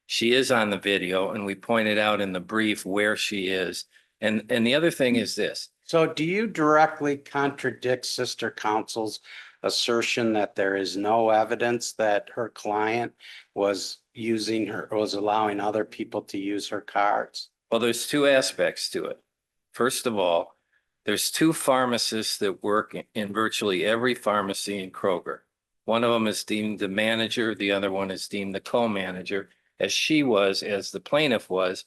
she is on the video, and we pointed out in the brief where she is. And the other thing is this.
So do you directly contradict sister counsel's assertion that there is no evidence that her client was using her, was allowing other people to use her cards?
Well, there's two aspects to it. First of all, there's two pharmacists that work in virtually every pharmacy in Kroger. One of them is deemed the manager, the other one is deemed the co-manager, as she was, as the plaintiff was.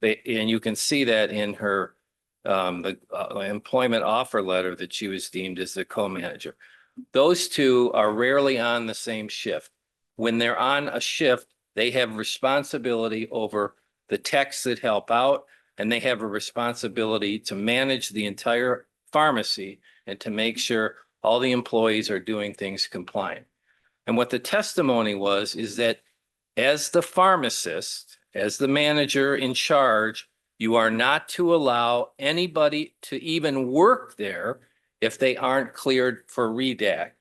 And you can see that in her employment offer letter that she was deemed as the co-manager. Those two are rarely on the same shift. When they're on a shift, they have responsibility over the techs that help out, and they have a responsibility to manage the entire pharmacy and to make sure all the employees are doing things compliant. And what the testimony was is that as the pharmacist, as the manager in charge, you are not to allow anybody to even work there if they aren't cleared for redact.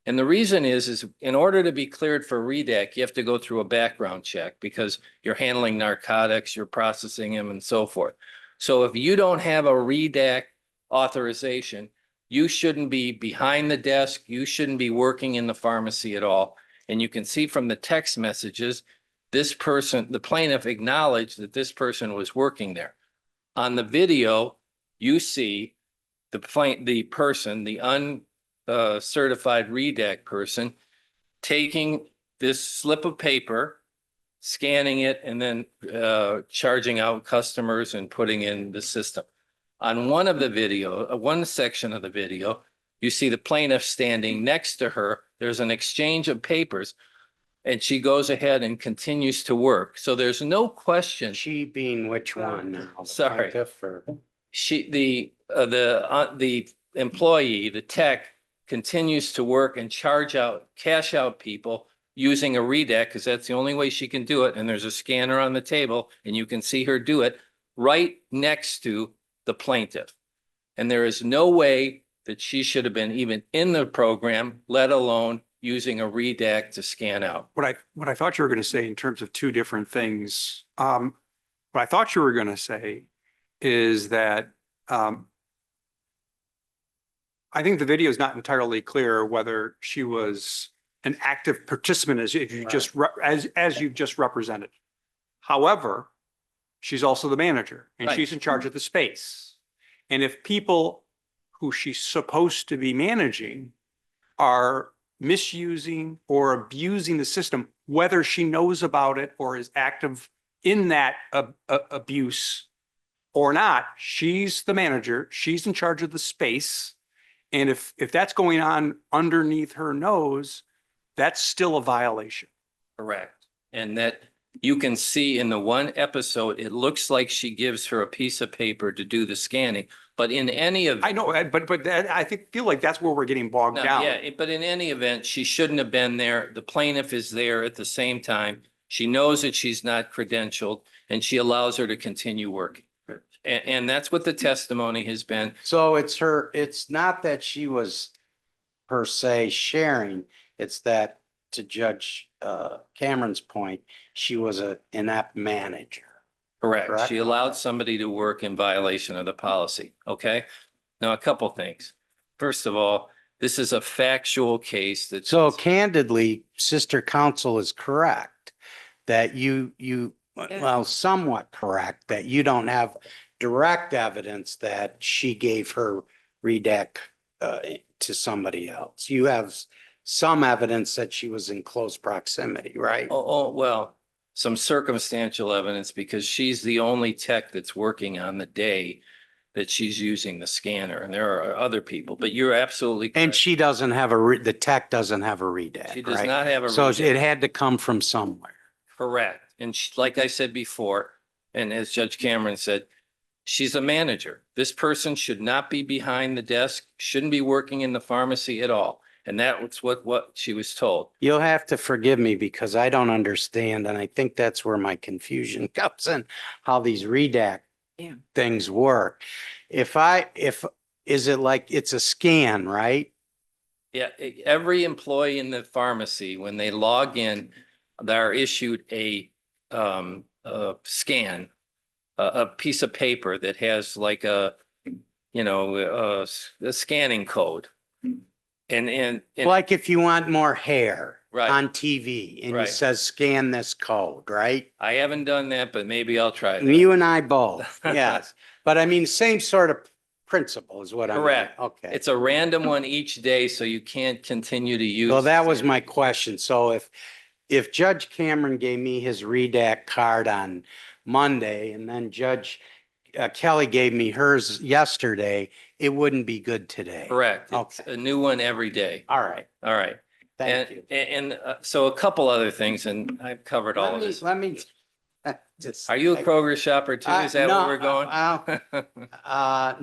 And the reason is in order to be cleared for redact, you have to go through a background check because you're handling narcotics, you're processing them and so forth. So if you don't have a redact authorization, you shouldn't be behind the desk. You shouldn't be working in the pharmacy at all. And you can see from the text messages, this person, the plaintiff acknowledged that this person was working there. On the video, you see the person, the uncertified redact person, taking this slip of paper, scanning it, and then charging out customers and putting in the system. On one of the video, one section of the video, you see the plaintiff standing next to her. There's an exchange of papers, and she goes ahead and continues to work. So there's no question.
She being which one now?
Sorry.
Plaintiff or-
The employee, the tech, continues to work and cash out people using a redact because that's the only way she can do it. And there's a scanner on the table and you can see her do it right next to the plaintiff. And there is no way that she should have been even in the program, let alone using a redact to scan out.
What I thought you were going to say in terms of two different things, what I thought you were going to say is that I think the video is not entirely clear whether she was an active participant as you just as you've just represented. However, she's also the manager and
Right.
she's in charge of the space. And if people who she's supposed to be managing are misusing or abusing the system, whether she knows about it or is active in that abuse or not, she's the manager, she's in charge of the space. And if that's going on underneath her nose, that's still a violation.
Correct. And that you can see in the one episode, it looks like she gives her a piece of paper to do the scanning. But in any of
I know, but that, I feel like that's where we're getting bogged down.
Yeah, but in any event, she shouldn't have been there. The plaintiff is there at the same time. She knows that she's not credentialed and she allows her to continue working. And that's what the testimony has been.
So it's not that she was per se sharing, it's that to Judge Cameron's point, she was an inept manager.
Correct. She allowed somebody to work in violation of the policy. Okay. Now, a couple things. First of all, this is a factual case that.
So candidly, sister counsel is correct that well, somewhat correct that you don't have direct evidence that she gave her redact to somebody else. You have some evidence that she was in close proximity, right?
Well, some circumstantial evidence because she's the only tech that's working on the day that she's using the scanner, and there are other people, but you're absolutely correct.
And she doesn't have the tech doesn't have a redact,
She does
right?
not have a
So
redact.
it had to come from somewhere.
Correct. And like I said before, and as Judge Cameron said, she's a manager. This person should not be behind the desk, shouldn't be working in the pharmacy at all. And that's what she was told.
You'll have to forgive me because I don't understand, and I think that's where my confusion comes in, how these redact things work. Is it like it's a scan, right?
Yeah, every employee in the pharmacy, when they log in, they're issued a scan, a piece of paper that has like a scanning code. And
Like if you want more hair,
Right.
on TV and he
Right.
says, scan this code, right?
I haven't done that, but maybe I'll try that.
You and I both, yes. But I mean, same sort of principle is what I mean.
Correct.
Okay.
It's a random one each day, so you can't continue to use.
Well, that was my question. So if Judge Cameron gave me his redact card on Monday and then Judge Kelly gave me hers yesterday, it wouldn't be good today.
Correct. It's
Okay.
a new one every day.
All right.
All right.
Thank you.
And so a couple other things, and I've covered all of this.
Let me just.
Are you a Kroger shopper too? Is that where we're going?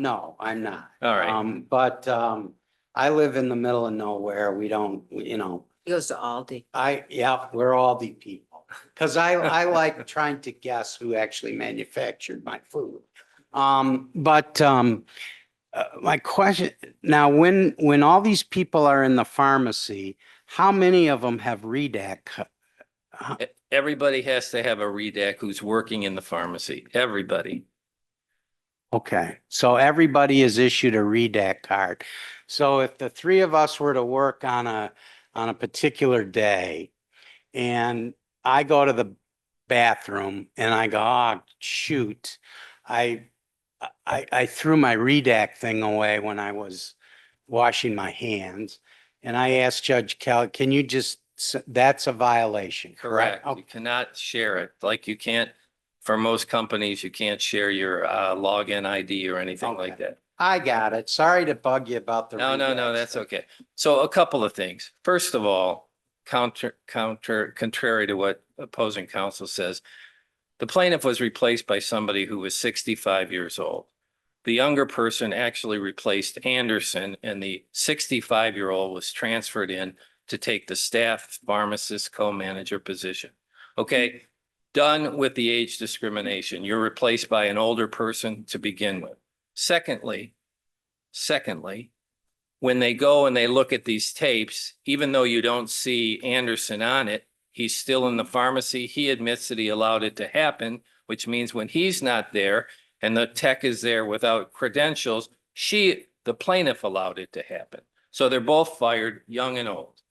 No, I'm not.
All right.
But I live in the middle of nowhere. We don't, you know,
He goes to Aldi.
we're Aldi people. Cause I like trying to guess who actually manufactured my food. My question, now, when all these people are in the pharmacy, how many of them have redact?
Everybody has to have a redact who's working in the pharmacy. Everybody.
Okay, so everybody is issued a redact card. So if the three of us were to work on a particular day and I go to the bathroom and I go, oh, shoot, I threw my redact thing away when I was washing my hands. And I asked Judge Kelly, can you just, that's a violation, correct?
You cannot share it. Like you can't, for most companies, you can't share your login ID or anything like that.
I got it. Sorry to bug you about the.
No, that's okay. So a couple of things. First of all, contrary to what opposing counsel says, the plaintiff was replaced by somebody who was 65 years old. The younger person actually replaced Anderson, and the 65-year-old was transferred in to take the staff pharmacist co-manager position. Okay, done with the age discrimination. You're replaced by an older person to begin with. Secondly, when they go and they look at these tapes, even though you don't see Anderson on it, he's still in the pharmacy. He admits that he allowed it to happen, which means when he's not there and the tech is there without credentials, the plaintiff allowed it to happen. So they're both fired, young and old.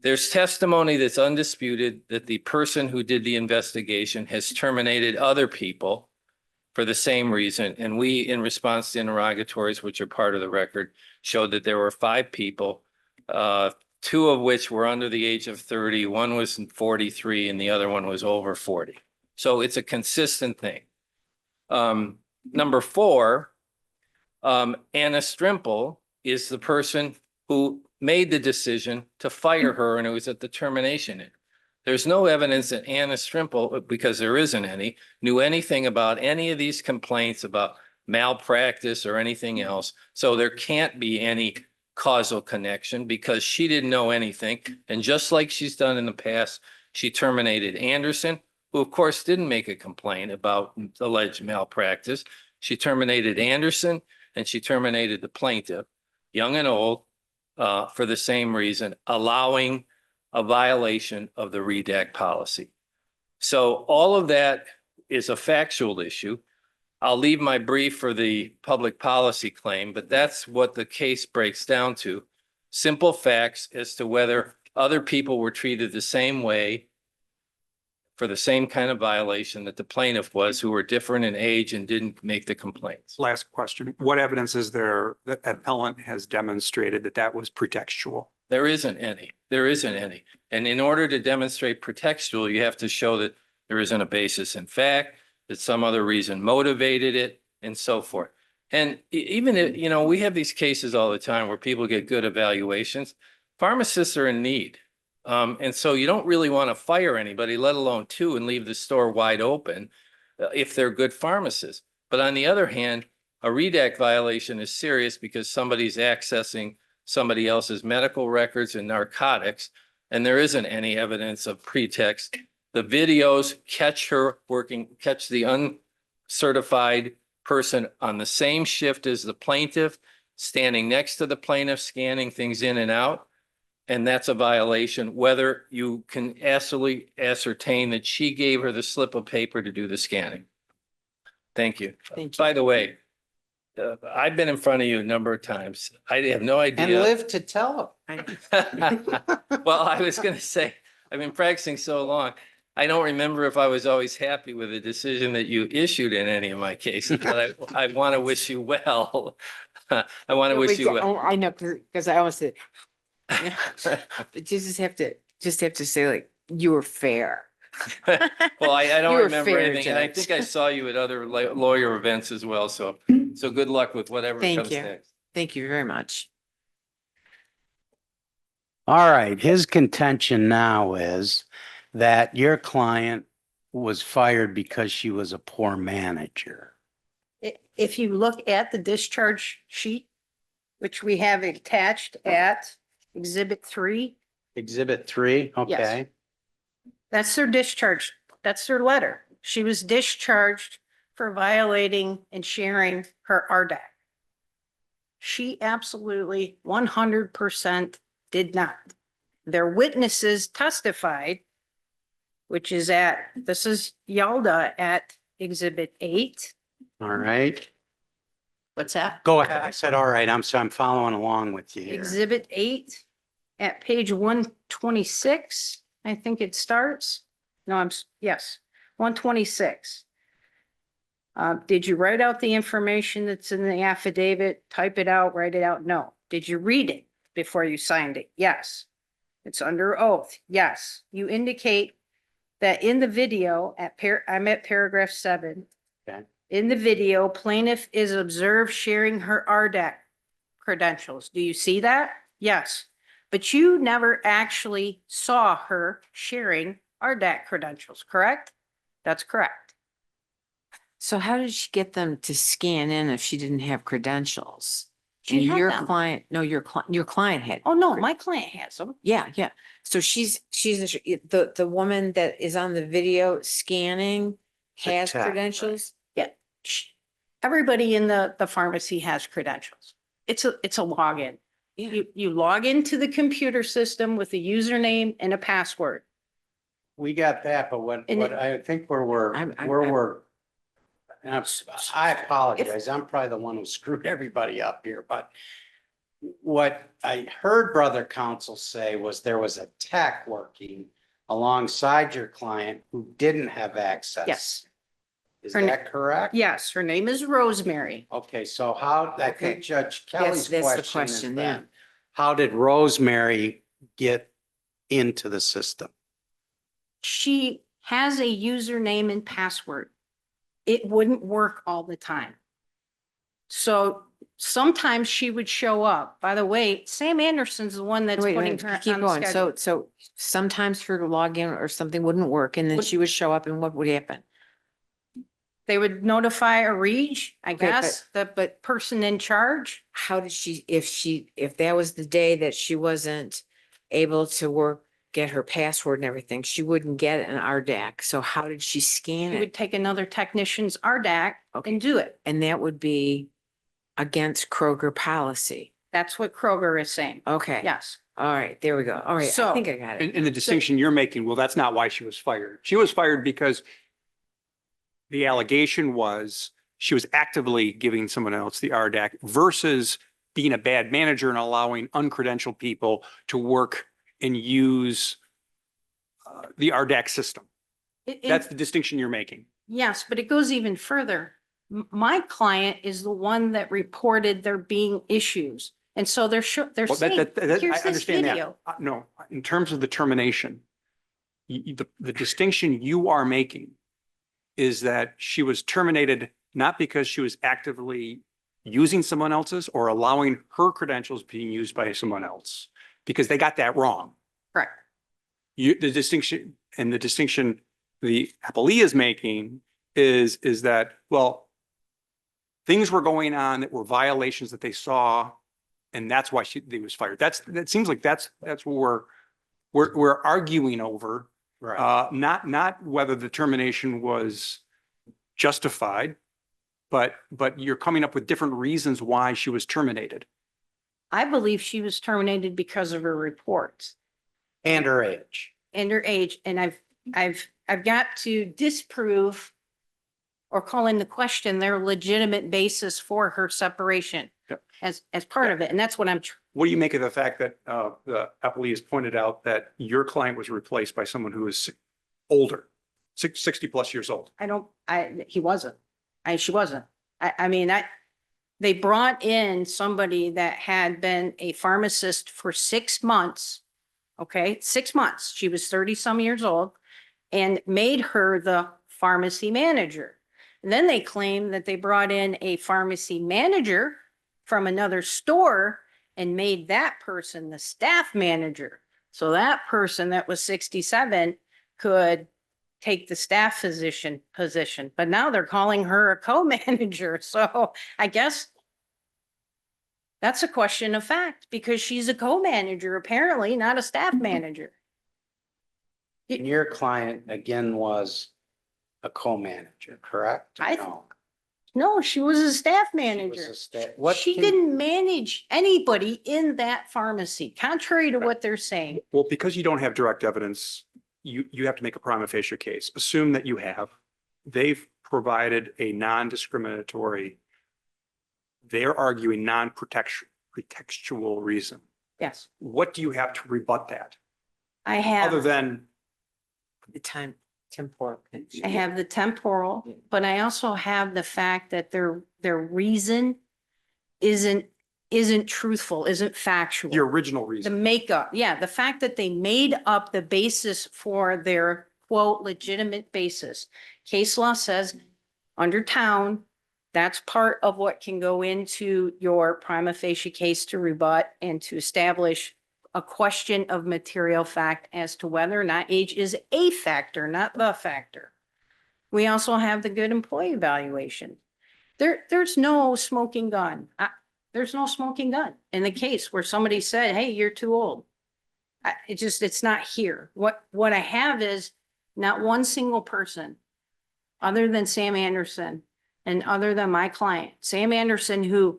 There's testimony that's undisputed that the person who did the investigation has terminated other people for the same reason. And we, in response to interrogatories, which are part of the record, showed that there were 5 people, 2 of which were under the age of 30, one was 43, and the other one was over 40. So it's a consistent thing. Number 4, Anna Strimple is the person who made the decision to fire her, and it was at the termination. There's no evidence that Anna Strimple, because there isn't any, knew anything about any of these complaints about malpractice or anything else. So there can't be any causal connection because she didn't know anything. And just like she's done in the past, she terminated Anderson, who of course didn't make a complaint about alleged malpractice. She terminated Anderson and she terminated the plaintiff, young and old, for the same reason, allowing a violation of the redact policy. So all of that is a factual issue. I'll leave my brief for the public policy claim, but that's what the case breaks down to. Simple facts as to whether other people were treated the same way for the same kind of violation that the plaintiff was, who were different in age and didn't make the complaints.
Last question. What evidence is there that appellant has demonstrated that that was pretextual?
There isn't any. There isn't any. And in order to demonstrate pretextual, you have to show that there isn't a basis in fact, that some other reason motivated it, and so forth. And even if, you know, we have these cases all the time where people get good evaluations. Pharmacists are in need. And so you don't really want to fire anybody, let alone 2, and leave the store wide open if they're good pharmacists. But on the other hand, a redact violation is serious because somebody's accessing somebody else's medical records and narcotics, and there isn't any evidence of pretext. The videos catch the uncertified person on the same shift as the plaintiff, standing next to the plaintiff, scanning things in and out. And that's a violation, whether you can absolutely ascertain that she gave her the slip of paper to do the scanning. Thank you.
Thank you.
By the way,
I've been in front of you a number of times. I have no
And
idea.
live to tell
Well, I was gonna say, I've been practicing so long. I don't remember if I was always happy with the decision that you issued in any of my cases, but I want to wish you well. I want to wish you well.
Oh, I know, because I almost said, yeah. But you just have to say like, you were fair.
Well, I
You
don't
were
remember
fair,
anything, and I
Judge.
think I saw you at other lawyer events as well, so good luck with whatever
Thank
comes
you.
next.
Thank you very much.
All right, his contention now is that your client was fired because she was a poor manager.
If you look at the discharge sheet, which we have attached at Exhibit 3,
Exhibit 3, okay.
that's their discharge. That's their letter. She was discharged for violating and sharing her RDAC. She absolutely 100% did not. Their witnesses testified, which is this is Yalda at Exhibit 8.
All right,
What's that?
go ahead. I said, all right, I'm following along with you here.
Exhibit 8 at page 126, I think it starts. No, yes, 126. Did you write out the information that's in the affidavit? Type it out, write it out? No. Did you read it before you signed it? Yes. It's under oath. Yes. You indicate that in the video I'm at paragraph 7.
Okay.
In the video, plaintiff is observed sharing her RDAC credentials. Do you see that? Yes. But you never actually saw her sharing RDAC credentials, correct? That's correct.
So how did she get them to scan in if she didn't have credentials?
She
And
had
your
them.
client, no, your client had.
Oh, no, my client has them.
Yeah, yeah. So she's the woman that is on the video scanning has
tech, right.
credentials.
Yeah. Everybody in the pharmacy has credentials. It's a login.
Yeah.
You log into the computer system with a username and a password.
We got that, but what I think I apologize. I'm probably the one who screwed everybody up here, but what I heard brother counsel say was there was a tech working alongside your client who didn't have access.
Yes.
Is
Her na-
that correct?
Yes, her name is Rosemary.
Okay, so I
Okay.
think Judge Kelly's
That's the
question is
question, yeah.
then, how did Rosemary get into the system?
She has a username and password. It wouldn't work all the time. So sometimes she would show up. By the way, Sam Anderson's the one that's
Wait,
putting
wait,
her
keep
on the
going.
schedule.
So sometimes her login or something wouldn't work and then
Would-
she would show up and what would happen?
They would notify a Reg, I
Okay,
guess, the person in charge.
How did if that was the day that she wasn't able to get her password and everything, she wouldn't get an RDAC. So how did she scan
She
it?
would take another technician's RDAC and do it.
And that would be against Kroger policy.
That's what Kroger is saying.
Okay.
Yes.
All right, there we go. All right, I
So-
think I got it.
And the distinction you're making, well, that's not why she was fired. She was fired because the allegation was she was actively giving someone else the RDAC versus being a bad manager and allowing uncredentialed people to work and use the RDAC system. That's the distinction you're making.
Yes, but it goes even further. My client is the one that reported there being issues. And so they're
Well,
saying,
I
here's this
understand that.
video.
No, in terms of the termination, the distinction you are making is that she was terminated not because she was actively using someone else's or allowing her credentials being used by someone else, because they got that wrong.
Correct.
The distinction the appellee is making is that, well, things were going on that were violations that they saw, and that's why they was fired. That seems like that's what we're arguing over.
Right.
Not whether the termination was justified, but you're coming up with different reasons why she was terminated.
I believe she was terminated because of her reports
And her age.
and her age. And I've got to disprove or call into question their legitimate basis for her separation
Yep.
as part of it. And that's what I'm,
What do you make of the fact that the appellee has pointed out that your client was replaced by someone who is older, 60 plus years old?
he wasn't. She wasn't. I mean, they brought in somebody that had been a pharmacist for 6 months. Okay, 6 months. She was 30 some years old and made her the pharmacy manager. And then they claim that they brought in a pharmacy manager from another store and made that person the staff manager. So that person that was 67 could take the staff position, but now they're calling her a co-manager. So I guess that's a question of fact because she's a co-manager, apparently, not a staff manager.
And your client again was a co-manager, correct?
No, she was a staff
She was
manager.
a What
She didn't manage anybody in that pharmacy, contrary to what they're saying.
Well, because you don't have direct evidence, you have to make a prima facie case. Assume that you have. They've provided a non-discriminatory, they're arguing non-pretextual reason.
Yes,
What do you have to rebut that?
I have.
Other than
The temporal.
I have the temporal, but I also have the fact that their reason isn't truthful, isn't factual.
the original
The
reason.
makeup, yeah, the fact that they made up the basis for their quote legitimate basis. Case law says under town, that's part of what can go into your prima facie case to rebut and to establish a question of material fact as to whether or not age is a factor, not the factor. We also have the good employee evaluation. There's no smoking gun. There's no smoking gun in the case where somebody said, hey, you're too old. It's not here. What I have is not one single person other than Sam Anderson and other than my client, Sam Anderson, who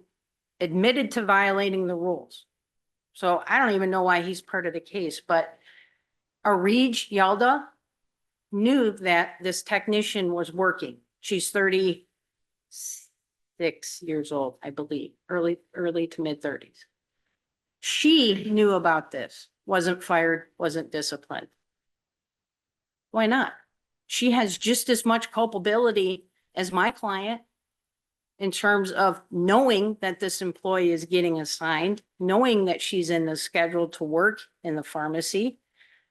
admitted to violating the rules. So I don't even know why he's part of the case, but Arij Yalda knew that this technician was working. She's 36 years old, I believe, early to mid 30s. She knew about this, wasn't fired, wasn't disciplined. Why not? She has just as much culpability as my client in terms of knowing that this employee is getting assigned, knowing that she's in the schedule to work in the pharmacy,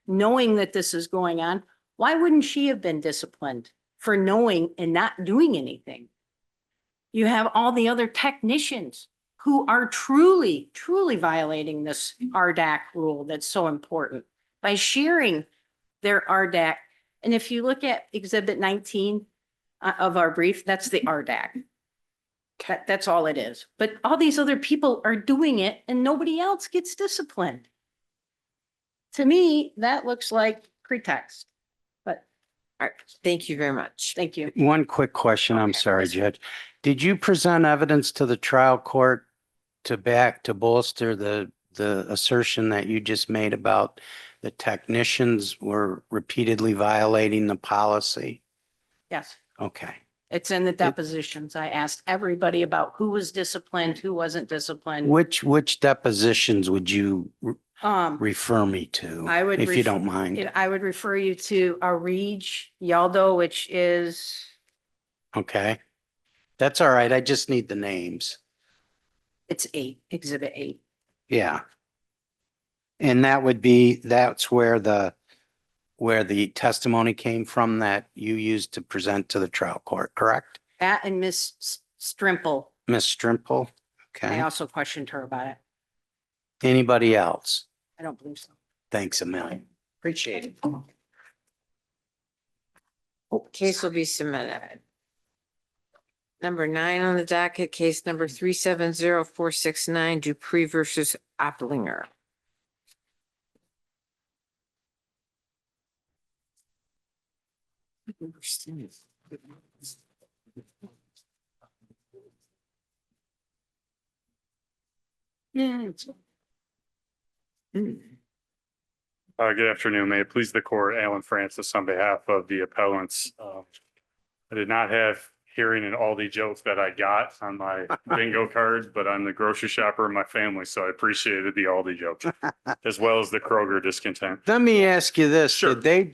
knowing that this is going on. Why wouldn't she have been disciplined for knowing and not doing anything? You have all the other technicians who are truly violating this RDAC rule that's so important by sharing their RDAC. And if you look at Exhibit 19 of our brief, that's the RDAC. That's all it is. But all these other people are doing it and nobody else gets disciplined. To me, that looks like pretext. But
All right, thank you very much.
thank you.
One quick question. I'm sorry, Judge. Did you present evidence to the trial court to bolster the assertion that you just made about the technicians were repeatedly violating the policy?
Yes,
Okay.
it's in the depositions. I asked everybody about who was disciplined, who wasn't disciplined.
Which depositions would you refer me to,
I would
if you don't mind?
I would refer you to Arij Yaldo, which is,
Okay. That's all right. I just need the names.
it's 8, Exhibit 8.
Yeah. And that's where the testimony came from that you used to present to the trial court, correct?
That and Miss Strimple.
Miss Strimple?
I
Okay.
also questioned her about it.
Anybody else?
I don't believe so.
Thanks a million. Appreciate it.
Case will be submitted. Number 9 on the docket, case number 370469, Dupree versus Opplinger.
Yeah.
Good afternoon. May it please the court, Alan Francis on behalf of the appellants. I did not have hearing an Aldi joke that I got on my bingo cards, but I'm the grocery shopper in my family, so I appreciated the Aldi joke as well as the Kroger discontent.
Let me ask you this,
Sure.
did they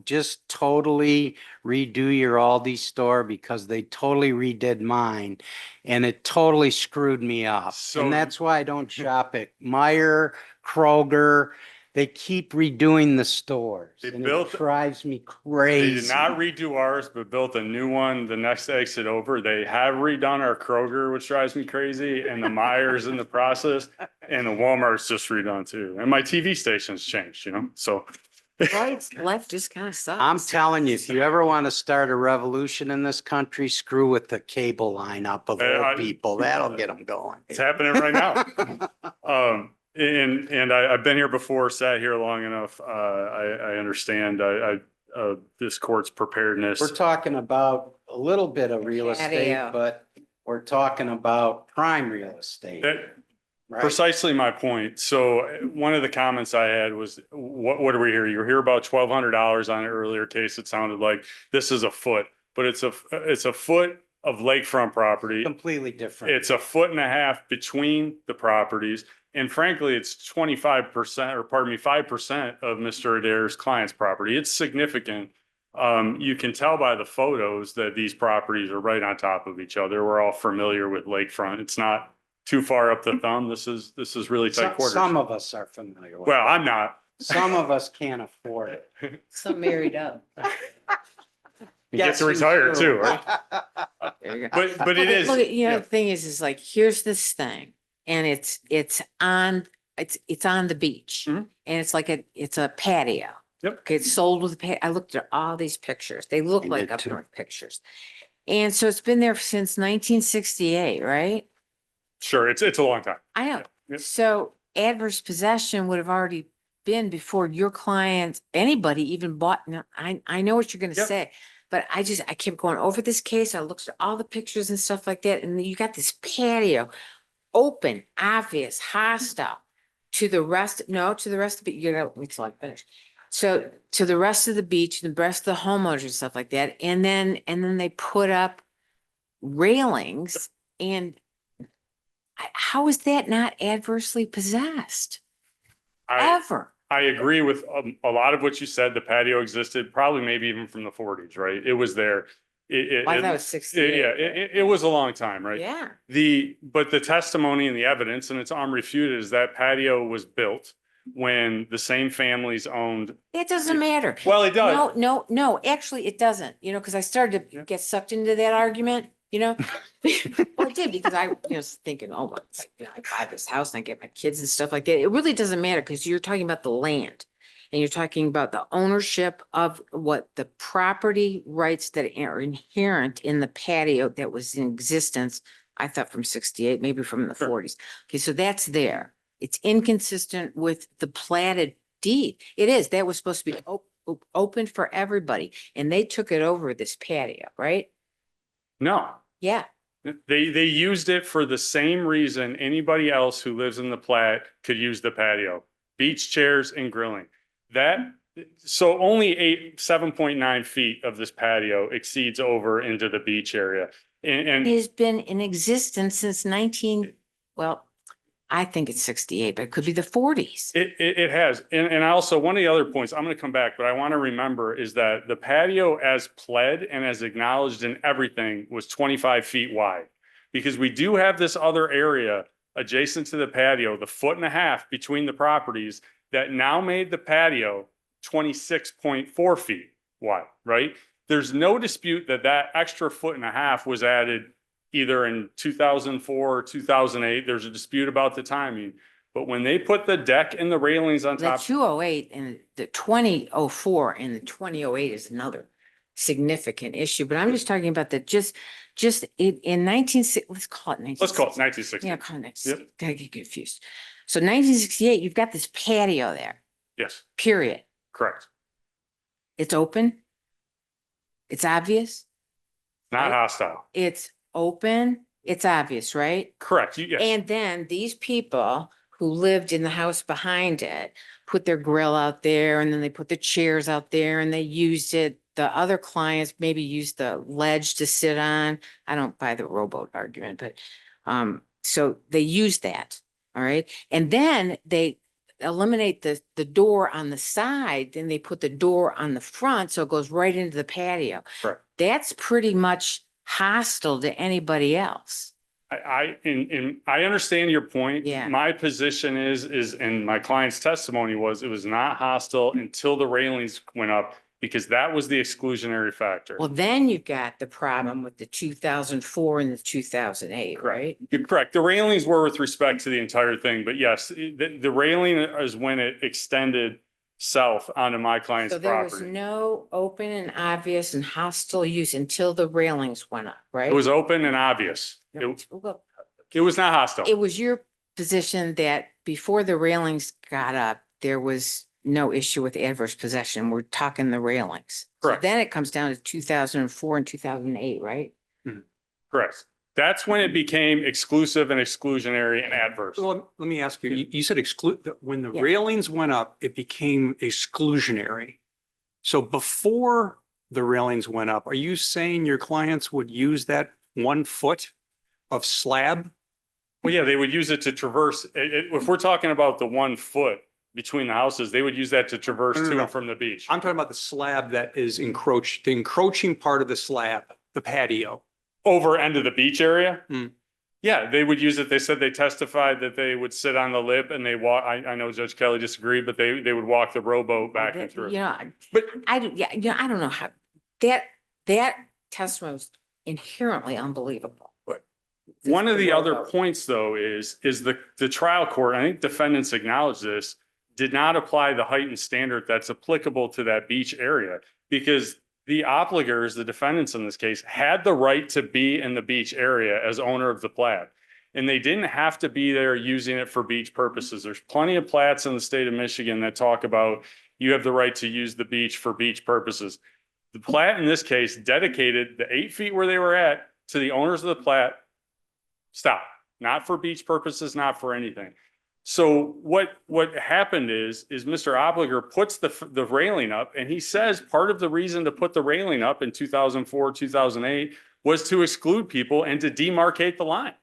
just totally redo your Aldi store? Because they totally redid mine and it totally screwed me up.
So-
And that's why I don't shop at Meijer, Kroger. They keep redoing the stores
They
and
built-
it drives me
They
crazy.
did not redo ours, but built a new one the next exit over. They have redone our Kroger, which drives me crazy, and the Myers in the process, and the Walmart's just redone too. And my TV station's changed, so.
Life just kind of sucks.
I'm telling you, if you ever want to start a revolution in this country, screw with the cable lineup of old people. That'll get them going.
It's happening right now. And I've been here before, sat here long enough. I understand, this court's preparedness.
We're talking about a little bit of real estate,
Patio.
but we're talking about prime real estate.
That-
right?
Precisely my point. So one of the comments I had was, what are we here? You were here about $1,200 on an earlier case. It sounded like this is a foot, but it's a foot of lakefront property.
Completely different.
It's a foot and a half between the properties. And frankly, it's 25%, or pardon me, 5% of Mr. Adair's client's property. It's significant. You can tell by the photos that these properties are right on top of each other. We're all familiar with lakefront. It's not too far up the thumb. This is really tight quarters.
Some of us are familiar with it.
Well, I'm not.
Some of us can't afford it.
Some married up.
You get to retire too, right?
There you go.
But it is.
Look,
yeah.
the thing is like, here's this thing, and it's on the beach,
Mhm.
and it's like it's a patio.
Yep.
Okay, it's sold with I looked at all these pictures. They look
I
like
did
up
too.
north pictures. And so it's been there since 1968, right?
Sure, it's a long time.
I know.
Yep.
So adverse possession would have already been before your client, anybody even bought. Now, I know what you're gonna
Yep.
say, but I kept going over this case. I looked at all the pictures and stuff like that, and you got this patio, open, obvious, hostile to the rest. No, to the rest of it. You know, wait till I finish. So to the rest of the beach, the rest of the homeowners and stuff like that, and then they put up railings and. How is that not adversely possessed? Ever?
I agree with a lot of what you said. The patio existed probably maybe even from the 40s, right? It was there.
I thought it was 68.
Yeah, it was a long time, right?
Yeah.
But the testimony and the evidence, and it's unrefuted, is that patio was built when the same families owned.
It doesn't matter.
Well, it does.
No, actually it doesn't, because I started to get sucked into that argument, Well, it did because I was thinking, oh, well, I buy this house and I get my kids and stuff like that. It really doesn't matter because you're talking about the land and you're talking about the ownership of what the property rights that are inherent in the patio that was in existence. I thought from 68, maybe from the 40s. Okay, so that's there. It's inconsistent with the platted deed. It is. That was supposed to be open for everybody, and they took it over this patio, right?
No.
Yeah.
They used it for the same reason anybody else who lives in the Platte could use the patio, beach chairs and grilling. So only 7.9 feet of this patio exceeds over into the beach area. And
It has been in existence since I think it's 68, but it could be the 40s.
it has. And also one of the other points, I'm going to come back, but I want to remember is that the patio as pled and as acknowledged in everything was 25 feet wide. Because we do have this other area adjacent to the patio, the foot and a half between the properties that now made the patio 26.4 feet wide, right? There's no dispute that that extra foot and a half was added either in 2004 or 2008. There's a dispute about the timing. But when they put the deck and the railings on
The
top.
208 and the 2004 and the 2008 is another significant issue, but I'm just talking about that just in 1960, let's call it 1960.
Let's call it 1960.
Yeah, call it 1960.
Yep.
Gotta get confused. So 1968, you've got this patio there,
Yes,
period.
correct.
It's open. It's obvious.
Not
Right.
hostile.
It's open. It's obvious, right?
Correct. Yes.
And then these people who lived in the house behind it put their grill out there and then they put the chairs out there and they used it the other clients maybe use the ledge to sit on. I don't buy the rowboat argument, but, so they use that, all right? And then they eliminate the door on the side, then they put the door on the front, so it goes right into the patio.
Correct.
That's pretty much hostile to anybody else.
I understand your point.
Yeah.
My position is, and my client's testimony was, it was not hostile until the railings went up, because that was the exclusionary factor.
Well, then you've got the problem with the 2004 and the 2008, right?
You're correct. The railings were with respect to the entire thing, but yes, the railing is when it extended south onto my client's
So there was
property.
no open and obvious and hostile use until the railings went up, right?
It was open and obvious. It was not hostile.
It was your position that before the railings got up, there was no issue with adverse possession. We're talking the railings. So
Correct.
then it comes down to 2004 and 2008, right?
Correct. That's when it became exclusive and exclusionary and adverse.
Well, let me ask you, you said when the
Yeah.
railings went up, it became exclusionary. So before the railings went up, are you saying your clients would use that 1 foot of slab?
Well, yeah, they would use it to traverse. If we're talking about the 1 foot between the houses, they would use that to traverse
No, no,
to
no.
and from the beach.
I'm talking about the slab that is encroached, the encroaching part of the slab, the patio.
Over end of the beach area?
Hmm.
Yeah, they would use it. They said they testified that they would sit on the lip and they walk. I know Judge Kelly disagreed, but they would walk the rowboat back and through.
Yeah,
But
I don't, yeah, I don't know how, that testimony was inherently unbelievable.
one of the other
rowboat.
points, though, is the trial court, I think defendants acknowledge this, did not apply the heightened standard that's applicable to that beach area, because the obligors, the defendants in this case, had the right to be in the beach area as owner of the plat. And they didn't have to be there using it for beach purposes. There's plenty of plats in the state of Michigan that talk about you have the right to use the beach for beach purposes. The plat in this case dedicated the 8 feet where they were at to the owners of the plat. Stop, not for beach purposes, not for anything. So what happened is Mr. Obliger puts the railing up, and he says part of the reason to put the railing up in 2004, 2008 was to exclude people and to demarcate the line,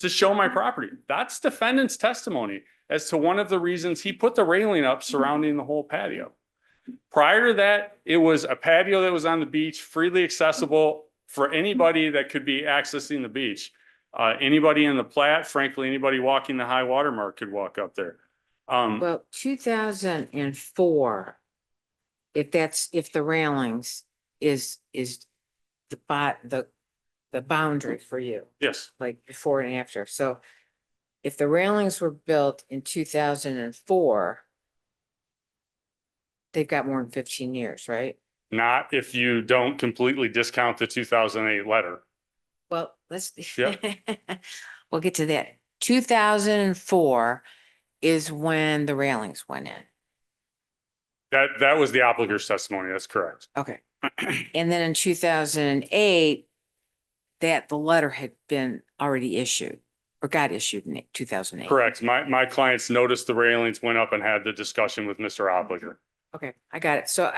to show my property. That's defendant's testimony as to one of the reasons he put the railing up surrounding the whole patio. Prior to that, it was a patio that was on the beach, freely accessible for anybody that could be accessing the beach. Anybody in the plat, frankly, anybody walking the high water mark could walk up there.
Well, 2004, if the railings is the boundary for you,
Yes,
like before and after. So if the railings were built in 2004, they've got more than 15 years, right?
not if you don't completely discount the 2008 letter.
Well, let's,
Yeah.
we'll get to that. 2004 is when the railings went in.
That was the obliger's testimony. That's correct.
Okay. And then in 2008, the letter had been already issued or got issued in 2008.
Correct. My clients noticed the railings went up and had the discussion with Mr. Obliger.
Okay, I got it. So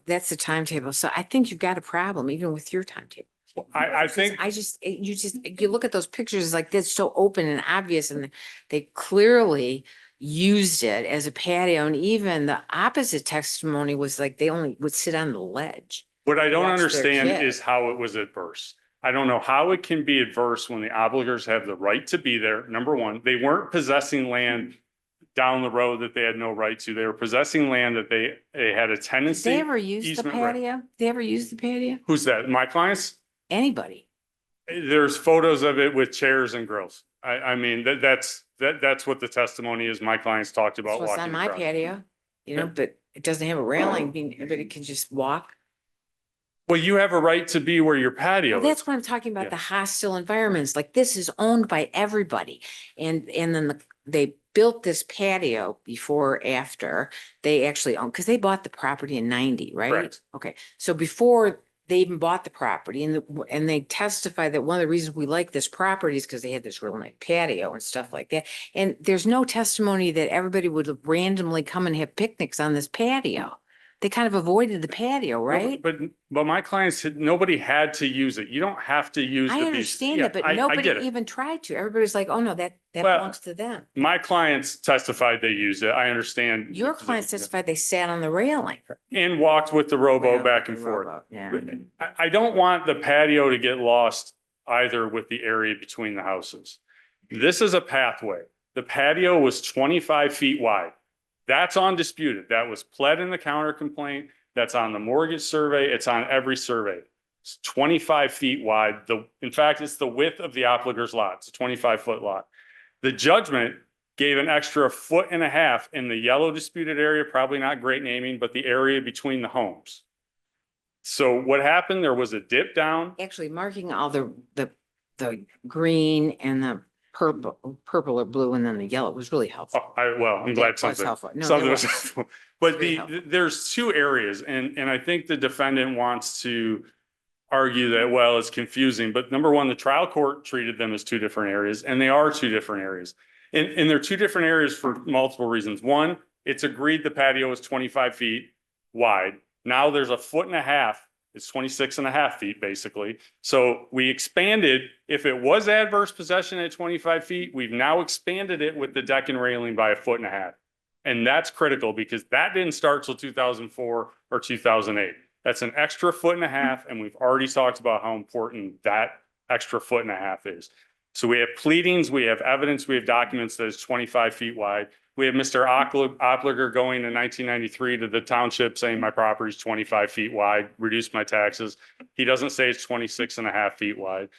that's the timetable. So I think you've got a problem even with your timetable.
I think
You look at those pictures like this, so open and obvious, and they clearly used it as a patio. And even the opposite testimony was like they only would sit on the ledge.
what I don't
watch their
understand
kid.
is how it was adverse. I don't know how it can be adverse when the obligers have the right to be there. Number one, they weren't possessing land down the road that they had no right to. They were possessing land that they had a
Did
tendency.
they ever use the
easement right.
patio? Did they ever use the patio?
Who's that? My clients?
Anybody?
There's photos of it with chairs and grills. I mean, that's what the testimony is. My clients talked about
So it's
walking.
on my
across.
patio, but it doesn't have a railing, but it can just walk.
Well, you have a right to be where your patio
Well,
is.
that's what I'm talking about,
Yeah.
the hostile environments. Like this is owned by everybody. And then they built this patio before or after they actually owned, because they bought the property in 90, right?
Correct.
Okay, so before they even bought the property and they testified that one of the reasons we like this property is because they had this real nice patio and stuff like that. And there's no testimony that everybody would randomly come and have picnics on this patio. they kind of avoided the patio, right?
But my clients, nobody had to use it. You don't have to use
I
the beach.
understand
Yeah,
it, but
I
nobody
get it.
even tried to. Everybody's like, oh no, that
Well,
belongs to them.
My clients testified they used it. I understand.
Your clients testified they sat on the railing.
And walked with the rowboat
Well,
back
with
and
the
forth.
rowboat, yeah.
I don't want the patio to get lost either with the area between the houses. This is a pathway. The patio was 25 feet wide. That's undisputed. That was pled in the counter complaint. That's on the mortgage survey. It's on every survey. It's 25 feet wide. In fact, it's the width of the Opliger's lot. It's a 25-foot lot. The judgment gave an extra 1.5 feet in the yellow disputed area, probably not great naming, but the area between the homes. So what happened, there was a dip down.
Actually marking all the green and the purple or blue and then the yellow was really helpful.
I'm glad
That was
something,
helpful. No,
something
that
was
was.
helpful. But
Very helpful.
there's two areas and I think the defendant wants to argue that, well, it's confusing, but number one, the trial court treated them as two different areas and they are two different areas. And they're two different areas for multiple reasons. One, it's agreed the patio is 25 feet wide. Now there's a 1.5 feet. It's 26.5 feet basically. So we expanded, if it was adverse possession at 25 feet, we've now expanded it with the deck and railing by 1.5 feet. And that's critical because that didn't start till 2004 or 2008. That's an extra 1.5 feet. And we've already talked about how important that extra 1.5 feet is. So we have pleadings, we have evidence, we have documents that is 25 feet wide. We have Mr. Opliger going in 1993 to the township saying my property is 25 feet wide, reduce my taxes. He doesn't say it's 26.5 feet wide.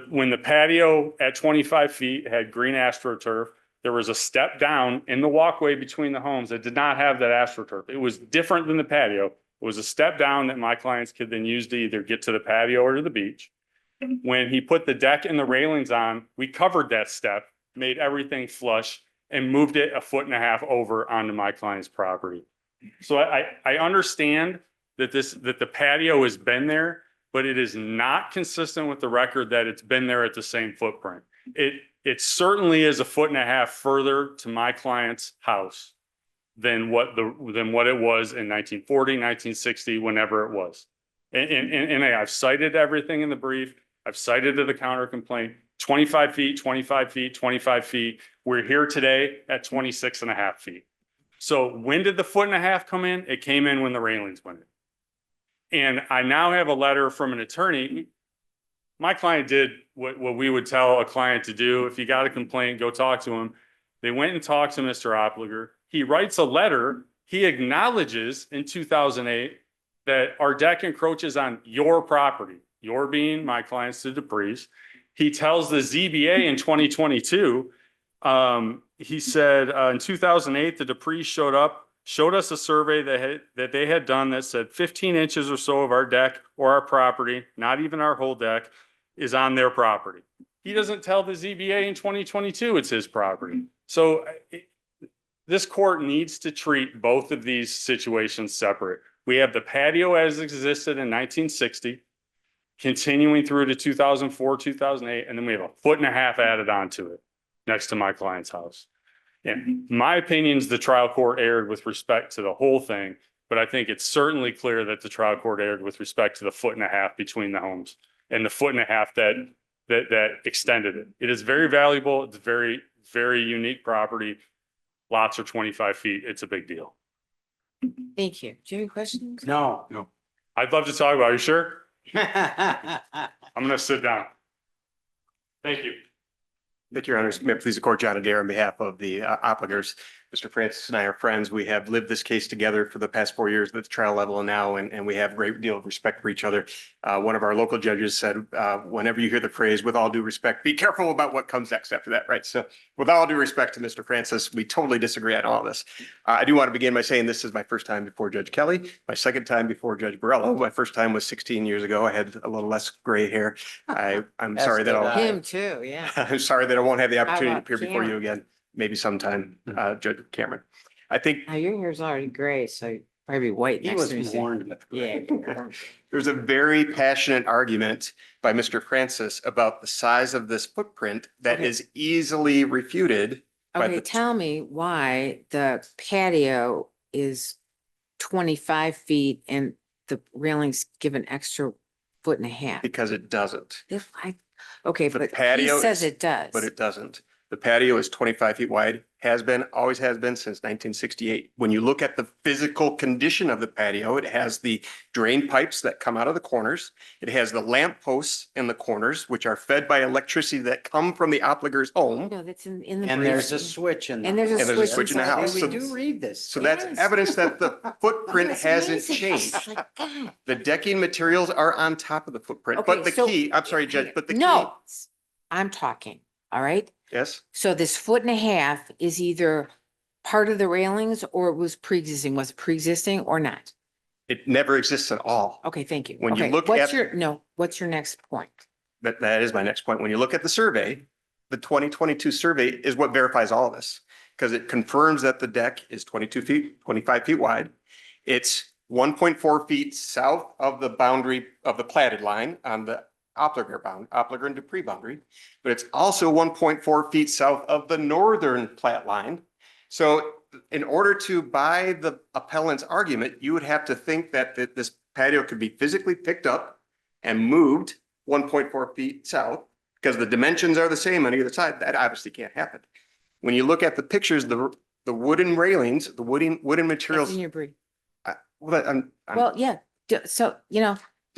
When the patio at 25 feet had green AstroTurf, there was a step down in the walkway between the homes that did not have that AstroTurf. It was different than the patio. It was a step down that my clients could then use to either get to the patio or to the beach. When he put the deck and the railings on, we covered that step, made everything flush, and moved it 1.5 feet over onto my client's property. So I understand that the patio has been there, but it is not consistent with the record that it's been there at the same footprint. It certainly is 1.5 feet further to my client's house than what it was in 1940, 1960, whenever it was. And I've cited everything in the brief. I've cited to the counter complaint, 25 feet, 25 feet, 25 feet. We're here today at 26.5 feet. So when did the 1.5 feet come in? It came in when the railings went in. And I now have a letter from an attorney. My client did what we would tell a client to do. If you got a complaint, go talk to him. They went and talked to Mr. Opliger. He writes a letter. He acknowledges in 2008 that our deck encroaches on your property, your being my client's the Dupree's. He tells the ZBA in 2022, he said in 2008, the Dupree's showed us a survey that they had done that said 15 inches or so of our deck or our property, not even our whole deck, is on their property. He doesn't tell the ZBA in 2022 it's his property. So this court needs to treat both of these situations separate. We have the patio as existed in 1960, continuing through to 2004, 2008, and then we have 1.5 feet added onto it next to my client's house. And my opinion is the trial court erred with respect to the whole thing, but I think it's certainly clear that the trial court erred with respect to the 1.5 feet between the homes and the 1.5 feet that extended it. It is very valuable. It's very, very unique property. Lots are 25 feet. It's a big deal.
Thank you. Do you have any questions?
No.
I'd love to talk about it. Are you sure? I'm going to sit down. Thank you.
Thank you, Your Honors. May it please the court, John Adair on behalf of the Opligers. Mr. Francis and I are friends. We have lived this case together for the past 4 years at the trial level and now, and we have a great deal of respect for each other. One of our local judges said, whenever you hear the phrase, with all due respect, be careful about what comes next after that, right? So with all due respect to Mr. Francis, we totally disagree on all this. I do want to begin by saying this is my first time before Judge Kelly, my second time before Judge Borello. My first time was 16 years ago. I had a little less gray hair. I'm sorry that I'll...
Him too, yeah.
I'm sorry that I won't have the opportunity to appear before you
Cameron?
again, maybe sometime, Judge Cameron. I think
Now your hair's already gray, so you'd probably be white
he
next
was
to me.
warned.
Yeah.
There's a very passionate argument by Mr. Francis about the size of this footprint that
Okay.
is easily refuted. By
Okay,
the
tell me why the patio is 25 feet and the railings give an extra 1.5 feet?
Because it doesn't.
Okay,
The
but he
patio
says
is-
it does.
But it doesn't. The patio is 25 feet wide, has been, always has been since 1968. When you look at the physical condition of the patio, it has the drain pipes that come out of the corners. It has the lamp posts in the corners, which are fed by electricity that come from the obligator's home.
No, that's in the.
And
brief.
there's a switch in.
And there's a
And there's a switch in the
inside
house.
We
So-
do read this.
So that's
Yes.
evidence that the footprint
That's
hasn't
amazing.
changed.
My God.
The decking materials are on top of the footprint,
Okay,
but the
so-
key, I'm sorry, Judge, but the key.
No, I'm talking, all right?
Yes,
So this 1.5 feet is either part of the railings or it was pre-existing. Was it pre-existing or not?
it never exists at all.
Okay, thank you.
When you
Okay,
look
what's
at-
what's your next point?
That is my next point. When you look at the survey, the 2022 survey is what verifies all of this. Because it confirms that the deck is 22 feet, 25 feet wide. It's 1.4 feet south of the boundary of the platted line on the Opliger and Dupree boundary. But it's also 1.4 feet south of the northern plat line. So in order to buy the appellant's argument, you would have to think that this patio could be physically picked up and moved 1.4 feet south, because the dimensions are the same on either side. That obviously can't happen. When you look at the pictures, the wooden railings, the wooden
That's
materials.
in your brief.
I'm-
Well, yeah, so,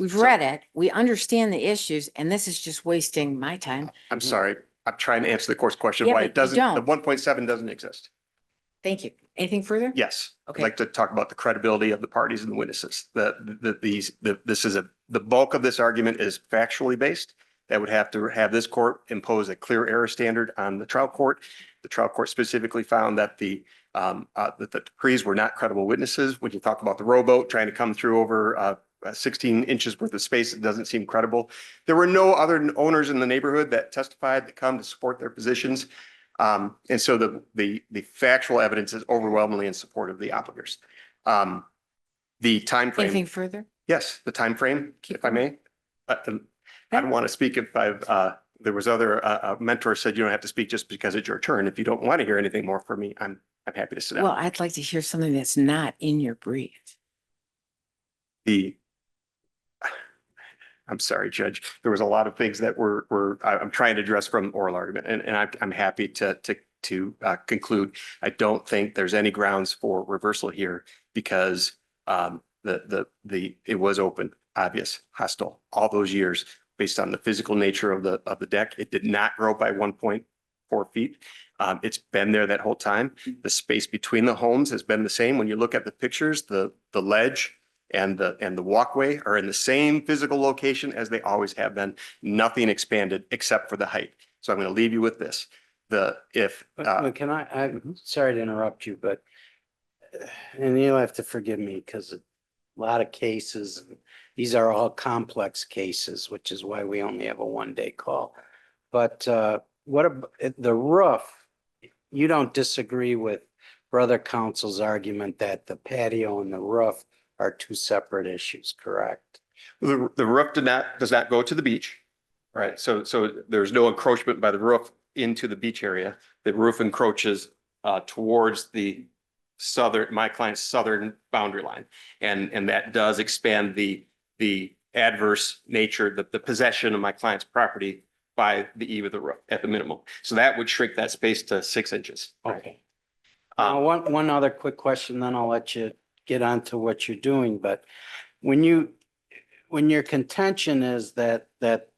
we've read it, we understand the issues, and this is just wasting my time.
I'm sorry. I'm trying to answer the course question
Yeah,
why
but
it
you
doesn't, the
don't.
1.7 doesn't exist.
Thank you. Anything further?
Yes. I'd
Okay.
like to talk about the credibility of the parties and the witnesses. The bulk of this argument is factually based. That would have to have this court impose a clear error standard on the trial court. The trial court specifically found that the Duprees were not credible witnesses. When you talk about the rowboat trying to come through over 16 inches worth of space, it doesn't seem credible. There were no other owners in the neighborhood that testified that come to support their positions. And so the factual evidence is overwhelmingly in support of the applicants. The timeframe.
Anything further?
Yes, the timeframe,
Keep
if I may. I don't want to speak if there was other, a mentor said you don't have to speak just because it's your turn. If you don't want to hear anything more from me, I'm happy to sit
Well,
down.
I'd like to hear something that's not in your brief.
I'm sorry, Judge. There was a lot of things that I'm trying to address from oral argument, and I'm happy to conclude. I don't think there's any grounds for reversal here because it was open, obvious, hostile, all those years based on the physical nature of the deck. It did not grow by 1.4 feet. It's been there that whole time. The space between the homes has been the same. When you look at the pictures, the ledge and the walkway are in the same physical location as they always have been. Nothing expanded except for the height. So I'm going to leave you with this.
But can I'm sorry to interrupt you, but, and you'll have to forgive me because a lot of cases, these are all complex cases, which is why we only have a 1-day call. But what about the roof? You don't disagree with brother counsel's argument that the patio and the roof are two separate issues, correct?
The roof does not go to the beach, right? So there's no encroachment by the roof into the beach area. The roof encroaches towards my client's southern boundary line. And that does expand the adverse nature, the possession of my client's property by the eve of the roof at the minimum. So that would shrink that space to 6 inches.
Okay. One other quick question, then I'll let you get on to what you're doing. But when your contention is that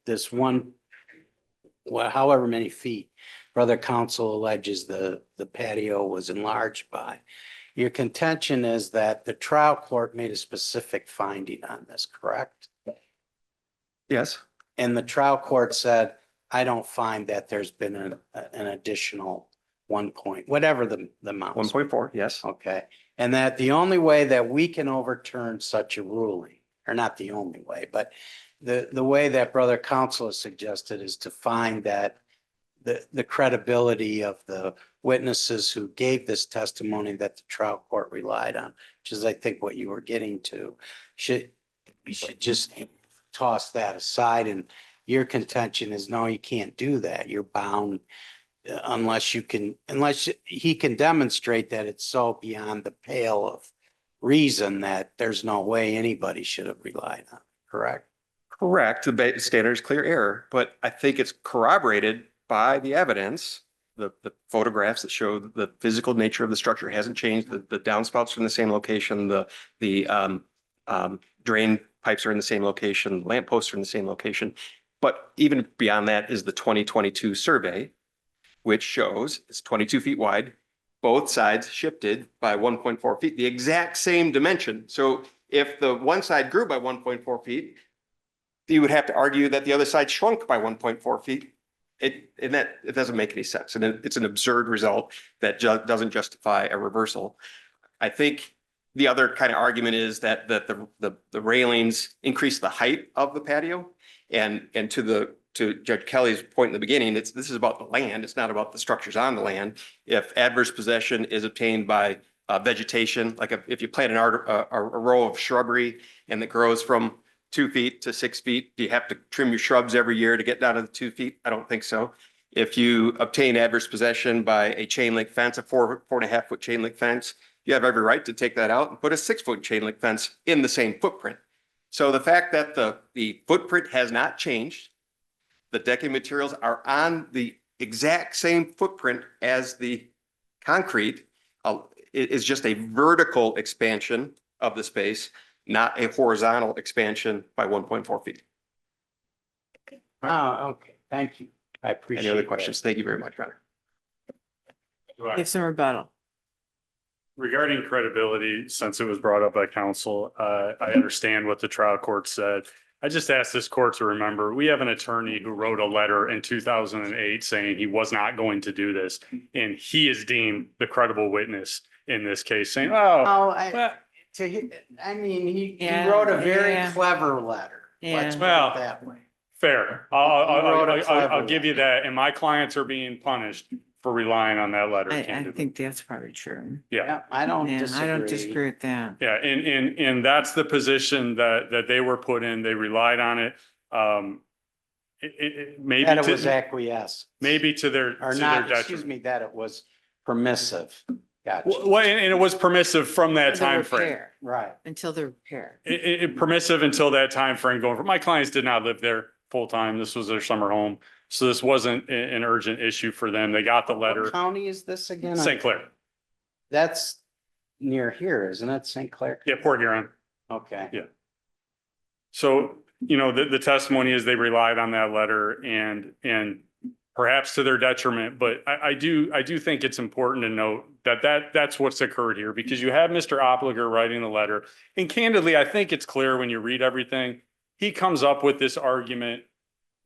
this one, however many feet, brother counsel alleges the patio was enlarged by, your contention is that the trial court made a specific finding on this, correct?
Yes.
And the trial court said, I don't find that there's been an additional 1 point, whatever the amount.
1.4, yes.
Okay. And that the only way that we can overturn such a ruling, or not the only way, but the way that brother counsel has suggested is to find that the credibility of the witnesses who gave this testimony that the trial court relied on, which is, I think, what you were getting to, we should just toss that aside. And your contention is, no, you can't do that. You're bound unless he can demonstrate that it's so beyond the pale reason that there's no way anybody should have relied on, correct?
Correct. The standard is clear error, but I think it's corroborated by the evidence. The photographs that show the physical nature of the structure hasn't changed. The downspouts are in the same location. The drain pipes are in the same location. Lamp posts are in the same location. But even beyond that is the 2022 survey, which shows it's 22 feet wide. Both sides shifted by 1.4 feet, the exact same dimension. So if the one side grew by 1.4 feet, you would have to argue that the other side shrunk by 1.4 feet. It doesn't make any sense. And it's an absurd result that doesn't justify a reversal. I think the other kind of argument is that the railings increase the height of the patio. And to Judge Kelly's point in the beginning, this is about the land. It's not about the structures on the land. If adverse possession is obtained by vegetation, like if you plant a row of shrubbery and it grows from 2 feet to 6 feet, do you have to trim your shrubs every year to get down to the 2 feet? I don't think so. If you obtain adverse possession by a chain link fence, a 4.5 foot chain link fence, you have every right to take that out and put a 6 foot chain link fence in the same footprint. So the fact that the footprint has not changed, the decking materials are on the exact same footprint as the concrete, it is just a vertical expansion of the space, not a horizontal expansion by 1.4 feet.
Oh, okay. Thank you. I appreciate
Any other
that.
questions? Thank you very much, Ron.
Give some rebuttal.
Regarding credibility, since it was brought up by counsel, I understand what the trial court said. I just asked this court to remember, we have an attorney who wrote a letter in 2008 saying he was not going to do this. And he is deemed the credible witness in this case, saying,
he
Yeah,
wrote a very
yeah.
clever letter. Let's put
Well,
it that way.
fair.
wrote a clever
I'll give you that. And my clients are being punished for relying on that letter.
I
candidly.
think that's probably true.
Yeah.
I don't
Yeah,
disagree.
I don't disagree with that.
Yeah, and that's the position that they were put in. They relied on it. Maybe
That it was acquiesced.
maybe to their
Or
to
not,
their
excuse
detriment.
me, that it was permissive. Gotcha.
Well, and it was permissive from that
Until the
time frame.
repair.
Right.
Until the repair.
Permissive until that time frame going. My clients did not live there full time. This was their summer home, so this wasn't an urgent issue for them. They got the letter.
What county is this again?
St. Clair.
That's near here, isn't it? St. Clair?
Yeah, Port Huron.
Okay.
Yeah. So, the testimony is they relied on that letter and perhaps to their detriment, but I do think it's important to note that's what's occurred here, because you have Mr. Opliger writing the letter. And candidly, I think it's clear when you read everything, he comes up with this argument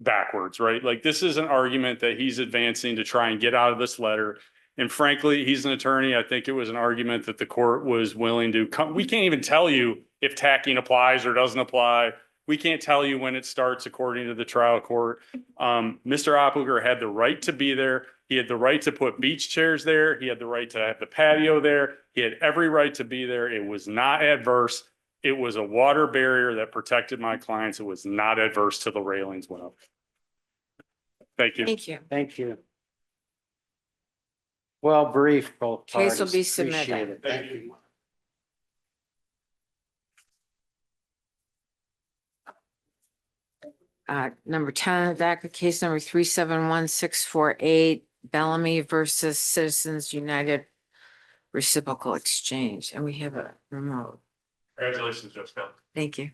backwards, right? Like, this is an argument that he's advancing to try and get out of this letter. And frankly, he's an attorney. I think it was an argument that the court was willing to come. We can't even tell you if tacking applies or doesn't apply. We can't tell you when it starts according to the trial court. Mr. Opliger had the right to be there. He had the right to put beach chairs there. He had the right to have the patio there. He had every right to be there. It was not adverse. It was a water barrier that protected my clients. It was not adverse to the railings went up. Thank you.
Thank you.
Thank you. Well brief, both
Case will
parties.
be submitted.
Appreciate it. Thank you.
Number 10 on the docket, case number 371648, Bellamy versus Citizens United Reciprocal Exchange. And we have a remote.
Congratulations, Judge Kelly.
Thank you.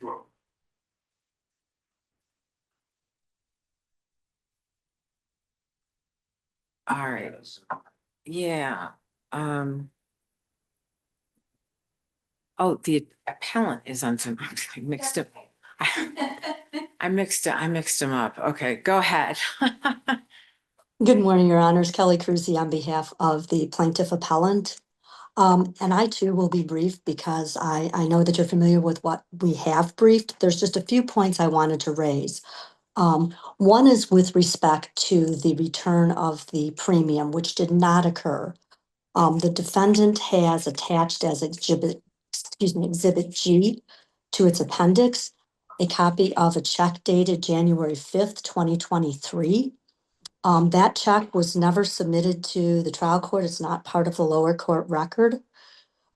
All right. Yeah. Oh, the appellant is on some, I mixed up. I mixed them up. Okay, go ahead.
Good morning, Your Honors. Kelly Cruzy on behalf of the plaintiff appellant. And I too will be brief because I know that you're familiar with what we have briefed. There's just a few points I wanted to raise. One is with respect to the return of the premium, which did not occur. The defendant has attached as exhibit G to its appendix a copy of a check dated January 5th, 2023. That check was never submitted to the trial court. It's not part of the lower court record.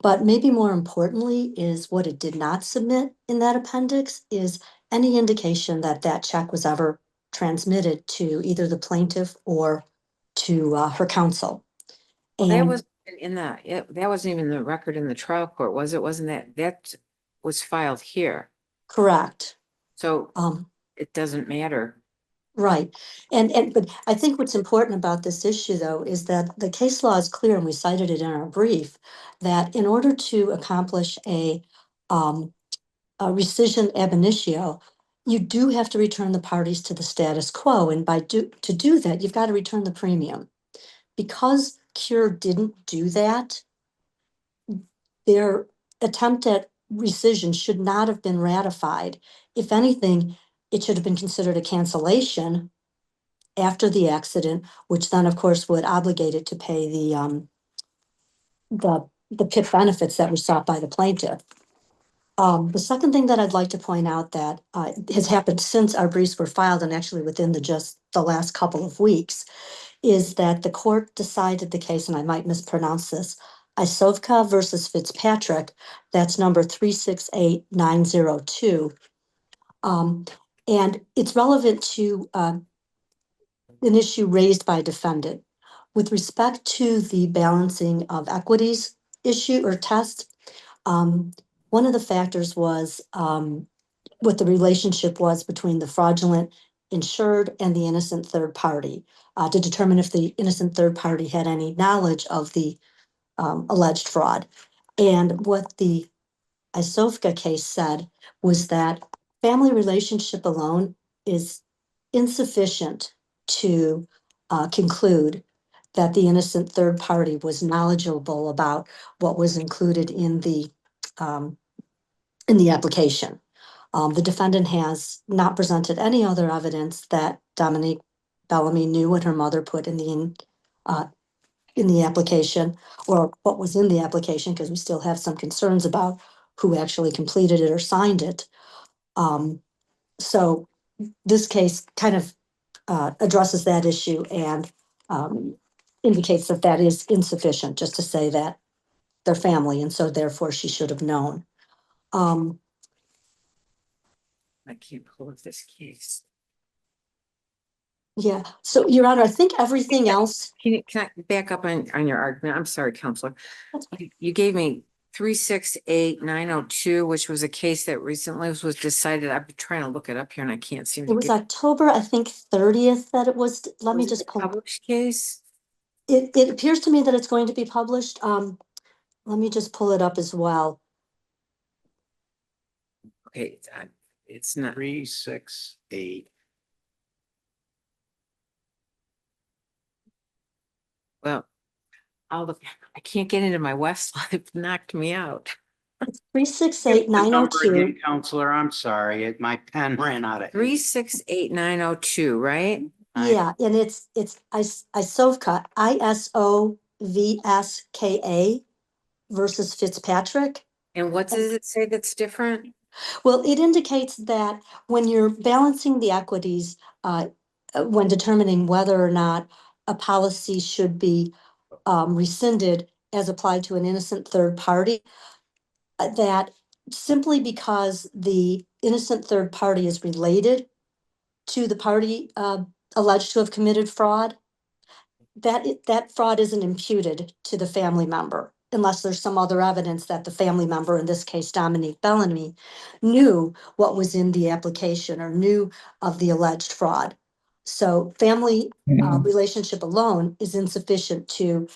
But maybe more importantly is what it did not submit in that appendix is any indication that that check was ever transmitted to either the plaintiff or to her counsel.
Well, that
And
was that wasn't even the record in the trial court, was it? Wasn't that was filed here?
correct.
So it doesn't matter.
Right. But I think what's important about this issue, though, is that the case law is clear, and we cited it in our brief, that in order to accomplish a rescission ab initio, you do have to return the parties to the status quo. And to do that, you've got to return the premium. Because Cure didn't do that, their attempt at rescission should not have been ratified. If anything, it should have been considered a cancellation after the accident, which then, of course, would obligate it to pay the PIP benefits that were sought by the plaintiff. The second thing that I'd like to point out that has happened since our briefs were filed and actually within just the last couple of weeks is that the court decided the case, and I might mispronounce this, Isovka versus Fitzpatrick, that's number 368902. And it's relevant to an issue raised by a defendant. With respect to the balancing of equities issue or test, one of the factors was what the relationship was between the fraudulent insured and the innocent third party to determine if the innocent third party had any knowledge of the alleged fraud. And what the Isovka case said was that family relationship alone is insufficient to conclude that the innocent third party was knowledgeable about what was included in the application. The defendant has not presented any other evidence that Dominique Bellamy knew what her mother put in the application or what was in the application, because we still have some concerns about who actually completed it or signed it. So this case kind of addresses that issue and indicates that that is insufficient, just to say that they're family, and so therefore she should have known.
I can't pull up this case.
Yeah, so Your Honor, I think everything else.
Can I back up on your argument? I'm sorry, Counselor. You gave me 368902, which was a case that recently was decided. I've been trying to look it up here and I can't seem to
It was
get
October, I think, 30th that it was. Let me
it
just
a
pull.
published case.
It appears to me that it's going to be published. Let me just pull it up as well.
Okay, it's not
368.
well. I'll look. I can't get into my Westlaw. It knocked me out.
It's 368902.
Counselor, I'm sorry, my pen ran out of.
368902, right?
Yeah, and it's Isovka, ISOVSKA versus Fitzpatrick.
And what does it say that's different?
Well, it indicates that when you're balancing the equities, when determining whether or not a policy should be rescinded as applied to an innocent third party, that simply because the innocent third party is related to the party alleged to have committed fraud, that fraud isn't imputed to the family member unless there's some other evidence that the family member, in this case Dominique Bellamy, knew what was in the application or knew of the alleged fraud. So family relationship alone is insufficient to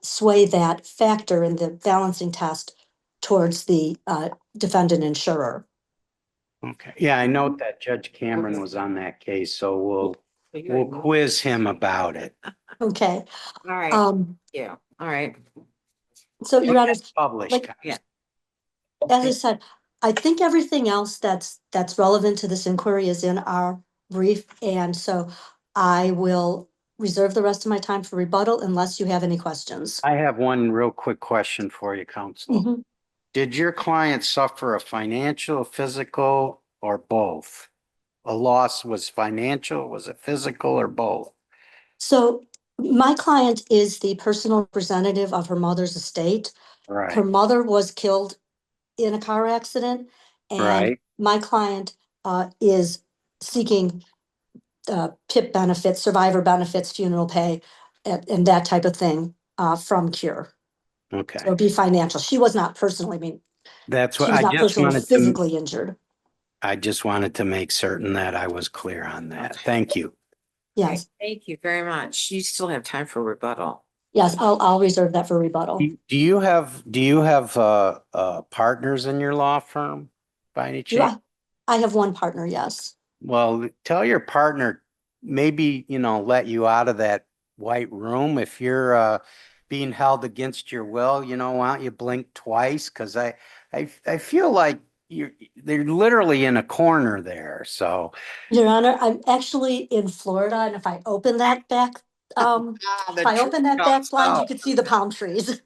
sway that factor in the balancing test towards the defendant insurer.
Okay, yeah, I note that Judge Cameron was on that case, so we'll quiz him about it.
Okay.
All right. Yeah. All right.
So Your Honor,
Published.
like,
Yeah.
as I said, I think everything else that's relevant to this inquiry is in our brief, and so I will reserve the rest of my time for rebuttal unless you have any questions.
I have one real quick question for you, Counsel.
Mhm.
Did your client suffer a financial, physical, or both? A loss was financial, was it physical, or both?
So my client is the personal representative of her mother's estate. Her
Right,
mother was killed in a car accident. And
right.
my client is seeking PIP benefits, survivor benefits, funeral pay, and that type of thing from Cure. So
Okay.
it'd be financial. She was not personally, I mean,
That's what
she was
I
not
just
personally
wanted to,
physically injured.
I just wanted to make certain that I was clear on that.
Okay.
Thank you.
Yes,
Thank you very much. You still have time for rebuttal.
yes, I'll reserve that for rebuttal.
Do you have partners in your law firm by any
Do
chance?
I have one partner, yes.
Well, tell your partner, maybe, let you out of that white room if you're being held against your will, why don't you blink twice? Cause I feel like they're literally in a corner there. So
Your Honor, I'm actually in Florida, and if I open that back, if I open that back blind, you could see the palm trees.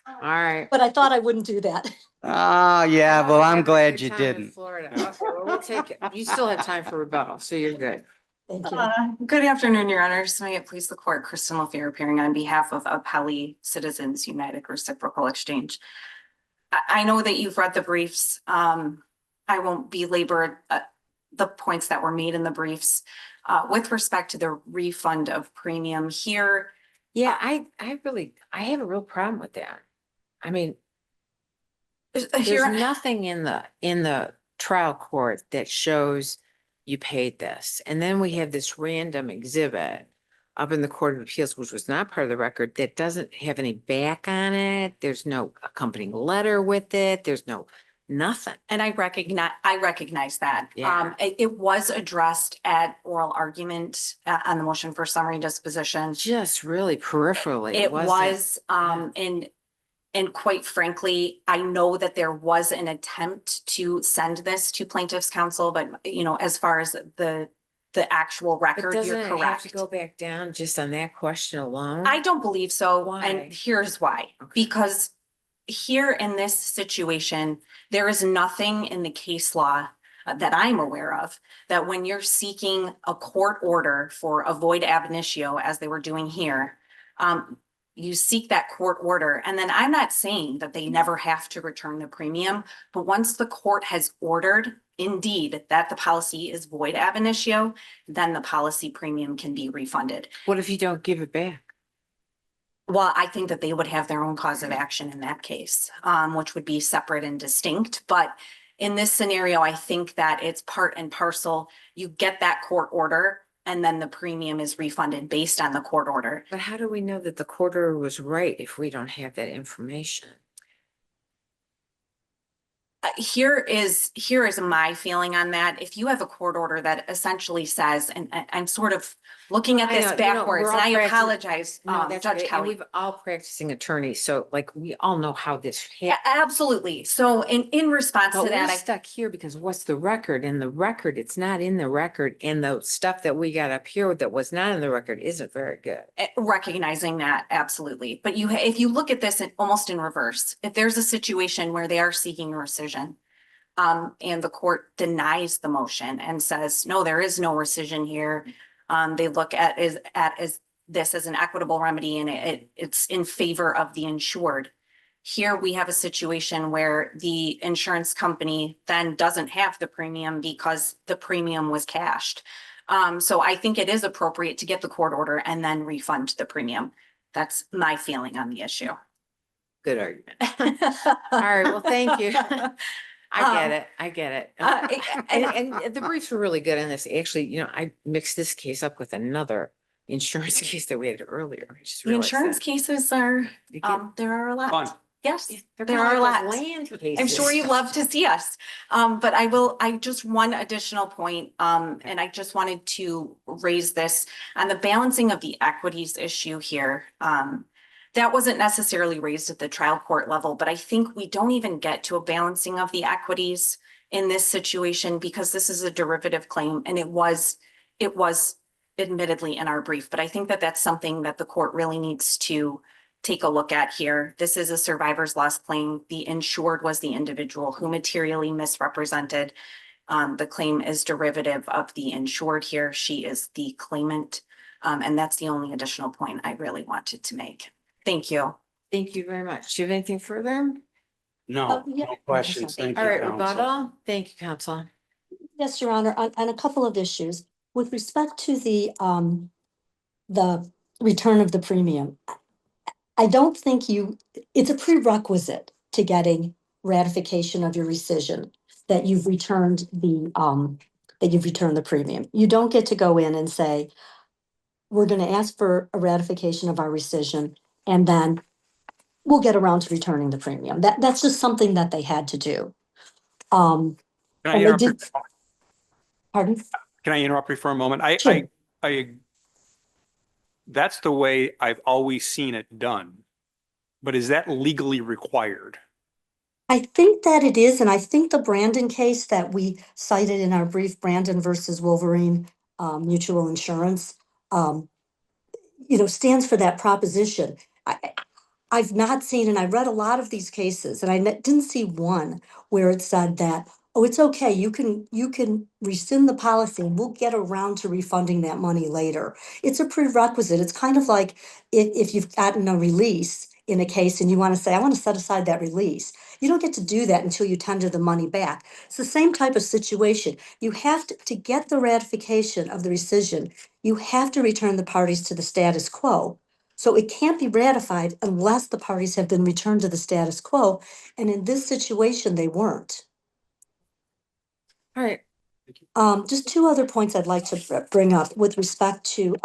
All right.
But I thought I wouldn't do that.
oh yeah, well, I'm
Have a
glad
good
you
time in
didn't.
Florida. Okay, well, we'll take it. You still have time for rebuttal, so you're good.
Thank you.
Good afternoon, Your Honors. May it please the court, Kristen Lafayette appearing on behalf of Appellee Citizens United Reciprocal Exchange. I know that you've read the briefs. I won't belabor the points that were made in the briefs. With respect to the refund of premium here.
Yeah, I have a real problem with that. I mean, there's nothing in the trial court that shows you paid this. And then we have this random exhibit up in the Court of Appeals, which was not part of the record, that doesn't have any back on it. There's no accompanying letter with it. There's no nothing.
And I recognize that.
Yeah.
It was addressed at oral argument on the motion for summary disposition.
Just really peripherally.
It
wasn't-
was, and quite frankly, I know that there was an attempt to send this to plaintiff's counsel, but as far as the actual
But
record,
doesn't
you're
it have
correct.
to go back down just on that question alone?
I don't believe so.
Why?
And here's why.
Okay.
Because here in this situation, there is nothing in the case law that I'm aware of that when you're seeking a court order for a void ab initio, as they were doing here, you seek that court order. And then I'm not saying that they never have to return the premium, but once the court has ordered indeed that the policy is void ab initio, then the policy premium can be refunded.
What if you don't give it back?
Well, I think that they would have their own cause of action in that case, which would be separate and distinct. But in this scenario, I think that it's part and parcel. You get that court order and then the premium is refunded based on the court order.
But how do we know that the court order was right if we don't have that information?
Here is my feeling on that. If you have a court order that essentially says, and I'm sort of looking at this backwards, and I apologize, Judge
And
Kelly.
we've all practicing attorneys, so like we all know how this
Yeah, absolutely. So in response to
But
that,
we're stuck here because what's the record? In the record, it's not in the record, and the stuff that we got up here that was not in the record isn't very good.
recognizing that, absolutely. But if you look at this almost in reverse, if there's a situation where they are seeking a rescission, and the court denies the motion and says, no, there is no rescission here. They look at this as an equitable remedy and it's in favor of the insured. Here we have a situation where the insurance company then doesn't have the premium because the premium was cashed. So I think it is appropriate to get the court order and then refund the premium. That's my feeling on the issue.
Good argument. All right, well, thank you. I get it. And the briefs were really good on this. Actually, I mixed this case up with another insurance case that we had earlier. I just
The
realized
insurance
that.
cases are, there are a lot.
Fun.
Yes,
They're
there
kind
are a
of like
lot.
land
I'm
cases.
sure you love to see us. But I just one additional point, and I just wanted to raise this on the balancing of the equities issue here. That wasn't necessarily raised at the trial court level, but I think we don't even get to a balancing of the equities in this situation because this is a derivative claim and it was admittedly in our brief, but I think that that's something that the court really needs to take a look at here. This is a survivor's loss claim. The insured was the individual who materially misrepresented. The claim is derivative of the insured here. She is the claimant. And that's the only additional point I really wanted to make. Thank you.
Thank you very much. Do you have anything further?
No,
yeah.
no questions. Thank
All
you,
right,
counsel.
rebuttal. Thank you, counsel.
Yes, Your Honor, on a couple of issues. With respect to the return of the premium, I don't think it's a prerequisite to getting ratification of your rescission that you've returned the premium. You don't get to go in and say, we're going to ask for a ratification of our rescission, and then we'll get around to returning the premium. That's just something that they had to do.
Can I
And they
interrupt?
did, pardon?
Can I interrupt you for a moment?
Sure.
That's the way I've always seen it done. But is that legally required?
I think that it is, and I think the Brandon case that we cited in our brief, Brandon versus Wolverine Mutual Insurance, stands for that proposition. I've not seen, and I read a lot of these cases, and I didn't see one where it said that, oh, it's okay, you can rescind the policy and we'll get around to refunding that money later. It's a prerequisite. It's kind of like if you've gotten a release in a case and you want to say, I want to set aside that release. You don't get to do that until you tender the money back. It's the same type of situation. You have to get the ratification of the rescission, you have to return the parties to the status quo. So it can't be ratified unless the parties have been returned to the status quo. And in this situation, they weren't.
All right.
Just two other points I'd like to bring up with respect to,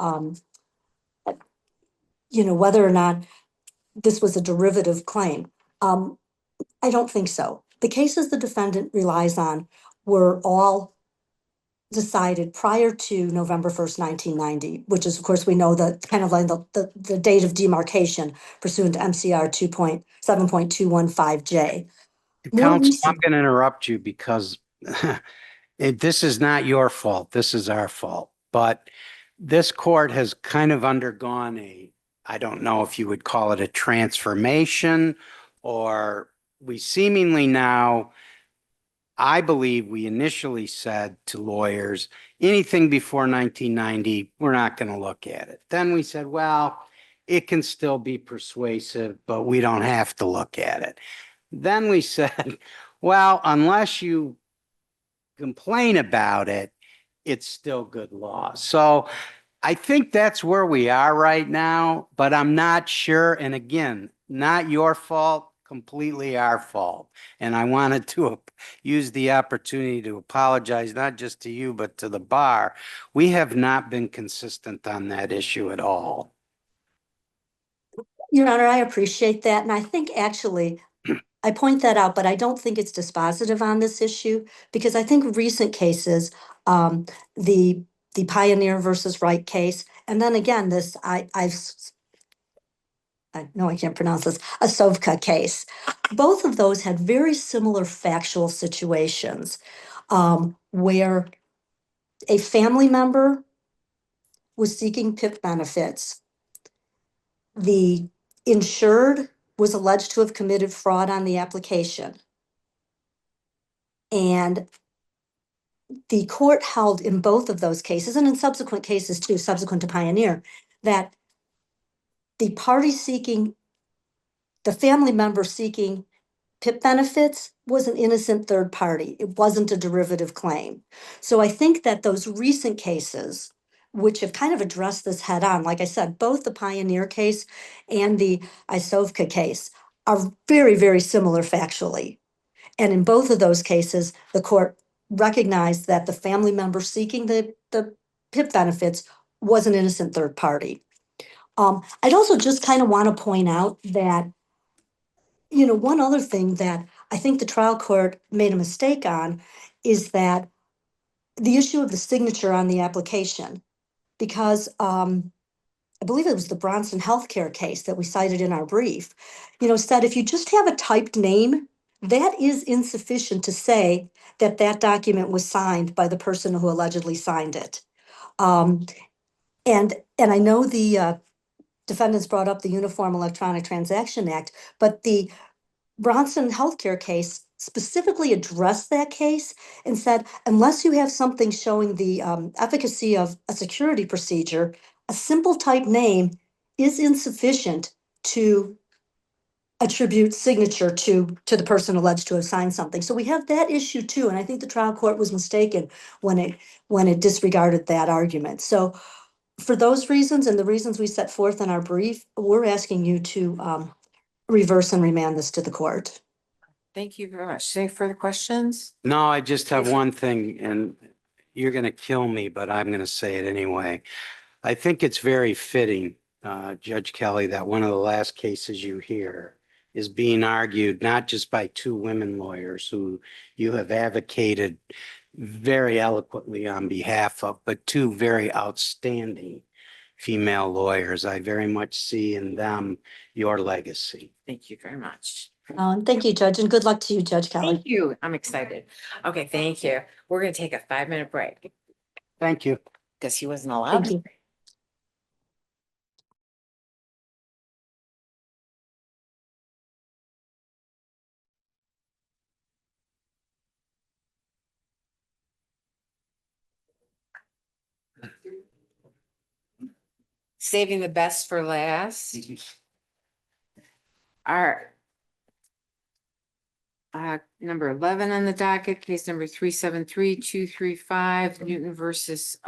whether or not this was a derivative claim. I don't think so. The cases the defendant relies on were all decided prior to November 1st, 1990, which is, of course, we know that kind of like the date of demarcation pursuant to MCR 7.215J. More
Counsel, I'm
recent,
going to interrupt you because this is not your fault. This is our fault. But this court has kind of undergone I don't know if you would call it a transformation, or we seemingly now, I believe we initially said to lawyers, anything before 1990, we're not going to look at it. Then we said, well, it can still be persuasive, but we don't have to look at it. Then we said, well, unless you complain about it, it's still good law. So I think that's where we are right now, but I'm not sure. And again, not your fault, completely our fault. And I wanted to use the opportunity to apologize, not just to you, but to the bar. We have not been consistent on that issue at all.
Your Honor, I appreciate that. And I think actually, I point that out, but I don't think it's dispositive on this issue because I think recent cases, the Pioneer versus Wright case, and then again, I know I can't pronounce this, a Sovka case. Both of those had very similar factual situations where a family member was seeking PIP benefits. The insured was alleged to have committed fraud on the application. And the court held in both of those cases, and in subsequent cases too, subsequent to Pioneer, that the party seeking, the family member seeking PIP benefits was an innocent third party. It wasn't a derivative claim. So I think that those recent cases, which have kind of addressed this head on, like I said, both the Pioneer case and the Isovka case are very, very similar factually. And in both of those cases, the court recognized that the family member seeking the PIP benefits was an innocent third party. I'd also just kind of want to point out that, one other thing that I think the trial court made a mistake on is that the issue of the signature on the application, because I believe it was the Bronson Healthcare case that we cited in our brief, said if you just have a typed name, that is insufficient to say that that document was signed by the person who allegedly signed it. And I know the defendants brought up the Uniform Electronic Transaction Act, but the Bronson Healthcare case specifically addressed that case and said, unless you have something showing the efficacy of a security procedure, a simple type name is insufficient to attribute signature to the person alleged to have signed something. So we have that issue too, and I think the trial court was mistaken when it disregarded that argument. So for those reasons and the reasons we set forth in our brief, we're asking you to reverse and remand this to the court.
Thank you very much. Any further questions?
No, I just have
Yes.
one thing, and you're going to kill me, but I'm going to say it anyway. I think it's very fitting, Judge Kelly, that one of the last cases you hear is being argued not just by two women lawyers who you have advocated very eloquently on behalf of, but two very outstanding female lawyers. I very much see in them your legacy.
Thank you very much.
Thank you, Judge, and good luck to you, Judge Kelly.
Thank you. I'm excited. Okay, thank you. We're gonna take a 5-minute break
Thank you.
because he wasn't allowed.
Thank you.
Saving the best for last. Our number 11 on the docket, case number 373-235, Newton versus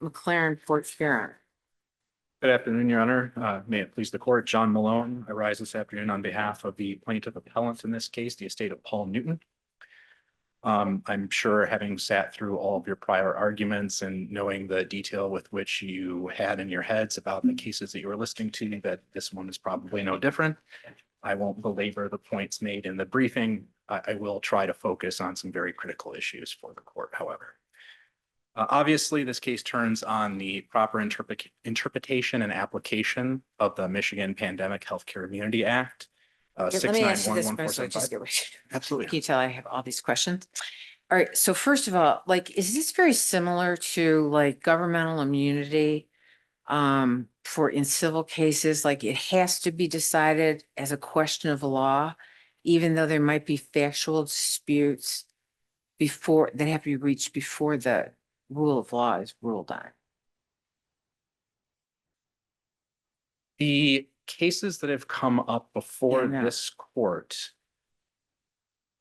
McLaren Fort Farron.
Good afternoon, Your Honor. May it please the court, John Malone. I rise this afternoon on behalf of the plaintiff appellant in this case, the estate of Paul Newton. I'm sure, having sat through all of your prior arguments and knowing the detail with which you had in your heads about the cases that you were listening to, that this one is probably no different. I won't belabor the points made in the briefing. I will try to focus on some very critical issues for the court, however. Obviously, this case turns on the proper interpretation and application of the Michigan Pandemic Healthcare Immunity Act.
Let me ask you this, so I
6911475.
just get ready.
Absolutely.
Can you tell I have all these questions? All right, so first of all, like, is this very similar to like governmental immunity? For in civil cases, like it has to be decided as a question of law, even though there might be factual disputes before that have to be reached before the rule of law is ruled on.
The cases that have come up before
Yeah, I know.
this court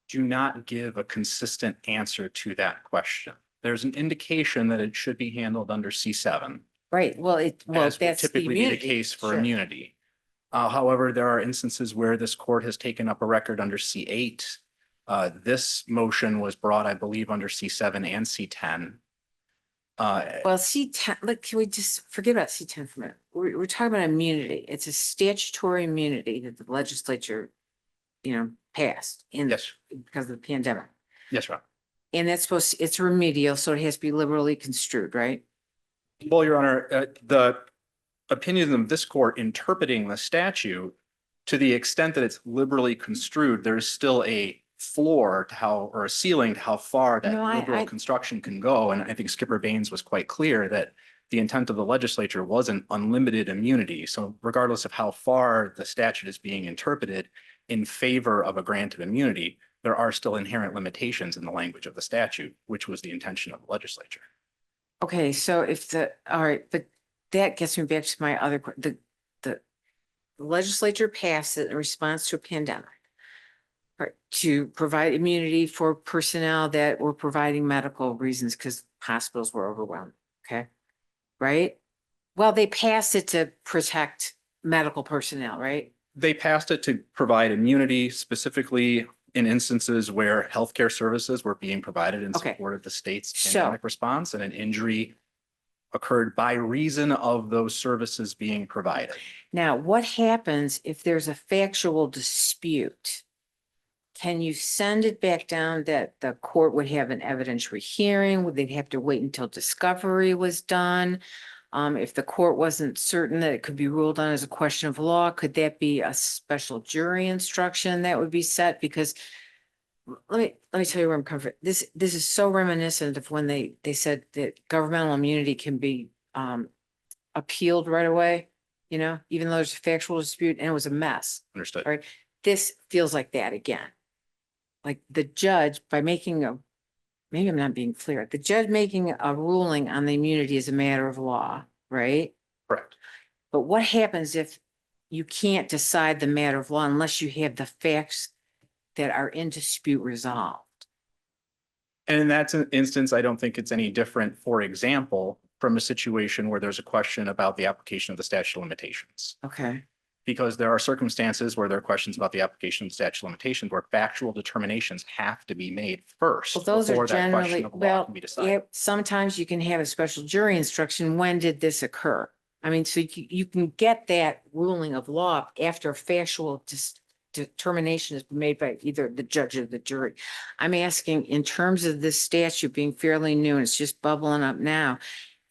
do not give a consistent answer to that question. There's an indication that it should be handled under C7.
Right, well,
As would
that's the
typically be the
immunity.
case for
Sure.
immunity. However, there are instances where this court has taken up a record under C8. This motion was brought, I believe, under C7 and C10.
Well, C10, look, can we just forget about C10 for a minute? We're talking about immunity. It's a statutory immunity that the legislature, passed
Yes.
because of the pandemic.
Yes, Ron.
And it's remedial, so it has to be liberally construed, right?
Well, Your Honor, the opinion of this court interpreting the statute, to the extent that it's liberally construed, there's still a floor to how, or a ceiling to how far that
No,
liberal construction can go. And I think Skipper Baines was quite clear that the intent of the legislature wasn't unlimited immunity. So regardless of how far the statute is being interpreted in favor of a grant of immunity, there are still inherent limitations in the language of the statute, which was the intention of the legislature.
Okay, so all right, but that gets me back to my other, the legislature passed it in response to a pandemic. Right, to provide immunity for personnel that were providing medical reasons because hospitals were overwhelmed, okay? Right? Well, they passed it to protect medical personnel, right?
They passed it to provide immunity specifically in instances where healthcare services were being provided in
Okay.
support of the state's
So-
pandemic response, and an injury occurred by reason of those services being provided.
Now, what happens if there's a factual dispute? Can you send it back down that the court would have an evidentiary hearing? Would they have to wait until discovery was done? If the court wasn't certain that it could be ruled on as a question of law, could that be a special jury instruction that would be set? Because let me tell you where I'm coming from. This is so reminiscent of when they said that governmental immunity can be appealed right away, even though there's a factual dispute, and it was a mess.
Understood.
Right? This feels like that again. Like the judge, by making maybe I'm not being clear, the judge making a ruling on the immunity is a matter of law, right?
Correct.
But what happens if you can't decide the matter of law unless you have the facts that are in dispute resolved.
And in that instance, I don't think it's any different, for example, from a situation where there's a question about the application of the statute of limitations.
Okay.
Because there are circumstances where there are questions about the application of the statute of limitations where factual determinations have to be made first
Well, those are
before that question
generally,
of law
well,
can be decided.
yeah, sometimes you can have a special jury instruction. When did this occur? I mean, so you can get that ruling of law after a factual determination has been made by either the judge or the jury. I'm asking in terms of this statute being fairly new and it's just bubbling up now,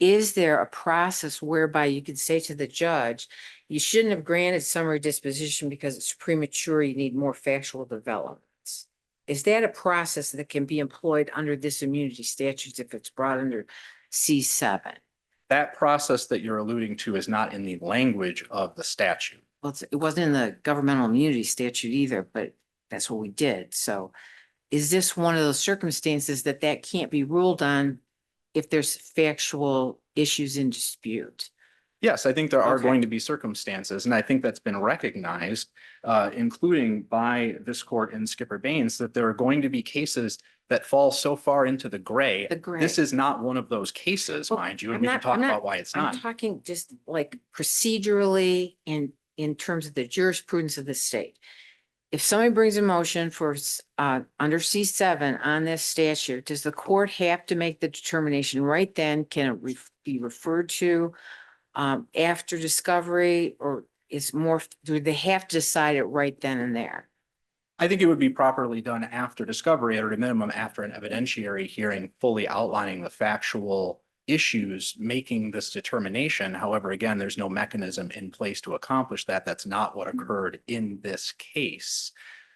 is there a process whereby you could say to the judge, you shouldn't have granted summary disposition because it's premature, you need more factual developments? Is that a process that can be employed under this immunity statute if it's brought under C7?
That process that you're alluding to is not in the language of the statute.
Well, it wasn't in the governmental immunity statute either, but that's what we did. So is this one of those circumstances that can't be ruled on if there's factual issues in dispute?
Yes, I think there are
Okay.
going to be circumstances, and I think that's been recognized, including by this court in Skipper Baines, that there are going to be cases that fall so far into the gray.
The gray.
This is not one of those cases,
Well,
mind you, and
I'm
we can
not-
talk
I'm not-
about why it's
I'm
not.
talking just like procedurally in terms of the jurisprudence of the state. If somebody brings a motion for under C7 on this statute, does the court have to make the determination right then? Can it be referred to after discovery, or do they have to decide it right then and there?
I think it would be properly done after discovery, or at a minimum after an evidentiary hearing, fully outlining the factual issues making this determination. However, again, there's no mechanism in place to accomplish that. That's not what occurred in this case.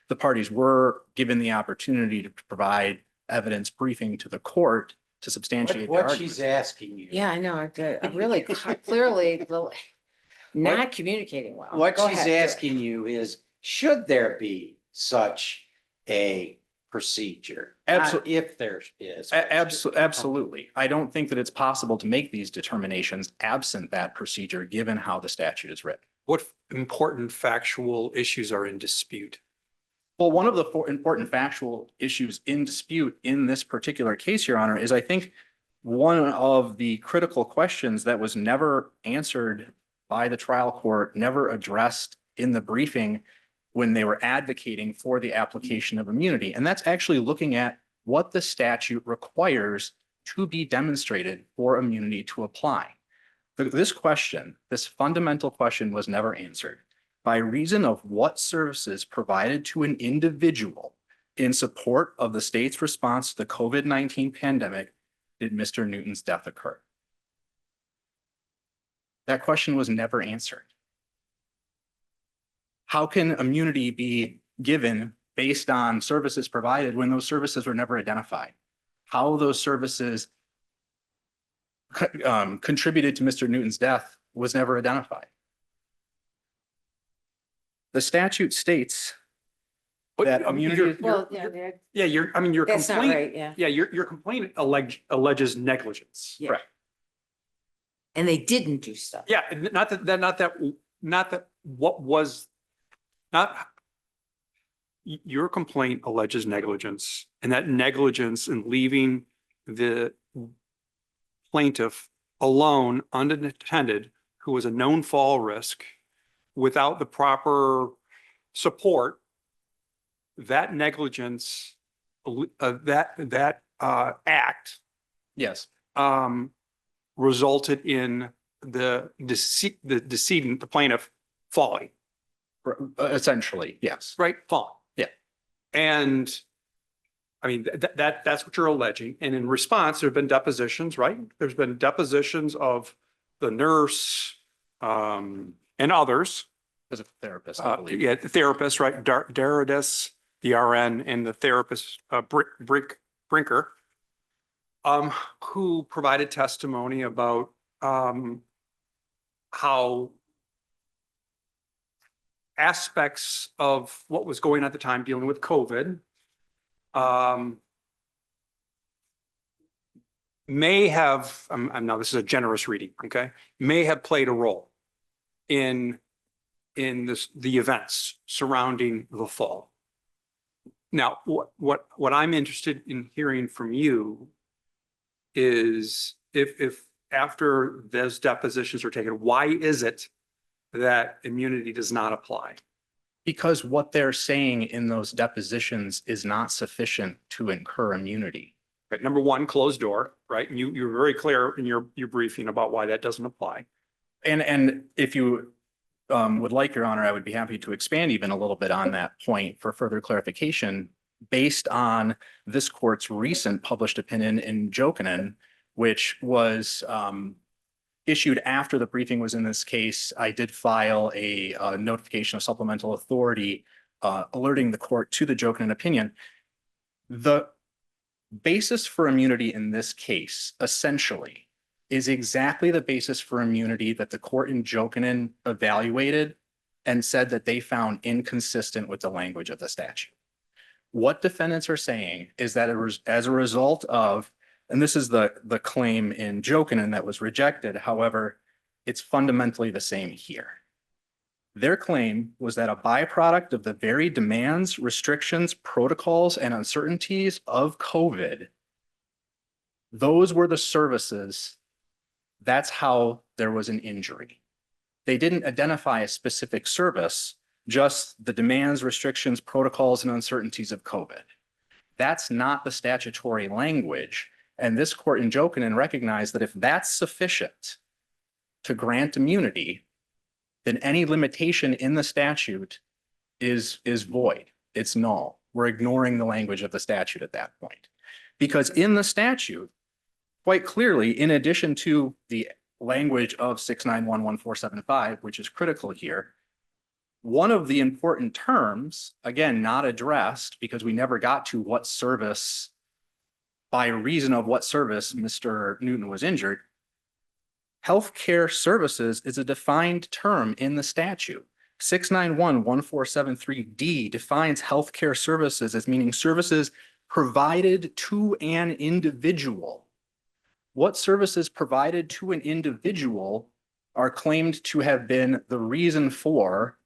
The parties were given the opportunity to provide evidence briefing to the court to substantiate their
What
argument.
she's asking you.
Yeah, I know. I really clearly not communicating well.
What
Go
she's
ahead.
asking you is, should there be such a procedure? If there is.
Absolutely. I don't think that it's possible to make these determinations absent that procedure, given how the statute is written.
What important factual issues are in dispute?
Well, one of the important factual issues in dispute in this particular case, Your Honor, is I think one of the critical questions that was never answered by the trial court, never addressed in the briefing when they were advocating for the application of immunity. And that's actually looking at what the statute requires to be demonstrated for immunity to apply. This question, this fundamental question, was never answered. By reason of what services provided to an individual in support of the state's response to the COVID-19 pandemic did Mr. Newton's death occur? That question was never answered. How can immunity be given based on services provided when those services were never identified? How those services contributed to Mr. Newton's death was never identified. The statute states that immunity.
Your
That's not
complaint.
right, yeah.
Yeah, your complaint alleges negligence.
Yeah. And they didn't do stuff.
Yeah, not that what was not. Your complaint alleges negligence, and that negligence in leaving the plaintiff alone, unattended, who was a known fall risk, without the proper support, that negligence, that act.
Yes.
Resulted in the decedent, the plaintiff, falling.
Essentially, yes.
Right, falling.
Yeah.
And I mean, that's what you're alleging. And in response, there have been depositions, right? There's been depositions of the nurse and others.
As a therapist, I believe.
Yeah, the therapist, right? Daridas, the RN, and the therapist, Brinker, who provided testimony about how aspects of what was going on at the time dealing with COVID may have, now this is a generous reading, okay, may have played a role in in the events surrounding the fall. Now, what I'm interested in hearing from you is if after those depositions are taken, why is it that immunity does not apply?
Because what they're saying in those depositions is not sufficient to incur immunity.
Right, number one, closed door, right? And you're very clear in your briefing about why that doesn't apply.
And if you would like, Your Honor, I would be happy to expand even a little bit on that point for further clarification based on this court's recent published opinion in Jokinen, which was issued after the briefing was in this case. I did file a notification of supplemental authority alerting the court to the Jokinen opinion. The basis for immunity in this case essentially is exactly the basis for immunity that the court in Jokinen evaluated and said that they found inconsistent with the language of the statute. What defendants are saying is that as a result of, and this is the claim in Jokinen that was rejected, however, it's fundamentally the same here. Their claim was that a byproduct of the very demands, restrictions, protocols, and uncertainties of COVID, those were the services. That's how there was an injury. They didn't identify a specific service, just the demands, restrictions, protocols, and uncertainties of COVID. That's not the statutory language. And this court in Jokinen recognized that if that's sufficient to grant immunity, then any limitation in the statute is void. It's null. We're ignoring the language of the statute at that point. Because in the statute, quite clearly, in addition to the language of 6911475, which is critical here, one of the important terms, again, not addressed because we never got to what service, by reason of what service Mr. Newton was injured, healthcare services is a defined term in the statute. 6911473D defines healthcare services as meaning services provided to an individual. What services provided to an individual are claimed to have been the reason for.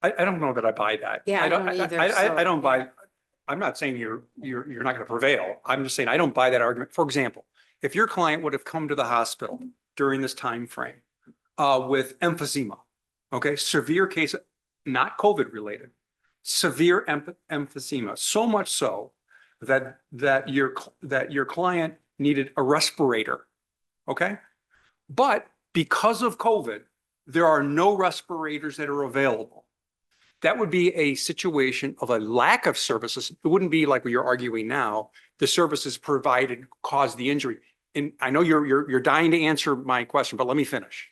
I don't know that I buy that.
Yeah, I don't either,
I don't
so,
buy, I'm not saying you're not going to prevail. I'm just saying I don't buy that argument. For example, if your client would have come to the hospital during this time frame with emphysema, okay, severe case, not COVID related, severe emphysema, so much so that your client needed a respirator, okay? But because of COVID, there are no respirators that are available. That would be a situation of a lack of services. It wouldn't be like what you're arguing now. The services provided caused the injury. And I know you're dying to answer my question, but let me finish.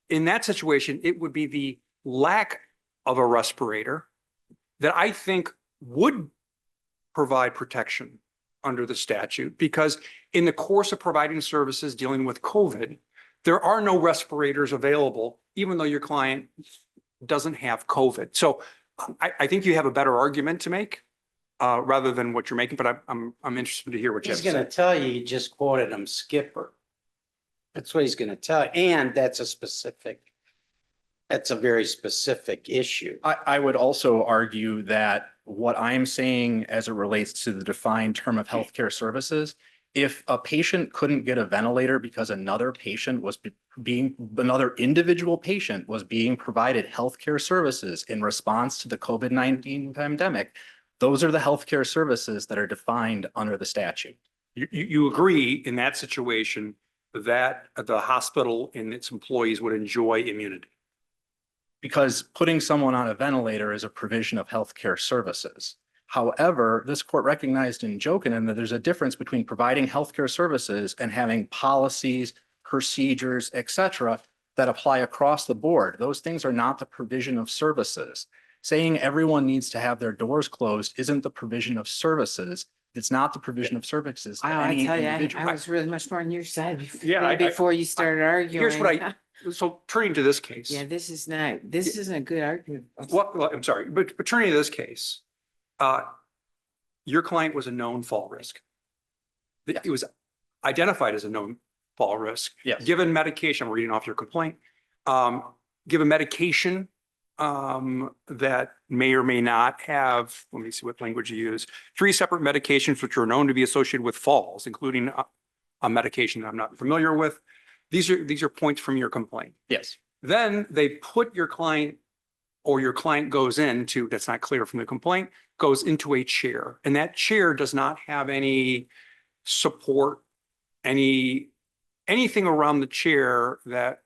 In that situation, it would be the lack of a respirator that I think would provide protection under the statute, because in the course of providing services dealing with COVID, there are no respirators available, even though your client doesn't have COVID. So I think you have a better argument to make rather than what you're making, but I'm interested to hear what you have
He's
to
going to
say.
tell you just quoted him Skipper. That's what he's going to tell you. And that's a very specific issue.
I would also argue that what I'm saying as it relates to the defined term of healthcare services, if a patient couldn't get a ventilator because another individual patient was being provided healthcare services in response to the COVID-19 pandemic, those are the healthcare services that are defined under the statute.
You agree in that situation that the hospital and its employees would enjoy immunity?
Because putting someone on a ventilator is a provision of healthcare services. However, this court recognized in Jokinen that there's a difference between providing healthcare services and having policies, procedures, et cetera, that apply across the board. Those things are not the provision of services. Saying everyone needs to have their doors closed isn't the provision of services. It's not the provision of services. to
Wow, I
any
tell you,
individual.
I was really much more on your side
Yeah,
before you started arguing.
Here's what so turning to this case.
Yeah, this isn't a good argument.
Well, I'm sorry, but turning to this case, your client was a known fall risk. It was identified as a known fall risk.
Yes.
Given medication, I'm reading off your complaint, given medication that may or may not have, let me see what language you use, 3 separate medications which are known to be associated with falls, including a medication that I'm not familiar with. These are points from your complaint.
Yes.
Then they put your client, or your client goes into, that's not clear from the complaint, goes into a chair. And that chair does not have any support, anything around the chair that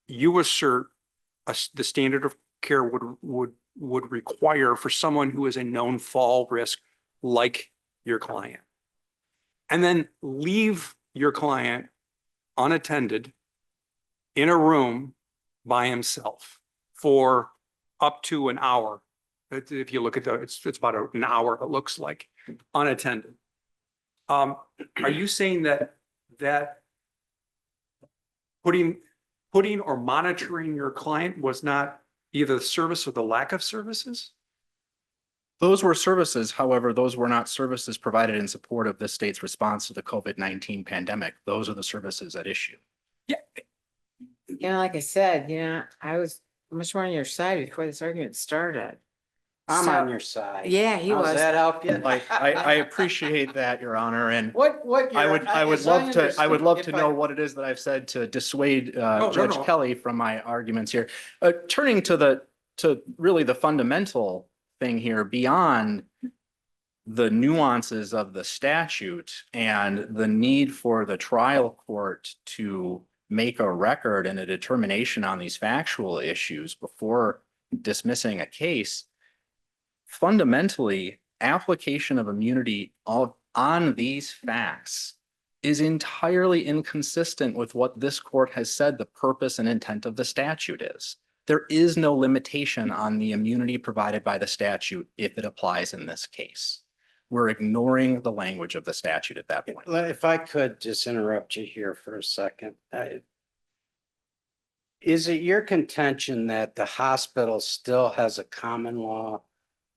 you assert the standard of care would require for someone who is a known fall risk like your client. And then leave your client unattended in a room by himself for up to an hour. If you look at it's about an hour, it looks like, unattended. Are you saying that putting or monitoring your client was not either the service or the lack of services?
Those were services. However, those were not services provided in support of the state's response to the COVID-19 pandemic. Those are the services at issue.
You know, like I said, I was much more on your side before this argument started.
I'm
So-
on your side.
Yeah, he
How's
was.
that help you?
I appreciate that, Your Honor, and
What
I would
as I
love to
understood,
know what it is that I've said to dissuade
no,
Judge
no.
Kelly from my arguments here. Turning to really the fundamental thing here, beyond the nuances of the statute and the need for the trial court to make a record and a determination on these factual issues before dismissing a case, fundamentally, application of immunity on these facts is entirely inconsistent with what this court has said the purpose and intent of the statute is. There is no limitation on the immunity provided by the statute if it applies in this case. We're ignoring the language of the statute at that point.
If I could just interrupt you here for a second. Is it your contention that the hospital still has a common law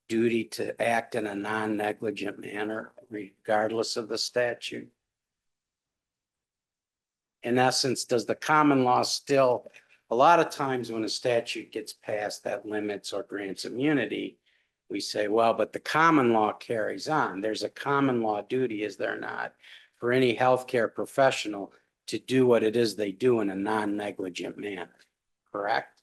duty to act in a non-negligent manner regardless of the statute? In essence, does the common law still, a lot of times when a statute gets passed that limits or grants immunity, we say, well, but the common law carries on. There's a common law duty, is there not, for any healthcare professional to do what it is they do in a non-negligent manner, correct?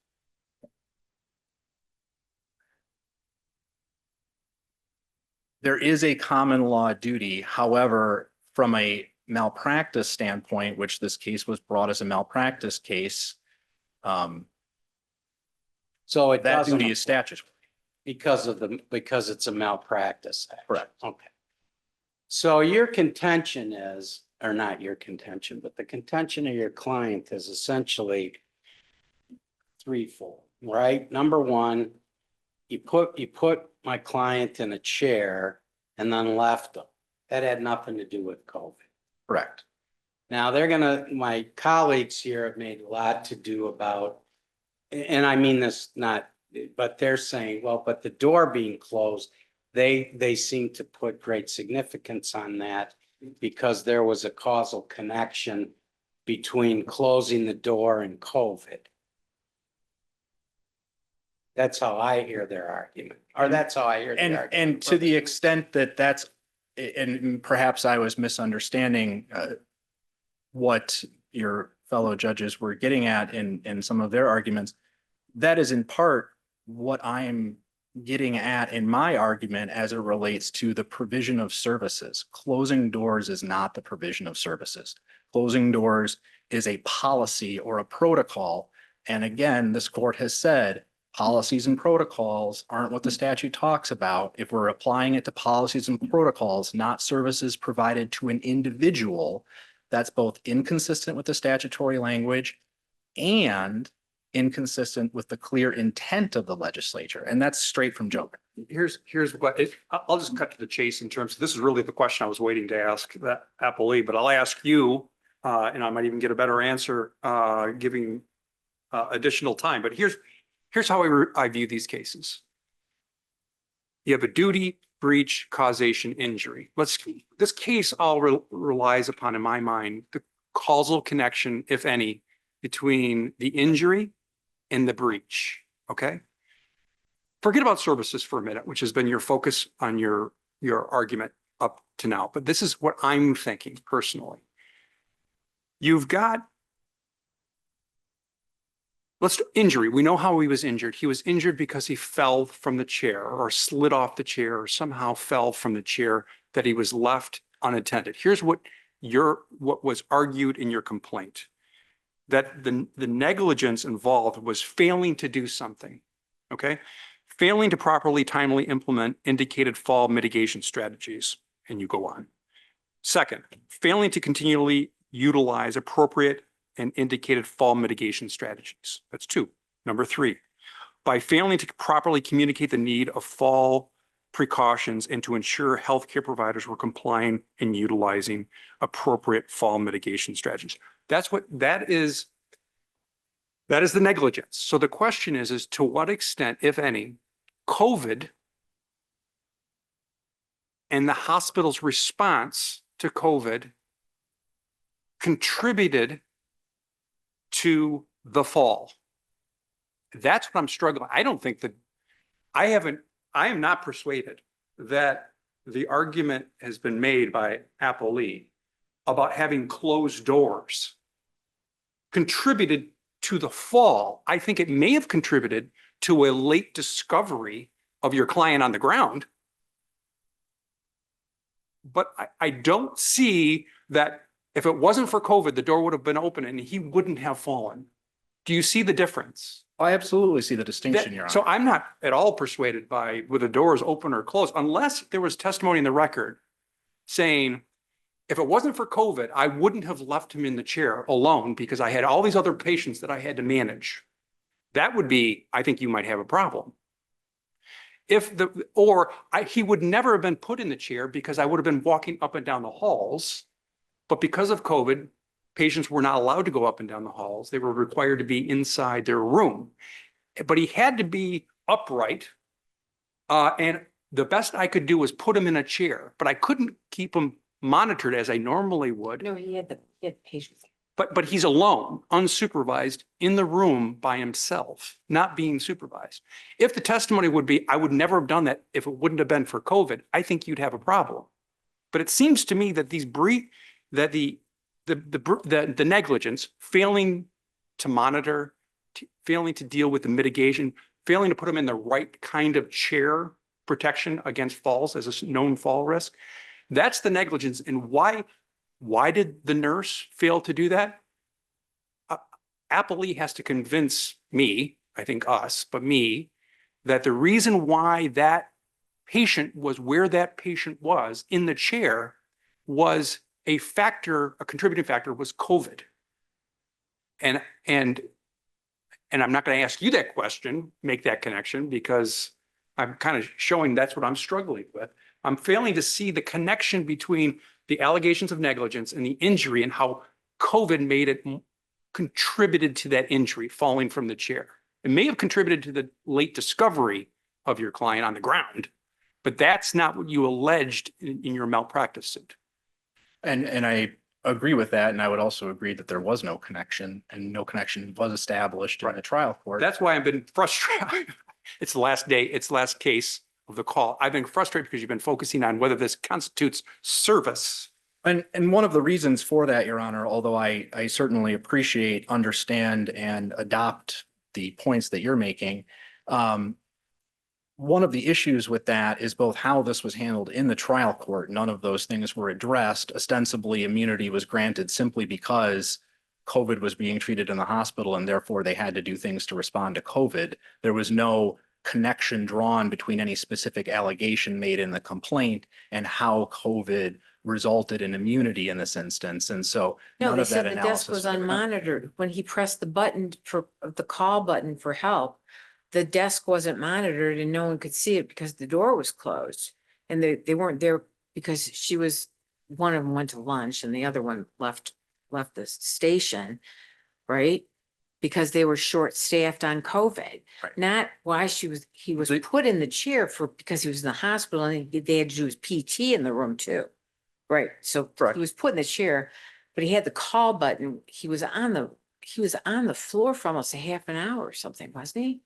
There is a common law duty. However, from a malpractice standpoint, which this case was brought as a malpractice case,
So it
that
doesn't
duty is statutory.
because it's a malpractice act.
Correct.
Okay. So your contention is, or not your contention, but the contention of your client is essentially threefold, right? Number one, you put my client in a chair and then left him. That had nothing to do with COVID.
Correct.
Now my colleagues here have made a lot to do about, and I mean this not, but they're saying, well, but the door being closed, they seem to put great significance on that because there was a causal connection between closing the door and COVID. That's how I hear their argument, or that's how I hear the argument.
And to the extent that that's, and perhaps I was misunderstanding what your fellow judges were getting at in some of their arguments, that is in part what I am getting at in my argument as it relates to the provision of services. Closing doors is not the provision of services. Closing doors is a policy or a protocol. And again, this court has said policies and protocols aren't what the statute talks about. If we're applying it to policies and protocols, not services provided to an individual, that's both inconsistent with the statutory language and inconsistent with the clear intent of the legislature. And that's straight from Joker.
Here's what, I'll just cut to the chase in terms of, this is really the question I was waiting to ask that appellee, but I'll ask you, and I might even get a better answer giving additional time. But here's how I view these cases. You have a duty, breach, causation, injury. This case all relies upon, in my mind, the causal connection, if any, between the injury and the breach. okay? Forget about services for a minute, which has been your focus on your argument up to now, but this is what I'm thinking personally. You've got, injury. We know how he was injured. He was injured because he fell from the chair or slid off the chair or somehow fell from the chair that he was left unattended. Here's what was argued in your complaint, that the negligence involved was failing to do something, okay? Failing to properly, timely implement indicated fall mitigation strategies, and you go on. Second, failing to continually utilize appropriate and indicated fall mitigation strategies. That's 2. Number 3, by failing to properly communicate the need of fall precautions and to ensure healthcare providers were complying and utilizing appropriate fall mitigation strategies. That is the negligence. So the question is to what extent, if any, COVID and the hospital's response to COVID contributed to the fall. That's what I'm struggling. I don't think that I am not persuaded that the argument has been made by Applee about having closed doors contributed to the fall. I think it may have contributed to a late discovery of your client on the ground. But I don't see that if it wasn't for COVID, the door would have been open and he wouldn't have fallen. Do you see the difference?
I absolutely see the distinction, Your Honor.
So I'm not at all persuaded by whether the door is open or closed, unless there was testimony in the record saying, if it wasn't for COVID, I wouldn't have left him in the chair alone because I had all these other patients that I had to manage. That would be, I think you might have a problem. He would never have been put in the chair because I would have been walking up and down the halls. But because of COVID, patients were not allowed to go up and down the halls. They were required to be inside their room. But he had to be upright. And the best I could do was put him in a chair, but I couldn't keep him monitored as I normally would.
No, he had patients.
But he's alone, unsupervised, in the room by himself, not being supervised. If the testimony would be, I would never have done that if it wouldn't have been for COVID, I think you'd have a problem. But it seems to me that the negligence, failing to monitor, failing to deal with the mitigation, failing to put them in the right kind of chair protection against falls as a known fall risk, that's the negligence. And why did the nurse fail to do that? Applee has to convince me, I think us, but me, that the reason why that patient was where that patient was in the chair was a contributing factor was COVID. And I'm not going to ask you that question, make that connection, because I'm kind of showing that's what I'm struggling with. I'm failing to see the connection between the allegations of negligence and the injury and how COVID contributed to that injury, falling from the chair. It may have contributed to the late discovery of your client on the ground, but that's not what you alleged in your malpractice suit.
And I agree with that. And I would also agree that there was no connection and no connection was established in the trial court.
That's why I've been frustrated. It's the last day, it's the last case of the call. I've been frustrated because you've been focusing on whether this constitutes service.
And one of the reasons for that, Your Honor, although I certainly appreciate, understand, and adopt the points that you're making, one of the issues with that is both how this was handled in the trial court. None of those things were addressed. Ostensibly, immunity was granted simply because COVID was being treated in the hospital and therefore they had to do things to respond to COVID. There was no connection drawn between any specific allegation made in the complaint and how COVID resulted in immunity in this instance. And so
No,
none
they
of that
said the
analysis
desk was unmonitored. When he pressed the button for the call button for help, the desk wasn't monitored and no one could see it because the door was closed. And they weren't there because one of them went to lunch and the other one left the station, right? Because they were short-staffed on COVID, not why he was put in the chair because he was in the hospital and they had to do his PT in the room too. Right, so he was put in the chair, but he had the call button. He was on the floor for almost a half an hour or something, wasn't he?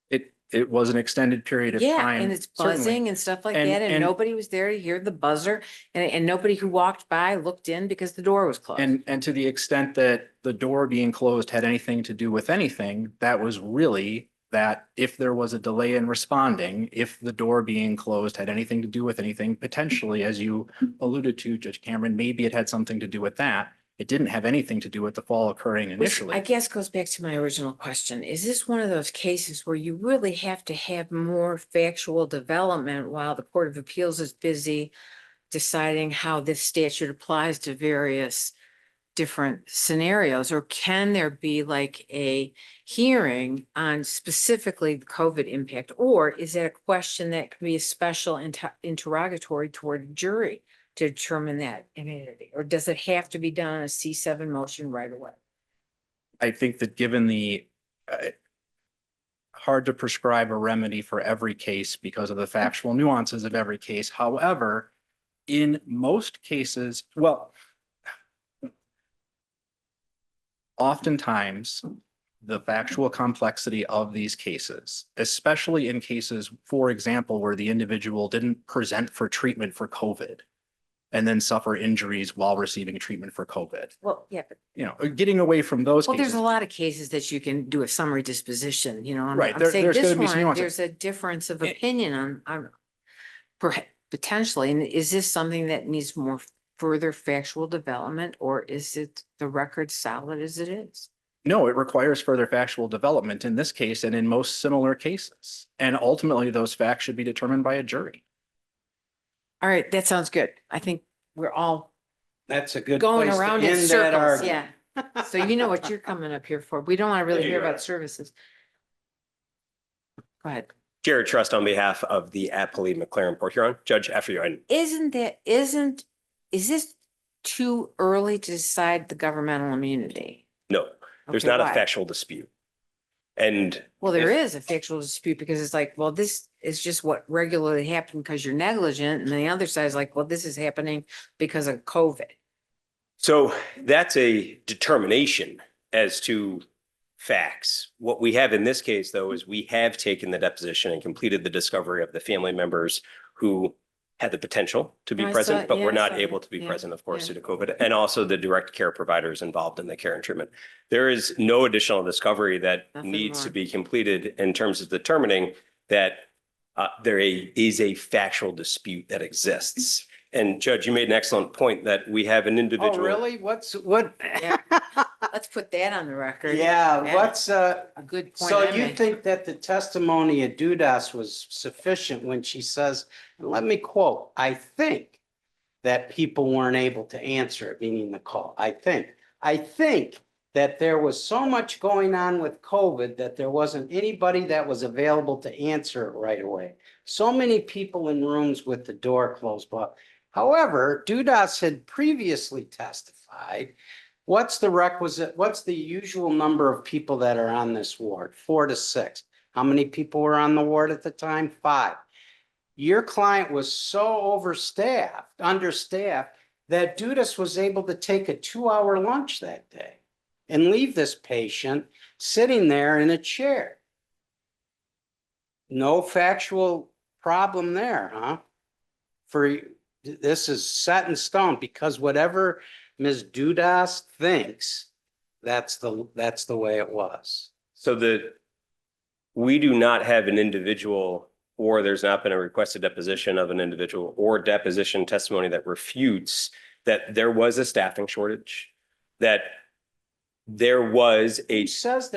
It was an extended period of
Yeah,
time.
and it's
certainly.
buzzing and stuff like
And-
that, and
and-
nobody was there to hear the buzzer, and nobody who walked by looked in because the door was closed.
And to the extent that the door being closed had anything to do with anything, that was really that if there was a delay in responding, if the door being closed had anything to do with anything, potentially, as you alluded to, Judge Cameron, maybe it had something to do with that. It didn't have anything to do with the fall occurring
Which
initially.
I guess goes back to my original question. Is this one of those cases where you really have to have more factual development while the Court of Appeals is busy deciding how this statute applies to various different scenarios? Or can there be like a hearing on specifically the COVID impact? Or is that a question that could be a special interrogatory toward a jury to determine that immunity? Or does it have to be done on a C7 motion right away?
I think that given the hard to prescribe a remedy for every case because of the factual nuances of every case. However, in most cases, well, oftentimes the factual complexity of these cases, especially in cases, for example, where the individual didn't present for treatment for COVID and then suffer injuries while receiving treatment for COVID.
Well, yeah, but
You know, getting away from those
well, there's
cases.
a lot of cases that you can do a summary disposition, you know.
Right,
I'm
there-
saying
there's
this
gonna be some
one,
nuances.
there's a difference of opinion on potentially, and is this something that needs more further factual development, or is it the record solid as it is?
No, it requires further factual development in this case and in most similar cases. And ultimately, those facts should be determined by a jury.
All right, that sounds good. I think we're all
That's a good
going
place to
around in
end that
circles,
argument.
yeah. So you know what you're coming up here for. We don't want to really hear about services. Go ahead.
Jared Trust on behalf of the appellee McLaren Port Huron. Judge, after you.
Is this too early to decide the governmental immunity?
No, there's
Okay,
not a
why?
factual dispute. And
Well, there is a factual dispute because it's like, well, this is just what regularly happened because you're negligent. And the other side is like, well, this is happening because of COVID.
so that's a determination as to facts. What we have in this case, though, is we have taken the deposition and completed the discovery of the family members who had the potential to be
I saw
present,
it.
but
Yeah,
were
I
not
saw
able
it.
to be
Yeah,
present, of course,
yeah.
due to COVID, and also the direct care providers involved in the care and treatment. There is no additional discovery that
Nothing
needs to
more.
be completed in terms of determining that there is a factual dispute that exists. And Judge, you made an excellent point that we have an
Oh,
individual.
really? What?
Yeah. Let's put that on the record.
Yeah, what's,
A good point.
so
I
you
made.
think that the testimony of Dudas was sufficient when she says, and let me quote, I think that people weren't able to answer it, meaning the call. I think that there was so much going on with COVID that there wasn't anybody that was available to answer it right away. So many people in rooms with the door closed, but however, Dudas had previously testified. What's the requisite, what's the usual number of people that are on this ward? 4 to 6. How many people were on the ward at the time? 5. Your client was so understaffed, that Dudas was able to take a 2-hour lunch that day and leave this patient sitting there in a chair. No factual problem there, huh? This is set in stone because whatever Ms. Dudas thinks, that's the way it was.
So we do not have an individual, or there's not been a requested deposition of an individual or deposition testimony that refutes that there was a staffing shortage, that there was
She says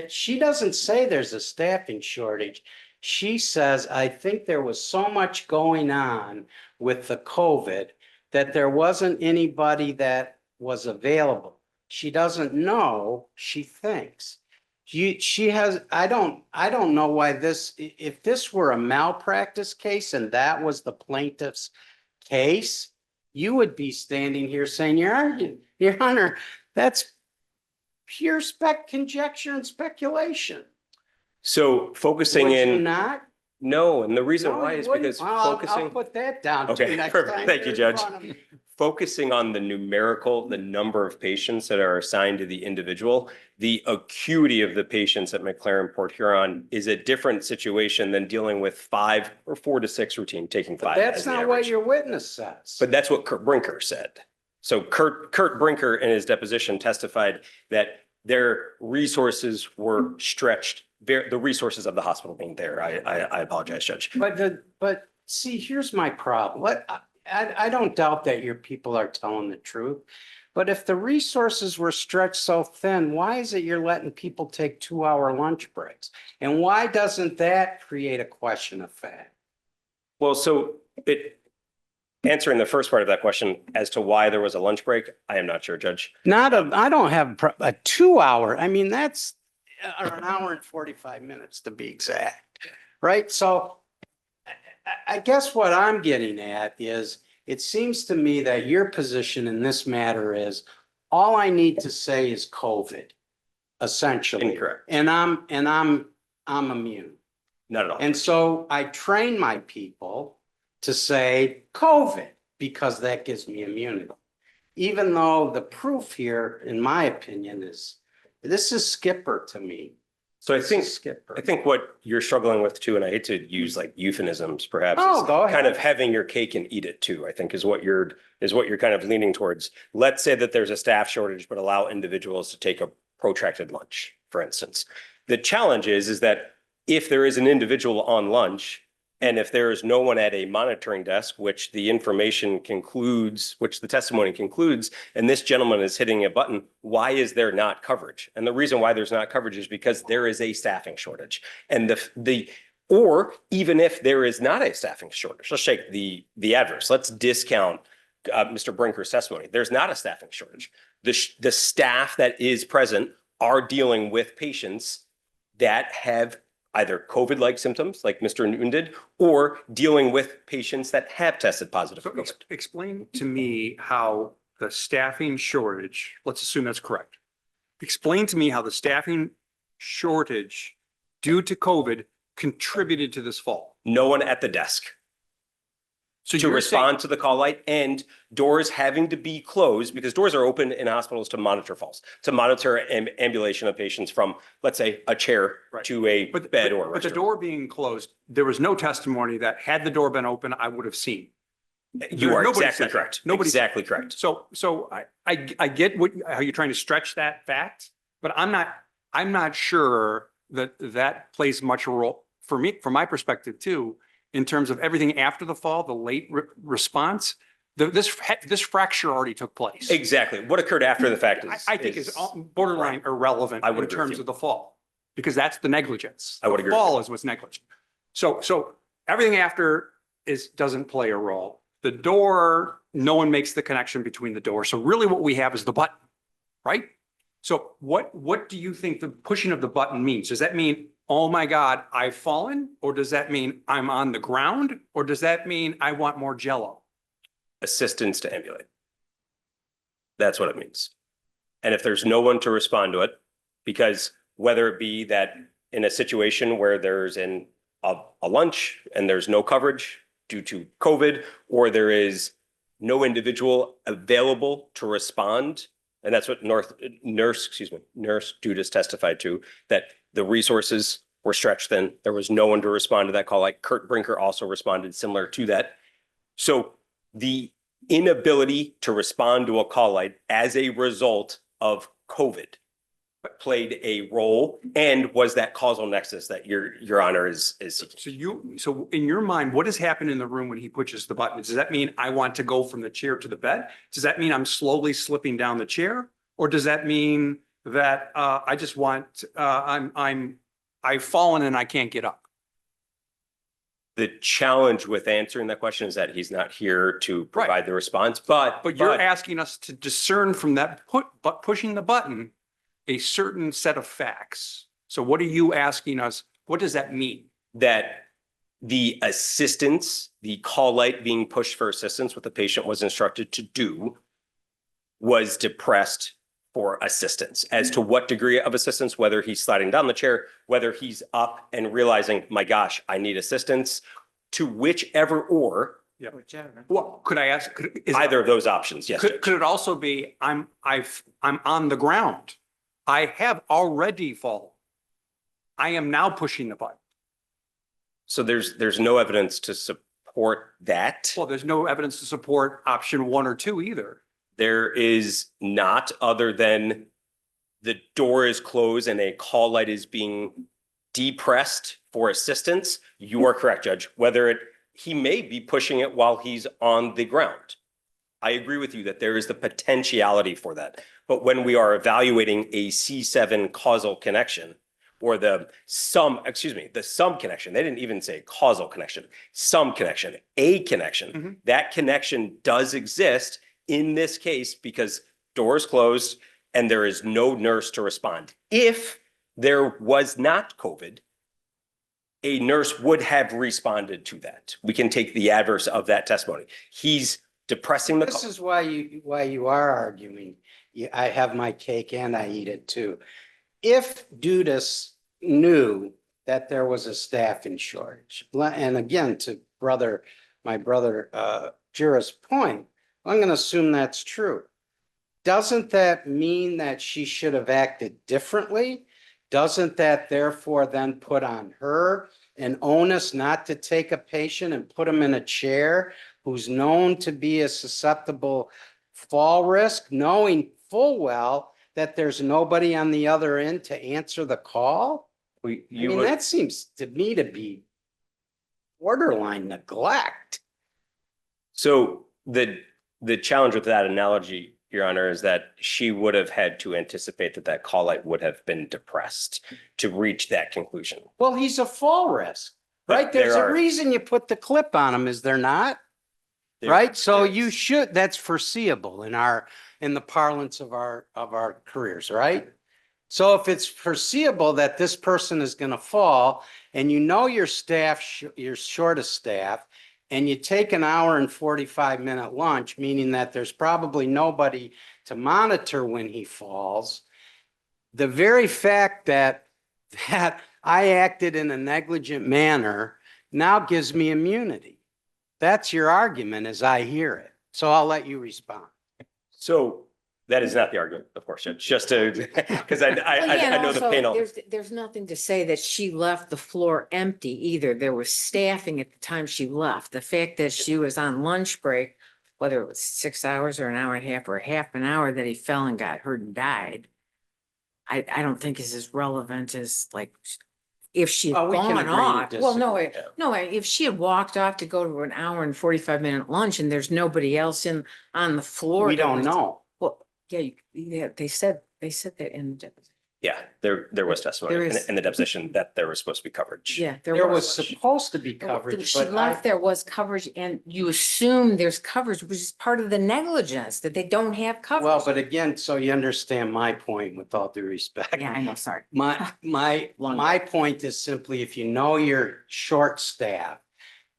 she doesn't say there's a staffing shortage. She says, I think there was so much going on with the COVID that there wasn't anybody that was available. She doesn't know, she thinks. I don't know why if this were a malpractice case and that was the plaintiff's case, you would be standing here saying, Your Honor, that's pure conjecture and speculation.
So focusing
Would you
in.
not?
No, and the reason
No,
why
you
is
wouldn't.
because
Well, I'll
focusing.
put that down. too
Okay,
next
perfect.
time
Thank you,
you're in
Judge.
front of me.
focusing on the numerical, the number of patients that are assigned to the individual, the acuity of the patients at McLaren Port Huron is a different situation than dealing with 5 or 4 to 6 routine, taking 5.
That's
as the
not what
average.
your witness says.
But that's what Kurt Brinker said. So Kurt Brinker in his deposition testified that their resources were stretched, the resources of the hospital being there. I apologize, Judge.
But see, here's my problem. I don't doubt that your people are telling the truth. But if the resources were stretched so thin, why is it you're letting people take 2-hour lunch breaks? And why doesn't that create a question of fact?
Well, so answering the first part of that question as to why there was a lunch break, I am not sure, Judge.
I don't have a 2-hour. I mean, that's an hour and 45 minutes to be exact, right? So I guess what I'm getting at is it seems to me that your position in this matter is all I need to say is COVID, essentially.
Incorrect.
And I'm immune.
Not at all.
And so I train my people to say COVID because that gives me immunity. Even though the proof here, in my opinion, is this is Skipper to me.
So I think what you're struggling with too, and I hate to use like euphemisms perhaps,
Oh,
is
go ahead.
kind of having your cake and eat it too, I think is what you're kind of leaning towards. Let's say that there's a staff shortage, but allow individuals to take a protracted lunch, for instance. The challenge is that if there is an individual on lunch, and if there is no one at a monitoring desk, which the information concludes, which the testimony concludes, and this gentleman is hitting a button, why is there not coverage? And the reason why there's not coverage is because there is a staffing shortage. And or even if there is not a staffing shortage, let's take the adverse. Let's discount Mr. Brinker's testimony. There's not a staffing shortage. The staff that is present are dealing with patients that have either COVID-like symptoms, like Mr. Newton did, or dealing with patients that have tested positive for COVID.
Explain to me how the staffing shortage, let's assume that's correct. Explain to me how the staffing shortage due to COVID contributed to this fall.
No one at the desk to respond to the call light and doors having to be closed because doors are open in hospitals to monitor falls, to monitor ambulation of patients from, let's say, a chair to a bed or a
But the door being closed, there was no testimony that had the door been open, I would have seen.
You are
Nobody
exactly
said
correct.
that. Nobody said
Exactly correct.
So I get how you're trying to stretch that fact, but I'm not sure that plays much a role for me, from my perspective too, in terms of everything after the fall, the late response. This fracture already took place.
Exactly. What occurred after the fact is.
I think is borderline irrelevant
I would
in
agree with
terms
you.
of the fall, because that's the negligence.
I would
The
agree with
fall is what's negligent. So everything after doesn't play a role. The door, no one makes the connection between the door. So really what we have is the button, right? So what do you think the pushing of the button means? Does that mean, oh my God, I've fallen? Or does that mean I'm on the ground? Or does that mean I want more Jell-O?
Assistance to ambulate. That's what it means. And if there's no one to respond to it, because whether it be that in a situation where there's a lunch and there's no coverage due to COVID, or there is no individual available to respond, and that's what Nurse Dudas testified to, that the resources were stretched thin. There was no one to respond to that call. Like Kurt Brinker also responded similar to that. So the inability to respond to a call light as a result of COVID played a role and was that causal nexus that your honor is seeking.
So in your mind, what has happened in the room when he pushes the button? Does that mean I want to go from the chair to the bed? Does that mean I'm slowly slipping down the chair? Or does that mean that I just want I've fallen and I can't get up?
The challenge with answering that question is that he's not here to provide the response, but
you're asking us to discern from that pushing the button a certain set of facts. So what are you asking us? What does that mean?
That the assistance, the call light being pushed for assistance, what the patient was instructed to do, was depressed for assistance. As to what degree of assistance, whether he's sliding down the chair, whether he's up and realizing, my gosh, I need assistance, to whichever or
Yeah.
Whichever.
Well, could I ask,
Either of those options, yes. Judge.
could it also be, I'm on the ground. I have already fallen. I am now pushing the button.
So there's no evidence to support that.
Well, there's no evidence to support option 1 or 2 either.
There is not, other than the door is closed and a call light is being depressed for assistance. You are correct, Judge. He may be pushing it while he's on the ground. I agree with you that there is the potentiality for that. But when we are evaluating a C7 causal connection, or the sum connection, they didn't even say causal connection, some connection, a connection, that connection does exist in this case because door is closed and there is no nurse to respond. If there was not COVID, a nurse would have responded to that. We can take the adverse of that testimony. He's depressing the
This
call.
is why you are arguing. I have my cake and I eat it too. If Dudas knew that there was a staffing shortage, and again, to my brother Jira's point, I'm going to assume that's true. Doesn't that mean that she should have acted differently? Doesn't that therefore then put on her an onus not to take a patient and put him in a chair who's known to be a susceptible fall risk, knowing full well that there's nobody on the other end to answer the call? That seems to me to be borderline neglect.
So the challenge with that analogy, Your Honor, is that she would have had to anticipate that call light would have been depressed to reach that conclusion.
Well, he's a fall risk, right? There's a reason you put the clip on him, is there not? Right? So you should, that's foreseeable in the parlance of our careers, right? So if it's foreseeable that this person is going to fall and you know your staff, you're short of staff, and you take an hour and 45-minute lunch, meaning that there's probably nobody to monitor when he falls, the very fact that I acted in a negligent manner now gives me immunity. That's your argument as I hear it. So I'll let you respond.
So that is not the argument, of course, just to, because I know the panel.
There's nothing to say that she left the floor empty either. There was staffing at the time she left. The fact that she was on lunch break, whether it was 6 hours or an hour and a half or half an hour that he fell and got hurt and died, I don't think is as relevant as like if she had gone off. Well, no, if she had walked off to go to an hour and 45-minute lunch and there's nobody else on the floor.
We don't know.
Well, yeah, they said that in the deposition.
Yeah, there was testimony in the deposition that there was supposed to be coverage.
Yeah,
there was supposed to be coverage.
She left, there was coverage, and you assume there's coverage, which is part of the negligence, that they don't have coverage.
Well, but again, so you understand my point with all due respect.
Yeah, I know, sorry.
My point is simply, if you know you're short staffed,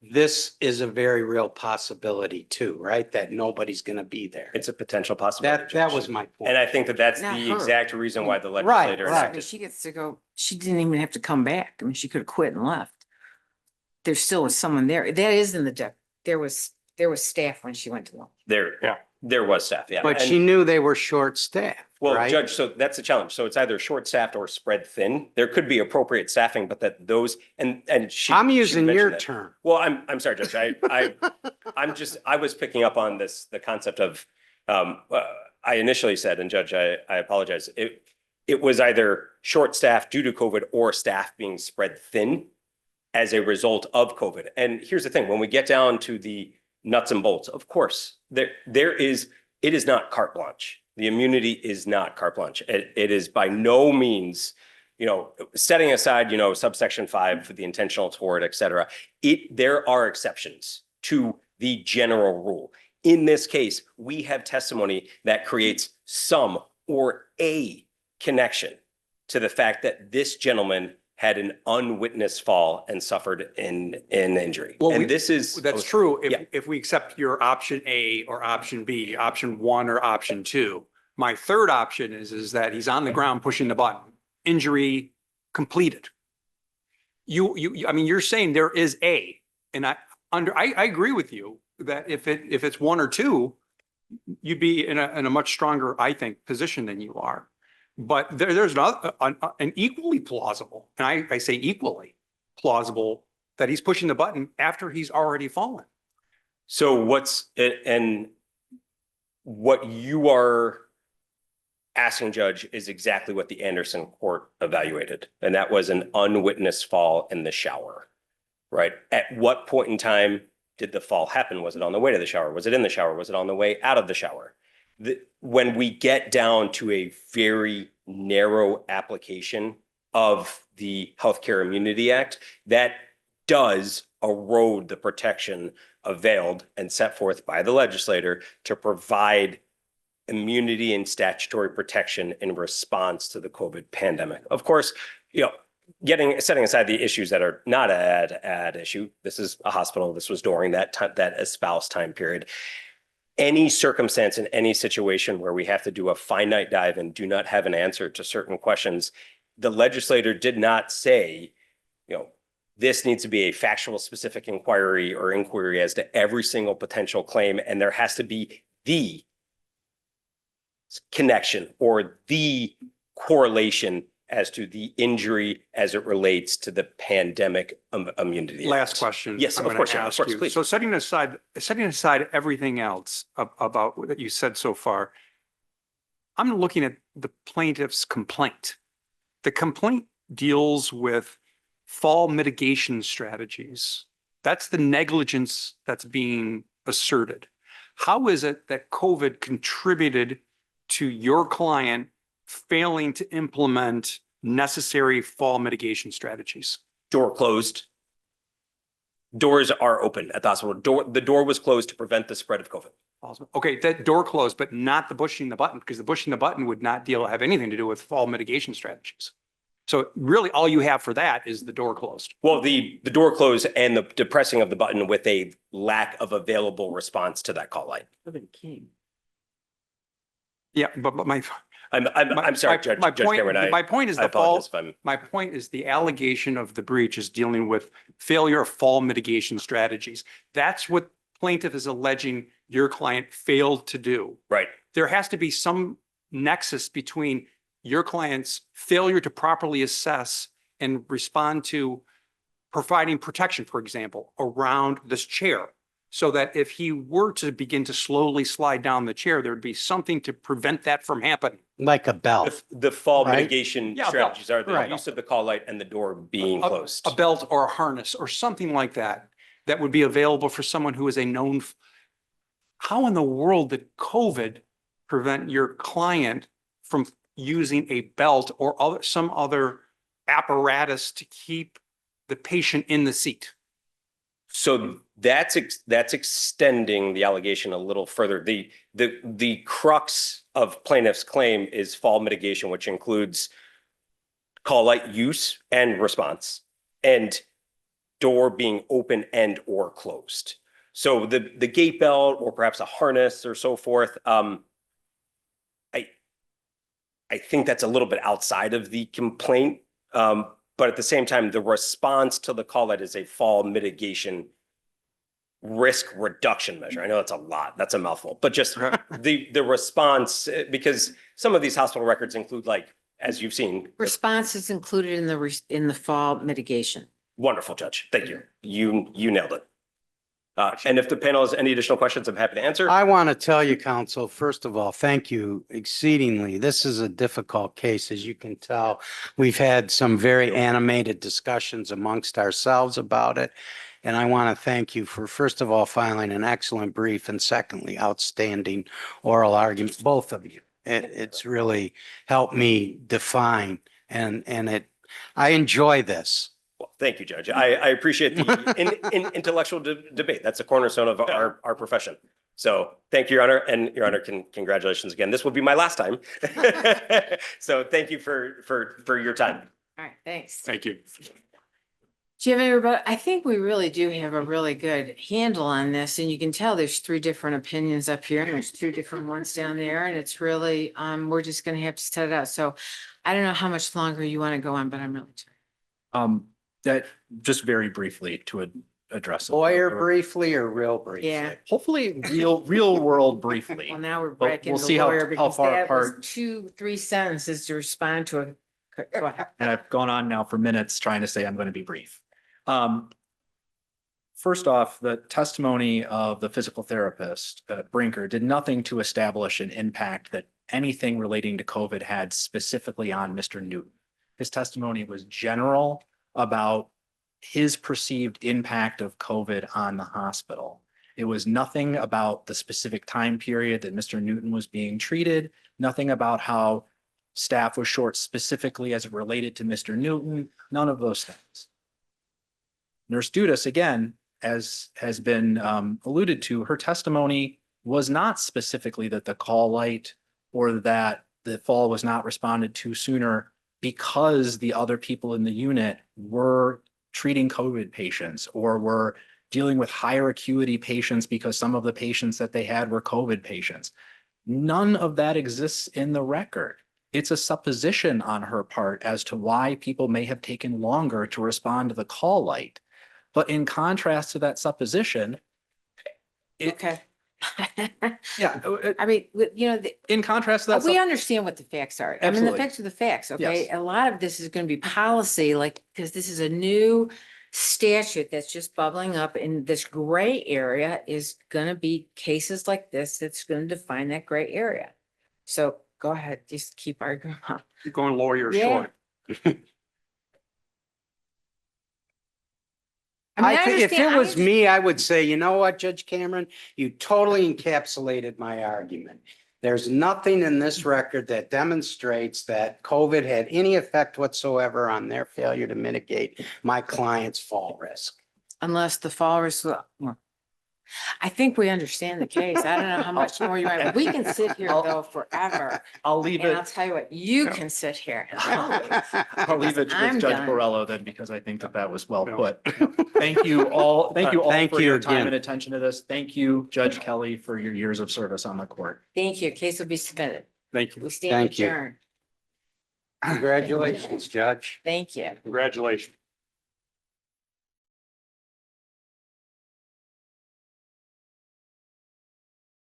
this is a very real possibility too, right? That nobody's going to be there.
It's a potential possibility.
That was my point.
And I think that's the exact reason why the legislator.
Right. She gets to go, she didn't even have to come back. I mean, she could have quit and left. There still was someone there. That is in the deck. There was staff when she went to lunch.
There was staff, yeah.
But she knew they were short staffed.
Well,
right?
Judge, so that's the challenge. So it's either short staffed or spread thin. There could be appropriate staffing, but that those and she.
I'm using your
that.
term.
Well, I'm sorry, Judge. I was picking up on the concept of I initially said, and Judge, I apologize. It was either short staffed due to COVID or staff being spread thin as a result of COVID. And here's the thing: when we get down to the nuts and bolts, of course, it is not carte blanche. The immunity is not carte blanche. It is by no means, setting aside, subsection 5 for the intentional tort, et cetera. There are exceptions to the general rule. In this case, we have testimony that creates some or a connection to the fact that this gentleman had an unwitnessed fall and suffered an injury.
Well,
and
that's true. If we accept your option A or option B, option 1 or option 2, my third option is that he's on the ground pushing the button. Injury completed. I mean, you're saying there is and I agree with you that if it's one or two, you'd be in a much stronger, I think, position than you are. But there's an equally plausible, and I say equally plausible, that he's pushing the button after he's already fallen.
So what you are asking, Judge, is exactly what the Anderson court evaluated, and that was an unwitnessed fall in the shower, right? At what point in time did the fall happen? Was it on the way to the shower? Was it in the shower? Was it on the way out of the shower? When we get down to a very narrow application of the Healthcare Immunity Act, that does erode the protection availed and set forth by the legislator to provide immunity and statutory protection in response to the COVID pandemic. Of course, setting aside the issues that are not ad issue, this is a hospital, this was during that espoused time period. Any circumstance in any situation where we have to do a finite dive and do not have an answer to certain questions, the legislator did not say, this needs to be a factual specific inquiry or inquiry as to every single potential claim, and there has to be the connection or the correlation as to the injury as it relates to the pandemic immunity.
Last question.
Yes,
I'm
of
gonna
course,
ask
of course,
you.
please.
So setting aside everything else about what you said so far, I'm looking at the plaintiff's complaint. The complaint deals with fall mitigation strategies. That's the negligence that's being asserted. How is it that COVID contributed to your client failing to implement necessary fall mitigation strategies?
Door closed. Doors are open at the hospital. The door was closed to prevent the spread of COVID.
Okay, that door closed, but not the pushing the button, because the pushing the button would not have anything to do with fall mitigation strategies. So really all you have for that is the door closed.
Well, the door closed and the depressing of the button with a lack of available response to that call light.
Yeah, but
I'm sorry, Judge Cameron.
My point is
I apologize if I'm.
my point is the allegation of the breach is dealing with failure of fall mitigation strategies. That's what plaintiff is alleging your client failed to do.
Right.
There has to be some nexus between your client's failure to properly assess and respond to providing protection, for example, around this chair. So that if he were to begin to slowly slide down the chair, there'd be something to prevent that from happening.
Like a belt.
The fall
Right?
mitigation
Yeah,
strategies are the
right.
use of the call light and the door being closed.
A belt or a harness or something like that, that would be available for someone who is a known. How in the world did COVID prevent your client from using a belt or some other apparatus to keep the patient in the seat?
So that's extending the allegation a little further. The crux of plaintiff's claim is fall mitigation, which includes call light use and response, and door being open and or closed. So the gate belt or perhaps a harness or so forth. I think that's a little bit outside of the complaint. But at the same time, the response to the call light is a fall mitigation risk reduction measure. I know that's a lot, that's a mouthful, but just the response, because some of these hospital records include, like, as you've seen.
Response is included in the fall mitigation.
Wonderful, Judge. Thank you. You nailed it. And if the panel has any additional questions, I'm happy to answer.
I want to tell you, counsel, first of all, thank you exceedingly. This is a difficult case, as you can tell. We've had some very animated discussions amongst ourselves about it. And I want to thank you for, first of all, filing an excellent brief, and secondly, outstanding oral argument, both of you. It's really helped me define and I enjoy this.
Well, thank you, Judge. I appreciate the intellectual debate. That's a cornerstone of our profession. So thank you, Your Honor, and Your Honor, congratulations again. This will be my last time. So thank you for your time.
All right, thanks.
Thank you.
Do you have any rebuttal? I think we really do have a really good handle on this, and you can tell there's 3 different opinions up here and there's 2 different ones down there, and it's really, we're just gonna have to set it out. So I don't know how much longer you want to go on, but I'm really tired.
That just very briefly to address it.
Lawyer briefly or real briefly?
Yeah.
Hopefully, real world briefly.
Well, now we're
But
back in
we'll
the
see how-
lawyer
how
because
far
that was
apart-
2-3 sentences to respond to a. Go ahead.
And I've gone on now for minutes trying to say I'm going to be brief. First off, the testimony of the physical therapist, Brinker, did nothing to establish an impact that anything relating to COVID had specifically on Mr. Newton. His testimony was general about his perceived impact of COVID on the hospital. It was nothing about the specific time period that Mr. Newton was being treated, nothing about how staff was short specifically as it related to Mr. Newton, none of those things. Nurse Dudas, again, as has been alluded to, her testimony was not specifically that the call light or that the fall was not responded to sooner because the other people in the unit were treating COVID patients or were dealing with higher acuity patients because some of the patients that they had were COVID patients. None of that exists in the record. It's a supposition on her part as to why people may have taken longer to respond to the call light. But in contrast to that supposition,
Okay.
yeah,
I mean,
in contrast to that,
we understand what the facts are. I mean, the
Absolutely.
facts are the facts, okay?
Yes.
A lot of this is going to be policy, like, because this is a new statute that's just bubbling up in this gray area is going to be cases like this that's going to define that gray area. So go ahead, just keep arguing.
You're going lawyer
Yeah.
short.
I mean,
I think if
understand-
it was me, I would say, you know what, Judge Cameron, you totally encapsulated my argument. There's nothing in this record that demonstrates that COVID had any effect whatsoever on their failure to mitigate my client's fall risk.
Unless the fall risk, well, I think we understand the case. I don't know how much more you want. We can sit here though forever.
I'll leave
And I'll
it,
tell you what, you can sit here.
I'll leave it
I'm
with Judge
done.
Borello then, because I think that was well put. Thank you all
Thank
for
you
your time
again.
and attention to this. Thank you, Judge Kelly, for your years of service on the court.
Thank you. Case will be submitted.
Thank you.
We stand
Thank you.
adjourned.
Congratulations, Judge.
Thank you.
Congratulations.